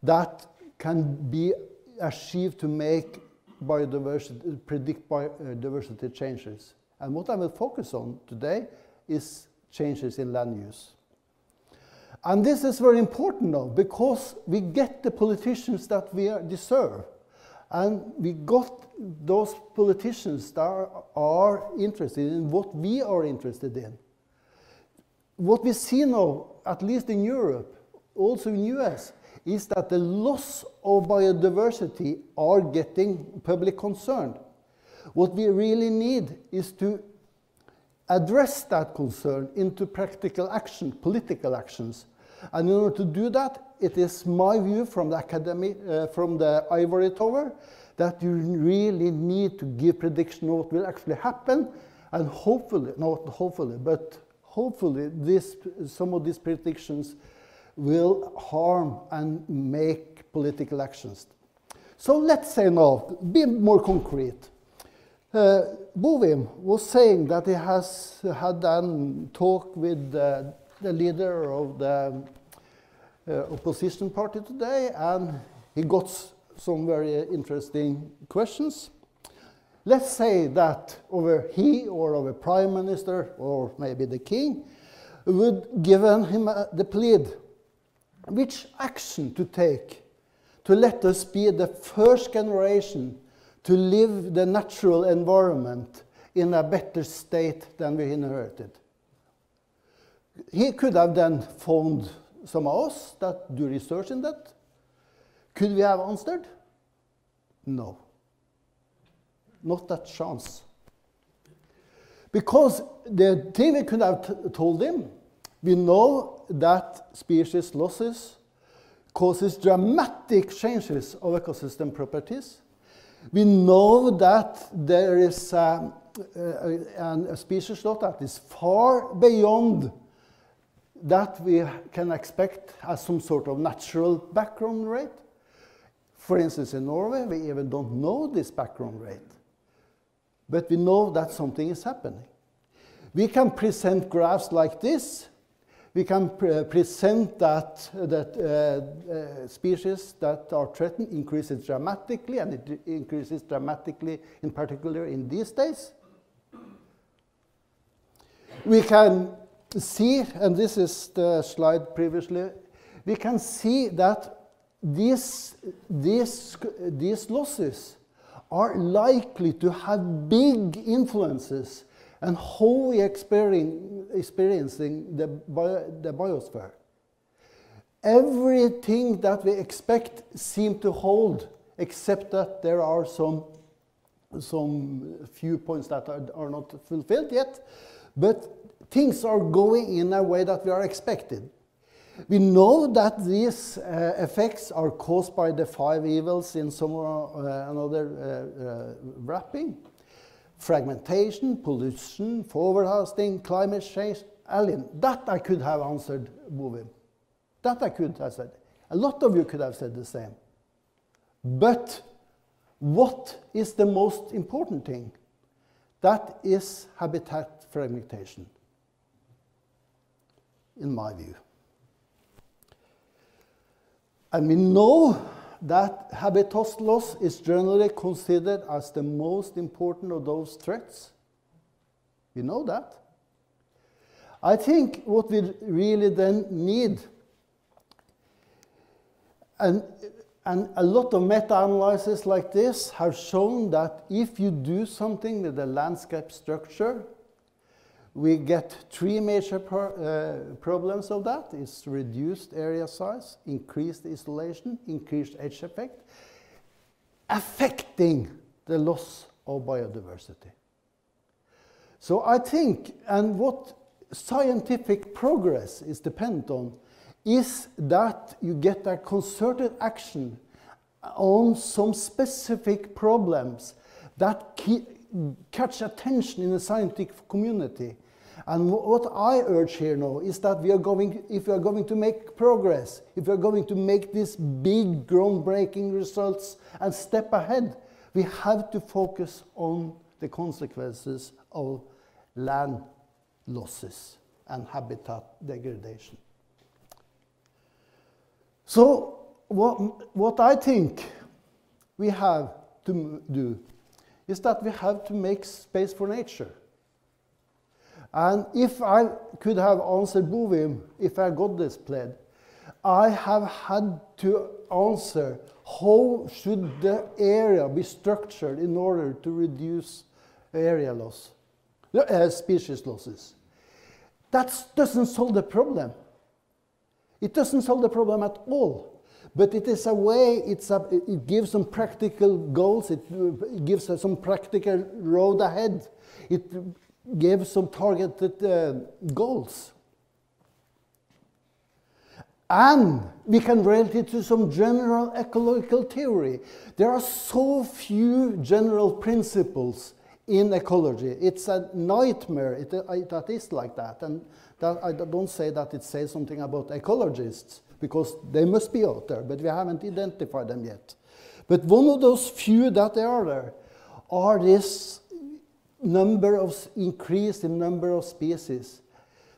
that can be achieved to make predict biodiversity changes. And what I will focus on today is changes in land use. And this is very important now, because we get the politicians that we deserve. And we got those politicians that are interested in what we are interested in. What we see now, at least in Europe, also in the US, is that the loss of biodiversity are getting public concern. What we really need is to address that concern into practical action, political actions. And in order to do that, it is my view from the academy, from the ivory tower, that you really need to give prediction of what will actually happen, and hopefully, not hopefully, but hopefully some of these predictions will harm and make political actions. So let's say now, be more concrete. Bovim was saying that he has had a talk with the leader of the opposition party today, and he got some very interesting questions. Let's say that he or our prime minister or maybe the king would give him the plead which action to take to let us be the first generation to live the natural environment in a better state than we inherited. He could have then found some of us that do research in that. Could we have answered? No. Not that chance. Because the thing we could have told him, we know that species losses causes dramatic changes of ecosystem properties. We know that there is a species loss that is far beyond that we can expect as some sort of natural background rate. For instance, in Norway, we even don't know this background rate. But we know that something is happening. We can present graphs like this. We can present that species that are threatened increases dramatically, and it increases dramatically in particular in these days. We can see, and this is the slide previously, we can see that these losses are likely to have big influences on how we experiencing the biosphere. Everything that we expect seems to hold, except that there are some few points that are not fulfilled yet, but things are going in a way that we are expected. We know that these effects are caused by the 5 evils in some another wrapping. Fragmentation, pollution, forward-hasting, climate change, alien. That I could have answered, Bovim. That I could have said. A lot of you could have said the same. But what is the most important thing? That is habitat fragmentation, in my view. And we know that habitat loss is generally considered as the most important of those threats. We know that. I think what we really then need, and a lot of meta-analysis like this have shown that if you do something with the landscape structure, we get 3 major problems of that. It's reduced area size, increased isolation, increased edge effect, affecting the loss of biodiversity. So I think, and what scientific progress is dependent on, is that you get a concerted action on some specific problems that catch attention in the scientific community. And what I urge here now is that if we are going to make progress, if we are going to make these big groundbreaking results and step ahead, we have to focus on the consequences of land losses and habitat degradation. So what I think we have to do is that we have to make space for nature. And if I could have answered Bovim, if I got this plead, I have had to answer how should the area be structured in order to reduce area loss, species losses. That doesn't solve the problem. It doesn't solve the problem at all. But it is a way, it gives some practical goals, it gives us some practical road ahead. It gives some targeted goals. And we can relate it to some general ecological theory. There are so few general principles in ecology. It's a nightmare that is like that. And that, I don't say that it says something about ecologists, because they must be out there, but we haven't identified them yet. But one of those few that are there are these increase in number of species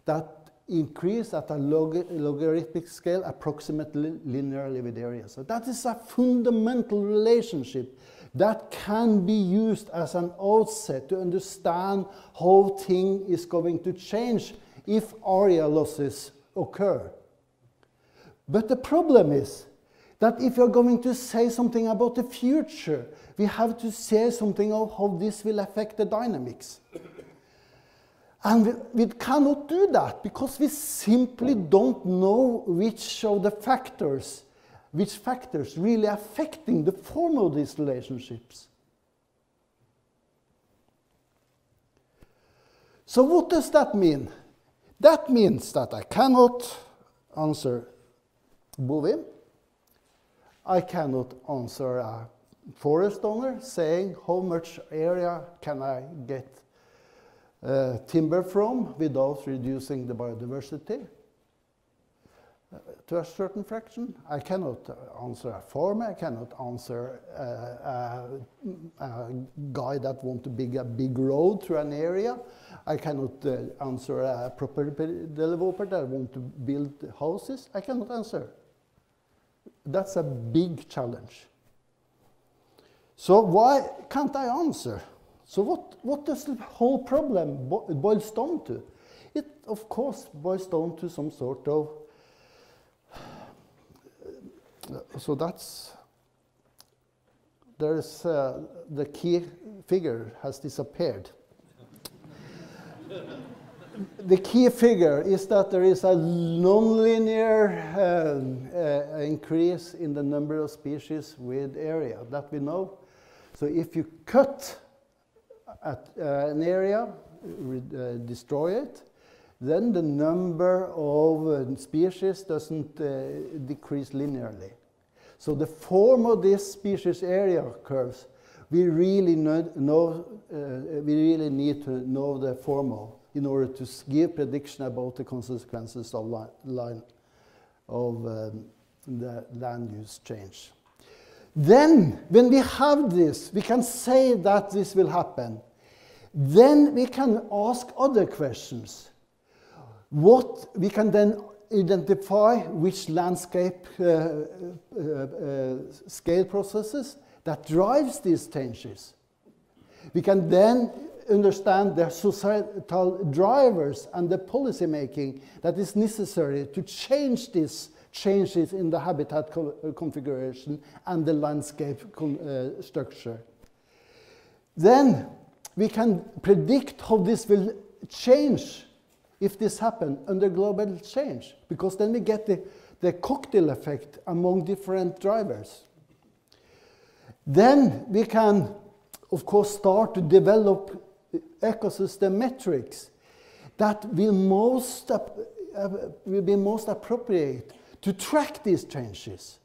that increase at a logarithmic scale approximately linearly with area. So that is a fundamental relationship that can be used as an outset to understand how things is going to change if area losses occur. But the problem is that if you're going to say something about the future, we have to say something of how this will affect the dynamics. And we cannot do that because we simply don't know which factors really affecting the form of these relationships. So what does that mean? That means that I cannot answer bovine. I cannot answer a forest owner saying how much area can I get timber from without reducing the biodiversity to a certain fraction. I cannot answer a farmer. I cannot answer a guy that wants to build a big road through an area. I cannot answer a property developer that wants to build houses. I cannot answer. That's a big challenge. So why can't I answer? So what does the whole problem boils down to? It, of course, boils down to some sort of... So that's... There's the key figure has disappeared. The key figure is that there is a non-linear increase in the number of species with area that we know. So if you cut at an area, destroy it, then the number of species doesn't decrease linearly. So the form of this species area curves, we really need to know the form of in order to give prediction about the consequences of the land use change. Then, when we have this, we can say that this will happen. Then we can ask other questions. We can then identify which landscape scale processes that drives these changes. We can then understand the societal drivers and the policy making that is necessary to change these changes in the habitat configuration and the landscape structure. Then we can predict how this will change if this happens under global change, because then we get the cocktail effect among different drivers. Then we can, of course, start to develop ecosystem metrics that will be most appropriate to track these changes.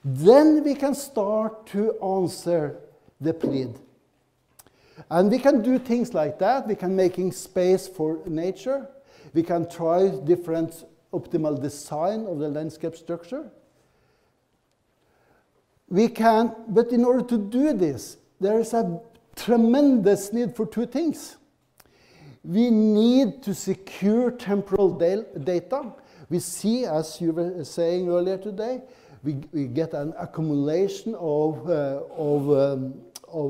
Then we can start to answer the plea. And we can do things like that. We can making space for nature. We can try different optimal design of the landscape structure. We can, but in order to do this, there is a tremendous need for two things. We need to secure temporal data. We see, as you were saying earlier today, we get an accumulation of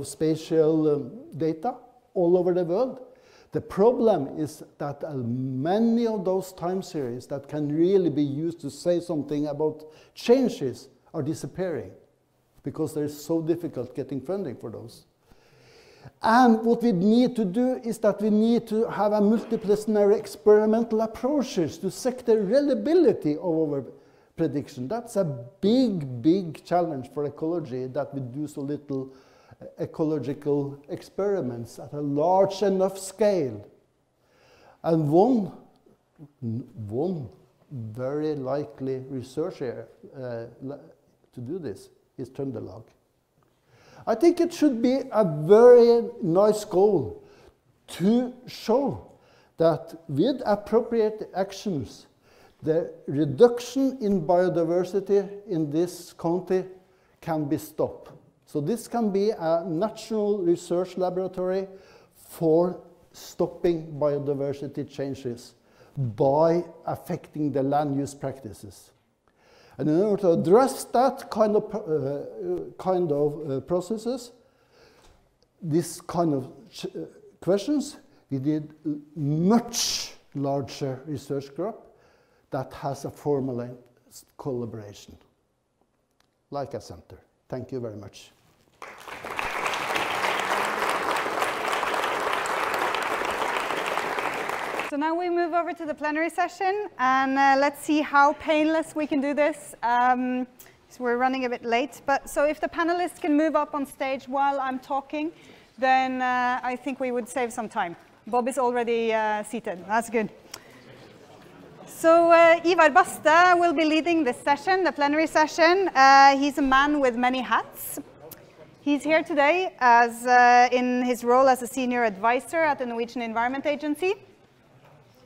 spatial data all over the world. The problem is that many of those time series that can really be used to say something about changes are disappearing because it's so difficult getting funding for those. And what we need to do is that we need to have a multidisciplinary experimental approaches to check the reliability of our prediction. That's a big, big challenge for ecology, that we do so little ecological experiments at a large enough scale. And one very likely research area to do this is Trøndelag. I think it should be a very nice goal to show that with appropriate actions, the reduction in biodiversity in this county can be stopped. So this can be a national research laboratory for stopping biodiversity changes by affecting the land use practices. And in order to address that kind of processes, this kind of questions, we did much larger research group that has a formalized collaboration, like a center. Thank you very much. So now we move over to the plenary session, and let's see how painless we can do this. So we're running a bit late, but so if the panelists can move up on stage while I'm talking, then I think we would save some time. Bob is already seated. That's good. So Ivar Baste will be leading this session, the plenary session. He's a man with many hats. He's here today as in his role as a senior advisor at the Norwegian Environment Agency.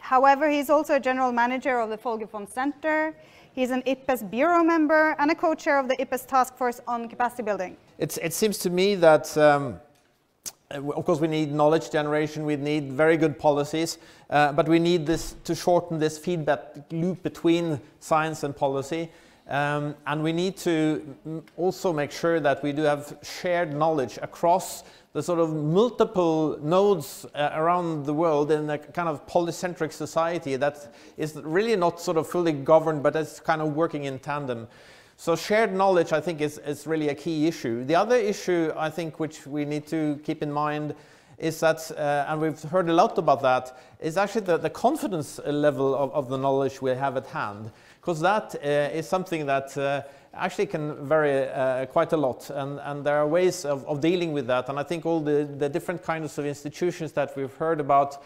However, he's also a general manager of the Folgefond Center. He's an IPBES bureau member and a co-chair of the IPBES task force on capacity building. It seems to me that, of course, we need knowledge generation, we need very good policies, but we need this to shorten this feedback loop between science and policy. And we need to also make sure that we do have shared knowledge across the sort of multiple nodes around the world in a kind of polycentric society that is really not sort of fully governed, but it's kind of working in tandem. So shared knowledge, I think, is really a key issue. The other issue, I think, which we need to keep in mind is that, and we've heard a lot about that, is actually the confidence level of the knowledge we have at hand. Because that is something that actually can vary quite a lot, and there are ways of dealing with that. And I think all the different kinds of institutions that we've heard about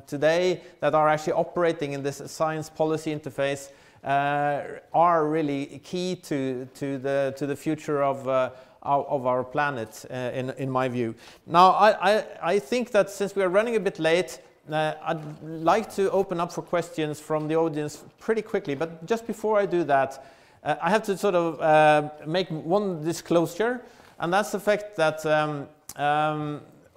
today that are actually operating in this science policy interface are really key to the future of our planet, in my view. Now, I think that since we are running a bit late, I'd like to open up for questions from the audience pretty quickly, but just before I do that, I have to sort of make one disclosure, and that's the fact that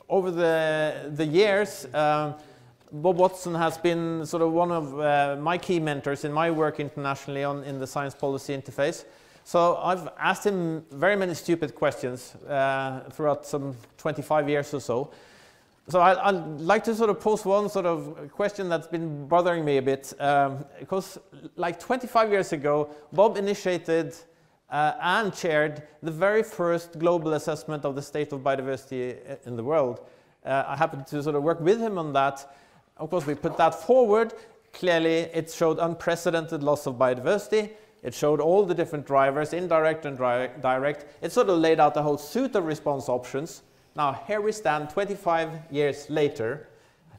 over the years, Bob Watson has been sort of one of my key mentors in my work internationally in the science policy interface. So I've asked him very many stupid questions throughout some 25 years or so. So I'd like to sort of pose one sort of question that's been bothering me a bit, because like 25 years ago, Bob initiated and chaired the very first global assessment of the state of biodiversity in the world. I happened to sort of work with him on that. Of course, we put that forward. Clearly, it showed unprecedented loss of biodiversity. It showed all the different drivers, indirect and direct. It sort of laid out a whole suite of response options. Now, here we stand 25 years later,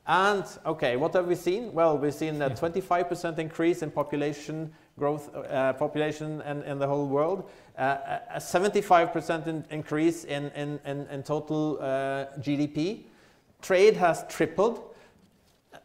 and okay, what have we seen? Well, we've seen a 25% increase in population growth, population in the whole world, a 75% increase in total GDP. Trade has tripled.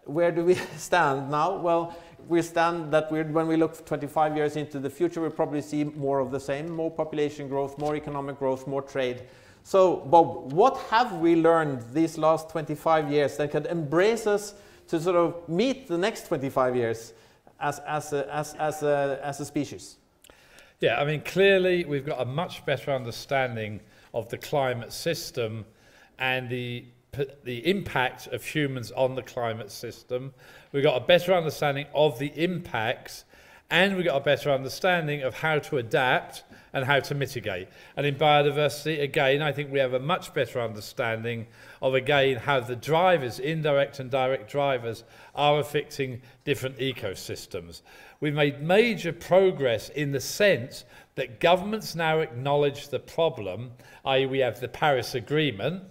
Where do we stand now? Well, we stand that when we look 25 years into the future, we'll probably see more of the same, more population growth, more economic growth, more trade. So, Bob, what have we learned these last 25 years that could embrace us to sort of meet the next 25 years as a species? Yeah, I mean, clearly we've got a much better understanding of the climate system and the impact of humans on the climate system. We've got a better understanding of the impacts, and we've got a better understanding of how to adapt and how to mitigate. And in biodiversity, again, I think we have a much better understanding of, again, how the drivers, indirect and direct drivers, are affecting different ecosystems. We've made major progress in the sense that governments now acknowledge the problem, i.e. we have the Paris Agreement,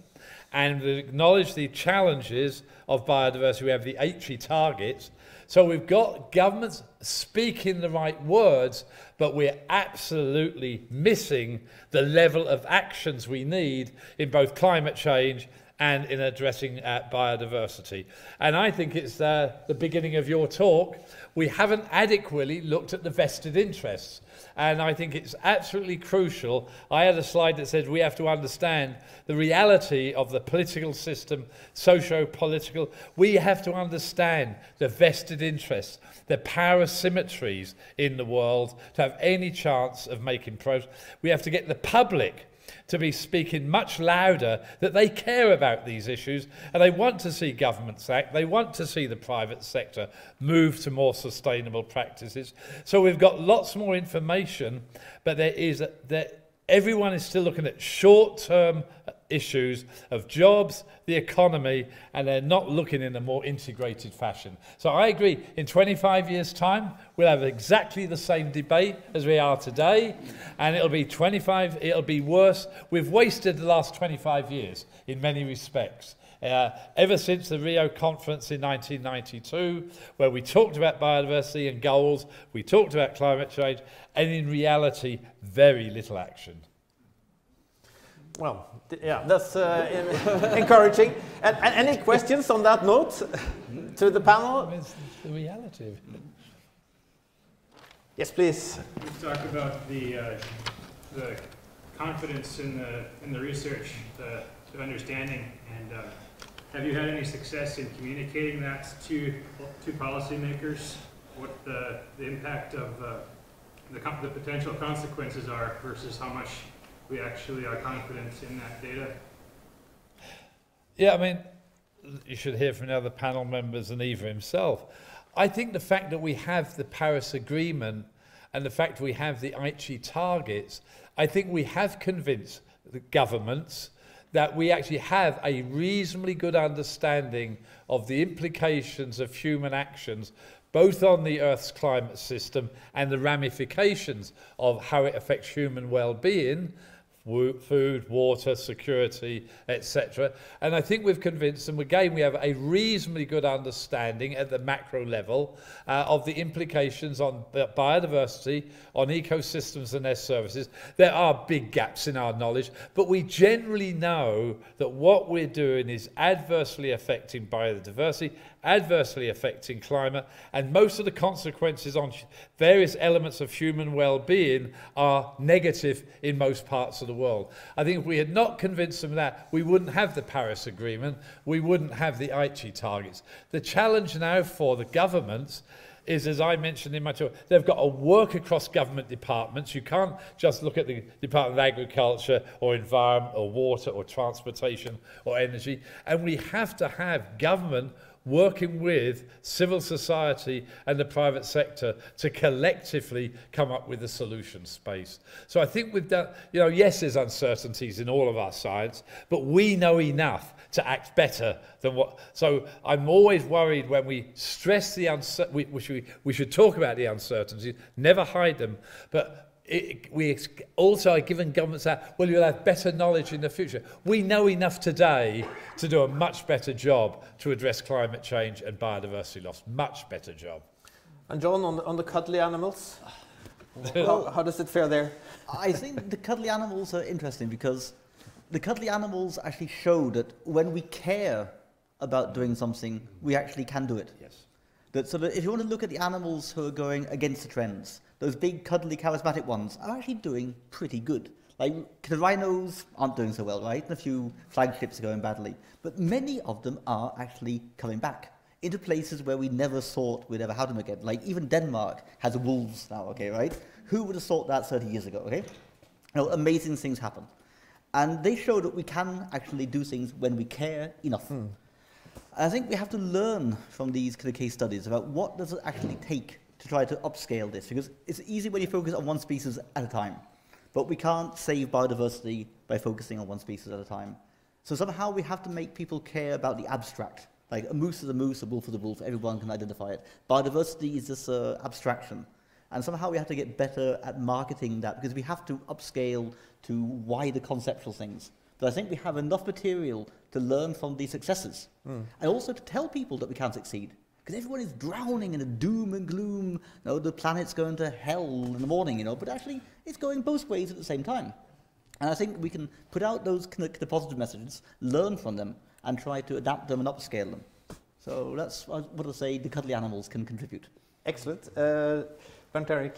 and we acknowledge the challenges of biodiversity. We have the HE targets. So we've got governments speaking the right words, but we're absolutely missing the level of actions we need in both climate change and in addressing biodiversity. And I think it's the beginning of your talk. We haven't adequately looked at the vested interests. And I think it's absolutely crucial. I had a slide that said we have to understand the reality of the political system, socio-political. We have to understand the vested interests, the power asymmetries in the world to have any chance of making progress. We have to get the public to be speaking much louder that they care about these issues and they want to see governments act, they want to see the private sector move to more sustainable practices. So we've got lots more information, but everyone is still looking at short-term issues of jobs, the economy, and they're not looking in a more integrated fashion. So I agree, in 25 years' time, we'll have exactly the same debate as we are today, and it'll be worse. We've wasted the last 25 years in many respects. Ever since the Rio conference in 1992, where we talked about biodiversity and goals, we talked about climate change, and in reality, very little action. Well, yeah, that's encouraging. And any questions on that note to the panel? It's the reality of it. Yes, please. You talk about the confidence in the research, the understanding, and have you had any success in communicating that to policymakers? What the impact of the potential consequences are versus how much we actually are confident in that data? Yeah, I mean, you should hear from the other panel members and Eva himself. I think the fact that we have the Paris Agreement and the fact we have the Aichi targets, I think we have convinced the governments that we actually have a reasonably good understanding of the implications of human actions both on the Earth's climate system and the ramifications of how it affects human well-being, food, water, security, etc. And I think we've convinced them, again, we have a reasonably good understanding at the macro level of the implications on biodiversity, on ecosystems and their services. There are big gaps in our knowledge, but we generally know that what we're doing is adversely affecting biodiversity, adversely affecting climate, and most of the consequences on various elements of human well-being are negative in most parts of the world. I think if we had not convinced them of that, we wouldn't have the Paris Agreement, we wouldn't have the Aichi targets. The challenge now for the governments is, as I mentioned in my talk, they've got to work across government departments. You can't just look at the Department of Agriculture or Environment or Water or Transportation or Energy. And we have to have government working with civil society and the private sector to collectively come up with a solution space. So I think we've done, you know, yes, there's uncertainties in all of our science, but we know enough to act better than what. So I'm always worried when we stress the uncertainty, we should talk about the uncertainties, never hide them, but we also are giving governments that, well, you'll have better knowledge in the future. We know enough today to do a much better job to address climate change and biodiversity loss. Much better job. And John, on the cuddly animals, how does it fare there? I think the cuddly animals are interesting because the cuddly animals actually show that when we care about doing something, we actually can do it. Yes. So that if you want to look at the animals who are going against the trends, those big, cuddly, charismatic ones are actually doing pretty good. Like, the rhinos aren't doing so well, right? And a few flagships are going badly. But many of them are actually coming back into places where we never thought we'd ever have them again. Like, even Denmark has wolves now, okay, right? Who would have thought that 30 years ago, okay? You know, amazing things happen. And they show that we can actually do things when we care enough. And I think we have to learn from these kind of case studies about what does it actually take to try to upscale this, because it's easy when you focus on one species at a time, but we can't save biodiversity by focusing on one species at a time. So somehow we have to make people care about the abstract. Like, a moose is a moose, a wolf is a wolf, everyone can identify it. Biodiversity is this abstraction. And somehow we have to get better at marketing that, because we have to upscale to wider conceptual things. But I think we have enough material to learn from these successes, and also to tell people that we can succeed. Because everyone is drowning in a doom and gloom, you know, the planet's going to hell in the morning, you know, but actually it's going both ways at the same time. And I think we can put out those positive messages, learn from them, and try to adapt them and upscale them. So that's what I say the cuddly animals can contribute. Excellent. Bernd Erik.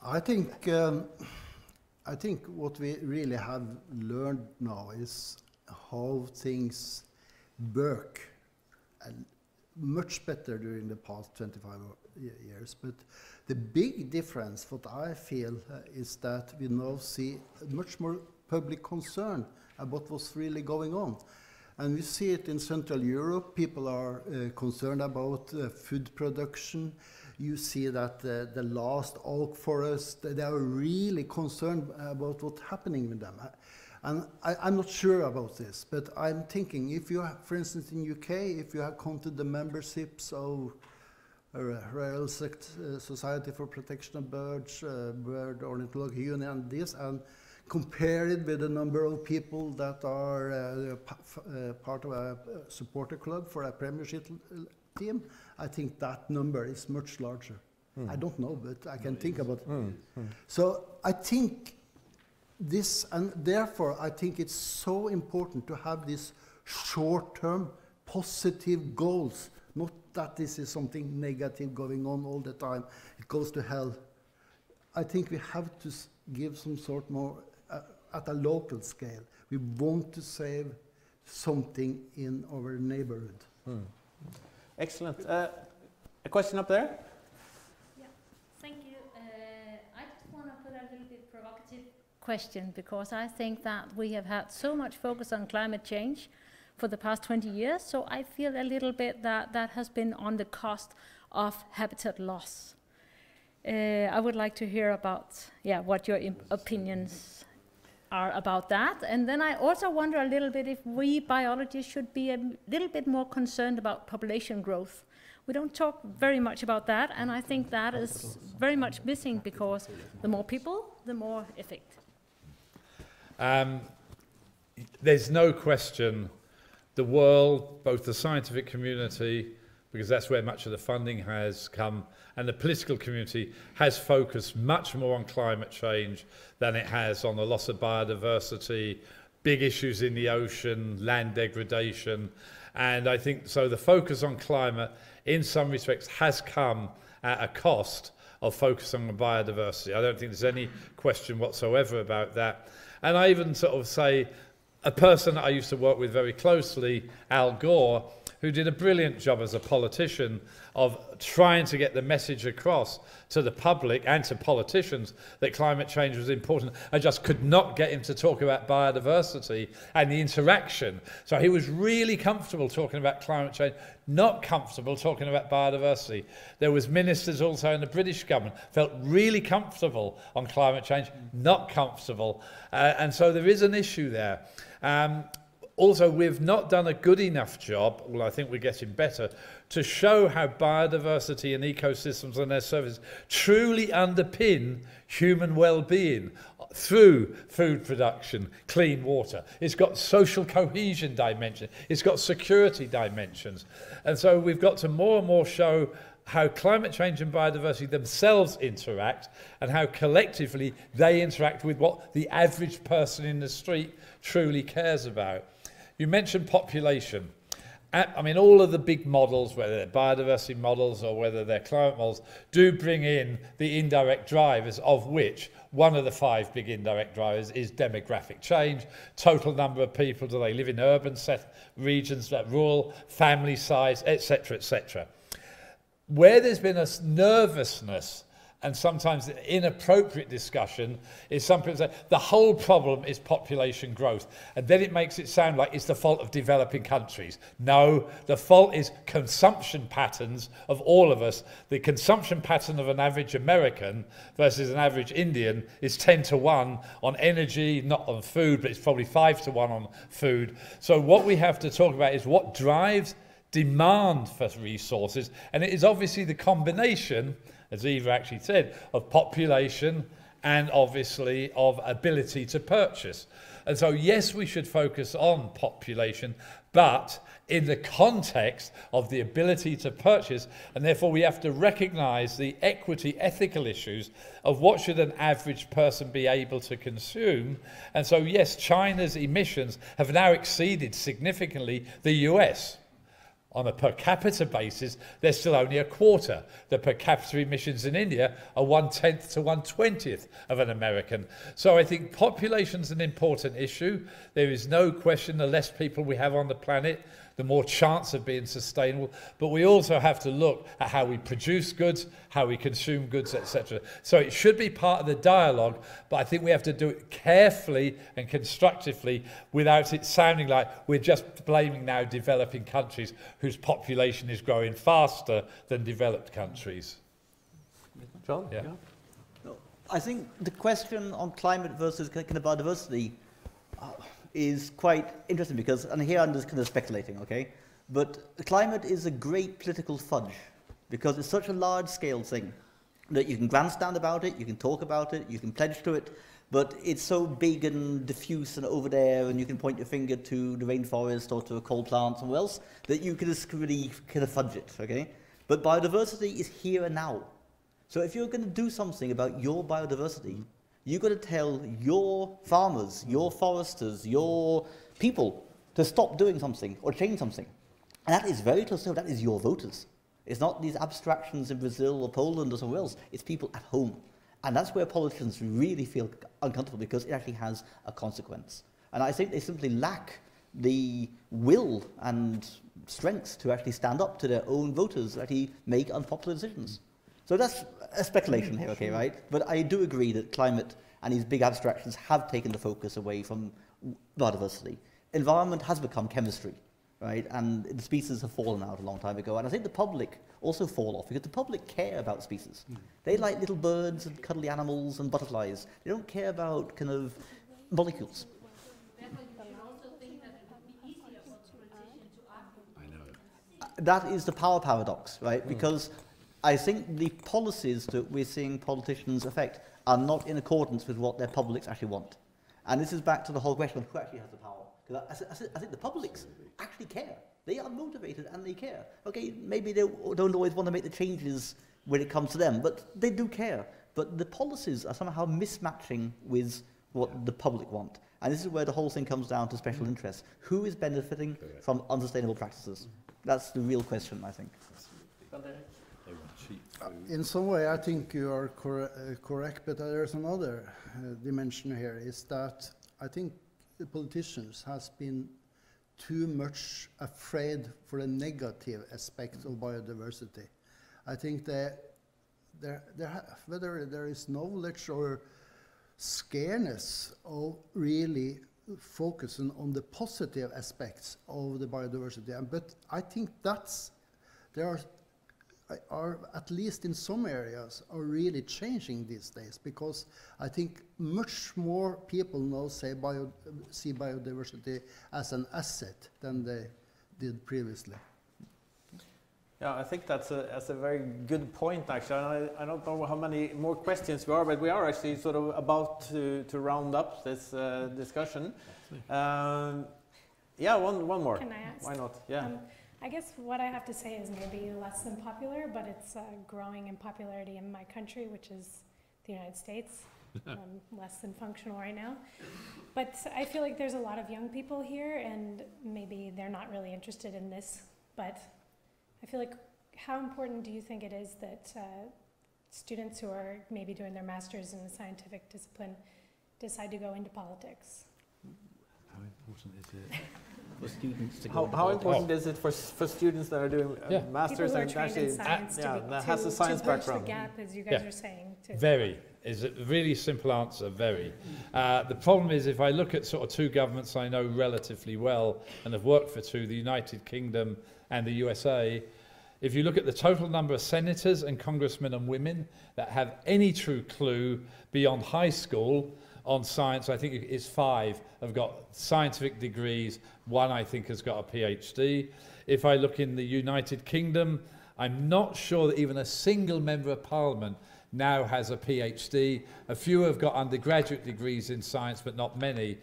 I think what we really have learned now is how things work much better during the past 25 years. But the big difference, what I feel, is that we now see much more public concern about what's really going on. And we see it in Central Europe. People are concerned about food production. You see that the last oak forest, they are really concerned about what's happening with them. And I'm not sure about this, but I'm thinking if you have, for instance, in UK, if you have counted the memberships of Royal Society for Protection of Birds, Bird Ornithology Union, and this, and compare it with the number of people that are part of a supporter club for a premiership team, I think that number is much larger. I don't know, but I can think about it. So I think this, and therefore I think it's so important to have these short-term positive goals, not that this is something negative going on all the time, it goes to hell. I think we have to give some sort more at a local scale. We want to save something in our neighborhood. Excellent. A question up there? Yeah, thank you. I just want to put a little bit provocative question, because I think that we have had so much focus on climate change for the past 20 years, so I feel a little bit that that has been on the cost of habitat loss. I would like to hear about, what your opinions are about that. And then I also wonder a little bit if we biologists should be a little bit more concerned about population growth. We don't talk very much about that, and I think that is very much missing, because the more people, the more effect. There's no question the world, both the scientific community, because that's where much of the funding has come, and the political community has focused much more on climate change than it has on the loss of biodiversity, big issues in the ocean, land degradation. And I think so the focus on climate in some respects has come at a cost of focusing on biodiversity. I don't think there's any question whatsoever about that. And I even sort of say a person that I used to work with very closely, Al Gore, who did a brilliant job as a politician of trying to get the message across to the public and to politicians that climate change was important. I just could not get him to talk about biodiversity and the interaction. So he was really comfortable talking about climate change, not comfortable talking about biodiversity. There was ministers also in the British government felt really comfortable on climate change, not comfortable. And so there is an issue there. Also, we've not done a good enough job, well, I think we're getting better, to show how biodiversity and ecosystems and their services truly underpin human well-being through food production, clean water. It's got social cohesion dimension, it's got security dimensions. And so we've got to more and more show how climate change and biodiversity themselves interact, and how collectively they interact with what the average person in the street truly cares about. You mentioned population. I mean, all of the big models, whether they're biodiversity models or whether they're climate models, do bring in the indirect drivers, of which one of the 5 big indirect drivers is demographic change. Total number of people, do they live in urban regions, rural, family size, etc., etc. Where there's been a nervousness and sometimes inappropriate discussion is some people say the whole problem is population growth, and then it makes it sound like it's the fault of developing countries. No, the fault is consumption patterns of all of us. The consumption pattern of an average American versus an average Indian is 10-to-1 on energy, not on food, but it's probably 5-to-1 on food. So what we have to talk about is what drives demand for resources, and it is obviously the combination, as Eva actually said, of population and obviously of ability to purchase. And so yes, we should focus on population, but in the context of the ability to purchase, and therefore we have to recognize the equity ethical issues of what should an average person be able to consume. And so yes, China's emissions have now exceeded significantly the US. On a per capita basis, they're still only a quarter. The per capita emissions in India are 1/10 to 1/20 of an American. So I think population's an important issue. There is no question the less people we have on the planet, the more chance of being sustainable. But we also have to look at how we produce goods, how we consume goods, etc. So it should be part of the dialogue, but I think we have to do it carefully and constructively without it sounding like we're just blaming now developing countries whose population is growing faster than developed countries. John? Yeah. No, I think the question on climate versus kind of biodiversity is quite interesting because, and here I'm just kind of speculating, okay? But climate is a great political fudge because it's such a large-scale thing that you can grandstand about it, you can talk about it, you can pledge to it, but it's so big and diffuse and over there, and you can point your finger to the rainforest or to a coal plant somewhere else, that you can just really kind of fudge it, okay? But biodiversity is here and now. So if you're going to do something about your biodiversity, you've got to tell your farmers, your foresters, your people to stop doing something or change something. And that is very close to that is your voters. It's not these abstractions in Brazil or Poland or somewhere else. It's people at home. And that's where politicians really feel uncomfortable because it actually has a consequence. And I think they simply lack the will and strength to actually stand up to their own voters and actually make unpopular decisions. So that's a speculation here, okay, right? But I do agree that climate and these big abstractions have taken the focus away from biodiversity. Environment has become chemistry, right? And the species have fallen out a long time ago. And I think the public also fall off because the public care about species. They like little birds and cuddly animals and butterflies. They don't care about kind of molecules. That is the power paradox, right? Because I think the policies that we're seeing politicians affect are not in accordance with what their publics actually want. And this is back to the whole question of who actually has the power. Because I think the publics actually care. They are motivated and they care. Okay, maybe they don't always want to make the changes when it comes to them, but they do care. But the policies are somehow mismatching with what the public want. And this is where the whole thing comes down to special interests. Who is benefiting from unsustainable practices? That's the real question, I think. In some way, I think you are correct, but there's another dimension here, is that I think the politicians has been too much afraid for the negative aspect of biodiversity. I think that whether there is knowledge or scareness of really focusing on the positive aspects of the biodiversity, but I think there are at least in some areas are really changing these days, because I think much more people now see biodiversity as an asset than they did previously. Yeah, I think that's a very good point, actually. I don't know how many more questions we are, but we are actually sort of about to round up this discussion. Yeah, one more. Can I ask? Why not? Yeah. I guess what I have to say is maybe less than popular, but it's growing in popularity in my country, which is the United States. Less than functional right now. But I feel like there's a lot of young people here, and maybe they're not really interested in this, but I feel like, how important do you think it is that students who are maybe doing their master's in a scientific discipline decide to go into politics? How important is it? For students to go how important is it for students that are doing masters and actually that has a science background? The gap, as you guys are saying. Very is a really simple answer. Very. The problem is, if I look at sort of two governments I know relatively well and have worked for two, the United Kingdom and the USA. If you look at the total number of senators and congressmen and women that have any true clue beyond high school on science, I think it's 5 have got scientific degrees. 1, I think, has got a PhD. If I look in the United Kingdom, I'm not sure that even a single member of parliament now has a PhD. A few have got undergraduate degrees in science, but not many.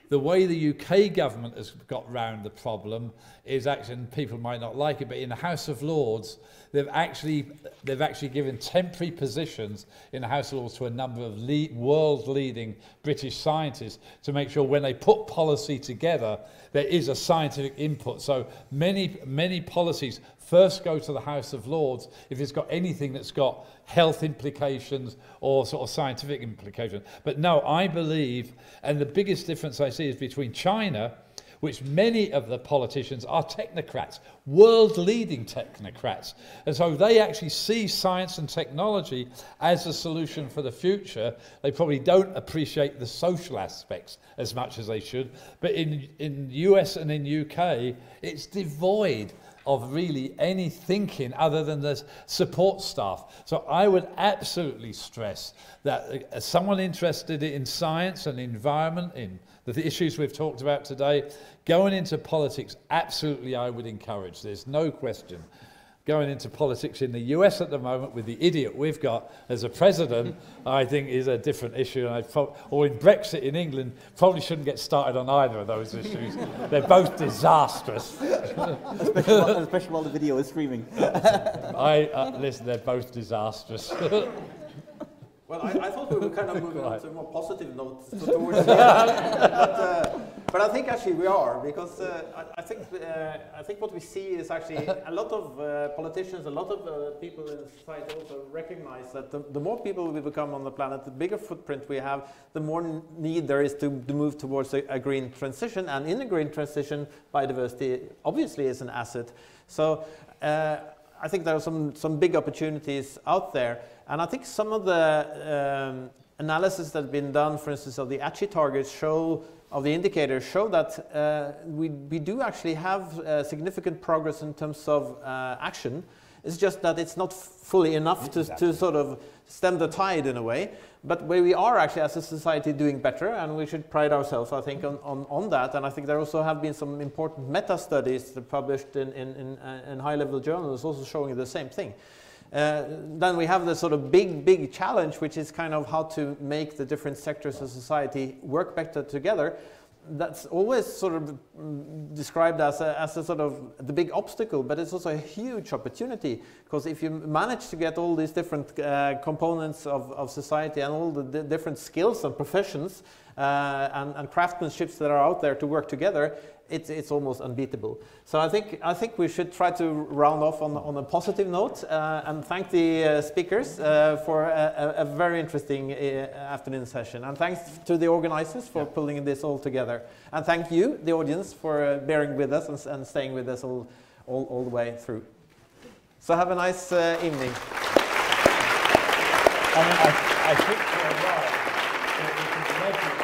The way the UK government has got round the problem is actually, and people might not like it, but in the House of Lords, they've actually given temporary positions in the House of Lords to a number of world-leading British scientists to make sure when they put policy together, there is a scientific input. So many policies first go to the House of Lords if it's got anything that's got health implications or sort of scientific implications. But no, I believe, and the biggest difference I see is between China, which many of the politicians are technocrats, world-leading technocrats. And so they actually see science and technology as a solution for the future. They probably don't appreciate the social aspects as much as they should. But in US and in UK, it's devoid of really any thinking other than the support staff. So I would absolutely stress that as someone interested in science and environment, in the issues we've talked about today, going into politics, absolutely I would encourage. There's no question. Going into politics in the US at the moment with the idiot we've got as a president, I think is a different issue. And or in Brexit in England, probably shouldn't get started on either of those issues. They're both disastrous. Especially while the video is streaming. Listen, they're both disastrous. Well, I thought we were kind of moving on to a more positive note towards the end. But I think actually we are, because I think what we see is actually a lot of politicians, a lot of people in society also recognize that the more people we become on the planet, the bigger footprint we have, the more need there is to move towards a green transition. And in the green transition, biodiversity obviously is an asset. So I think there are some big opportunities out there. And I think some of the analysis that have been done, for instance, of the ACHI targets of the indicators show that we do actually have significant progress in terms of action. It's just that it's not fully enough to sort of stem the tide in a way. But where we are actually as a society doing better, and we should pride ourselves, I think, on that. And I think there also have been some important meta-studies published in high-level journals also showing the same thing. Then we have the sort of big challenge, which is kind of how to make the different sectors of society work better together. That's always sort of described as a sort of the big obstacle, but it's also a huge opportunity, because if you manage to get all these different components of society and all the different skills and professions and craftsmanships that are out there to work together, it's almost unbeatable. So I think we should try to round off on a positive note and thank the speakers for a very interesting afternoon session. And thanks to the organizers for pulling this all together. And thank you, the audience, for bearing with us and staying with us all the way through. So have a nice evening. I think you're right.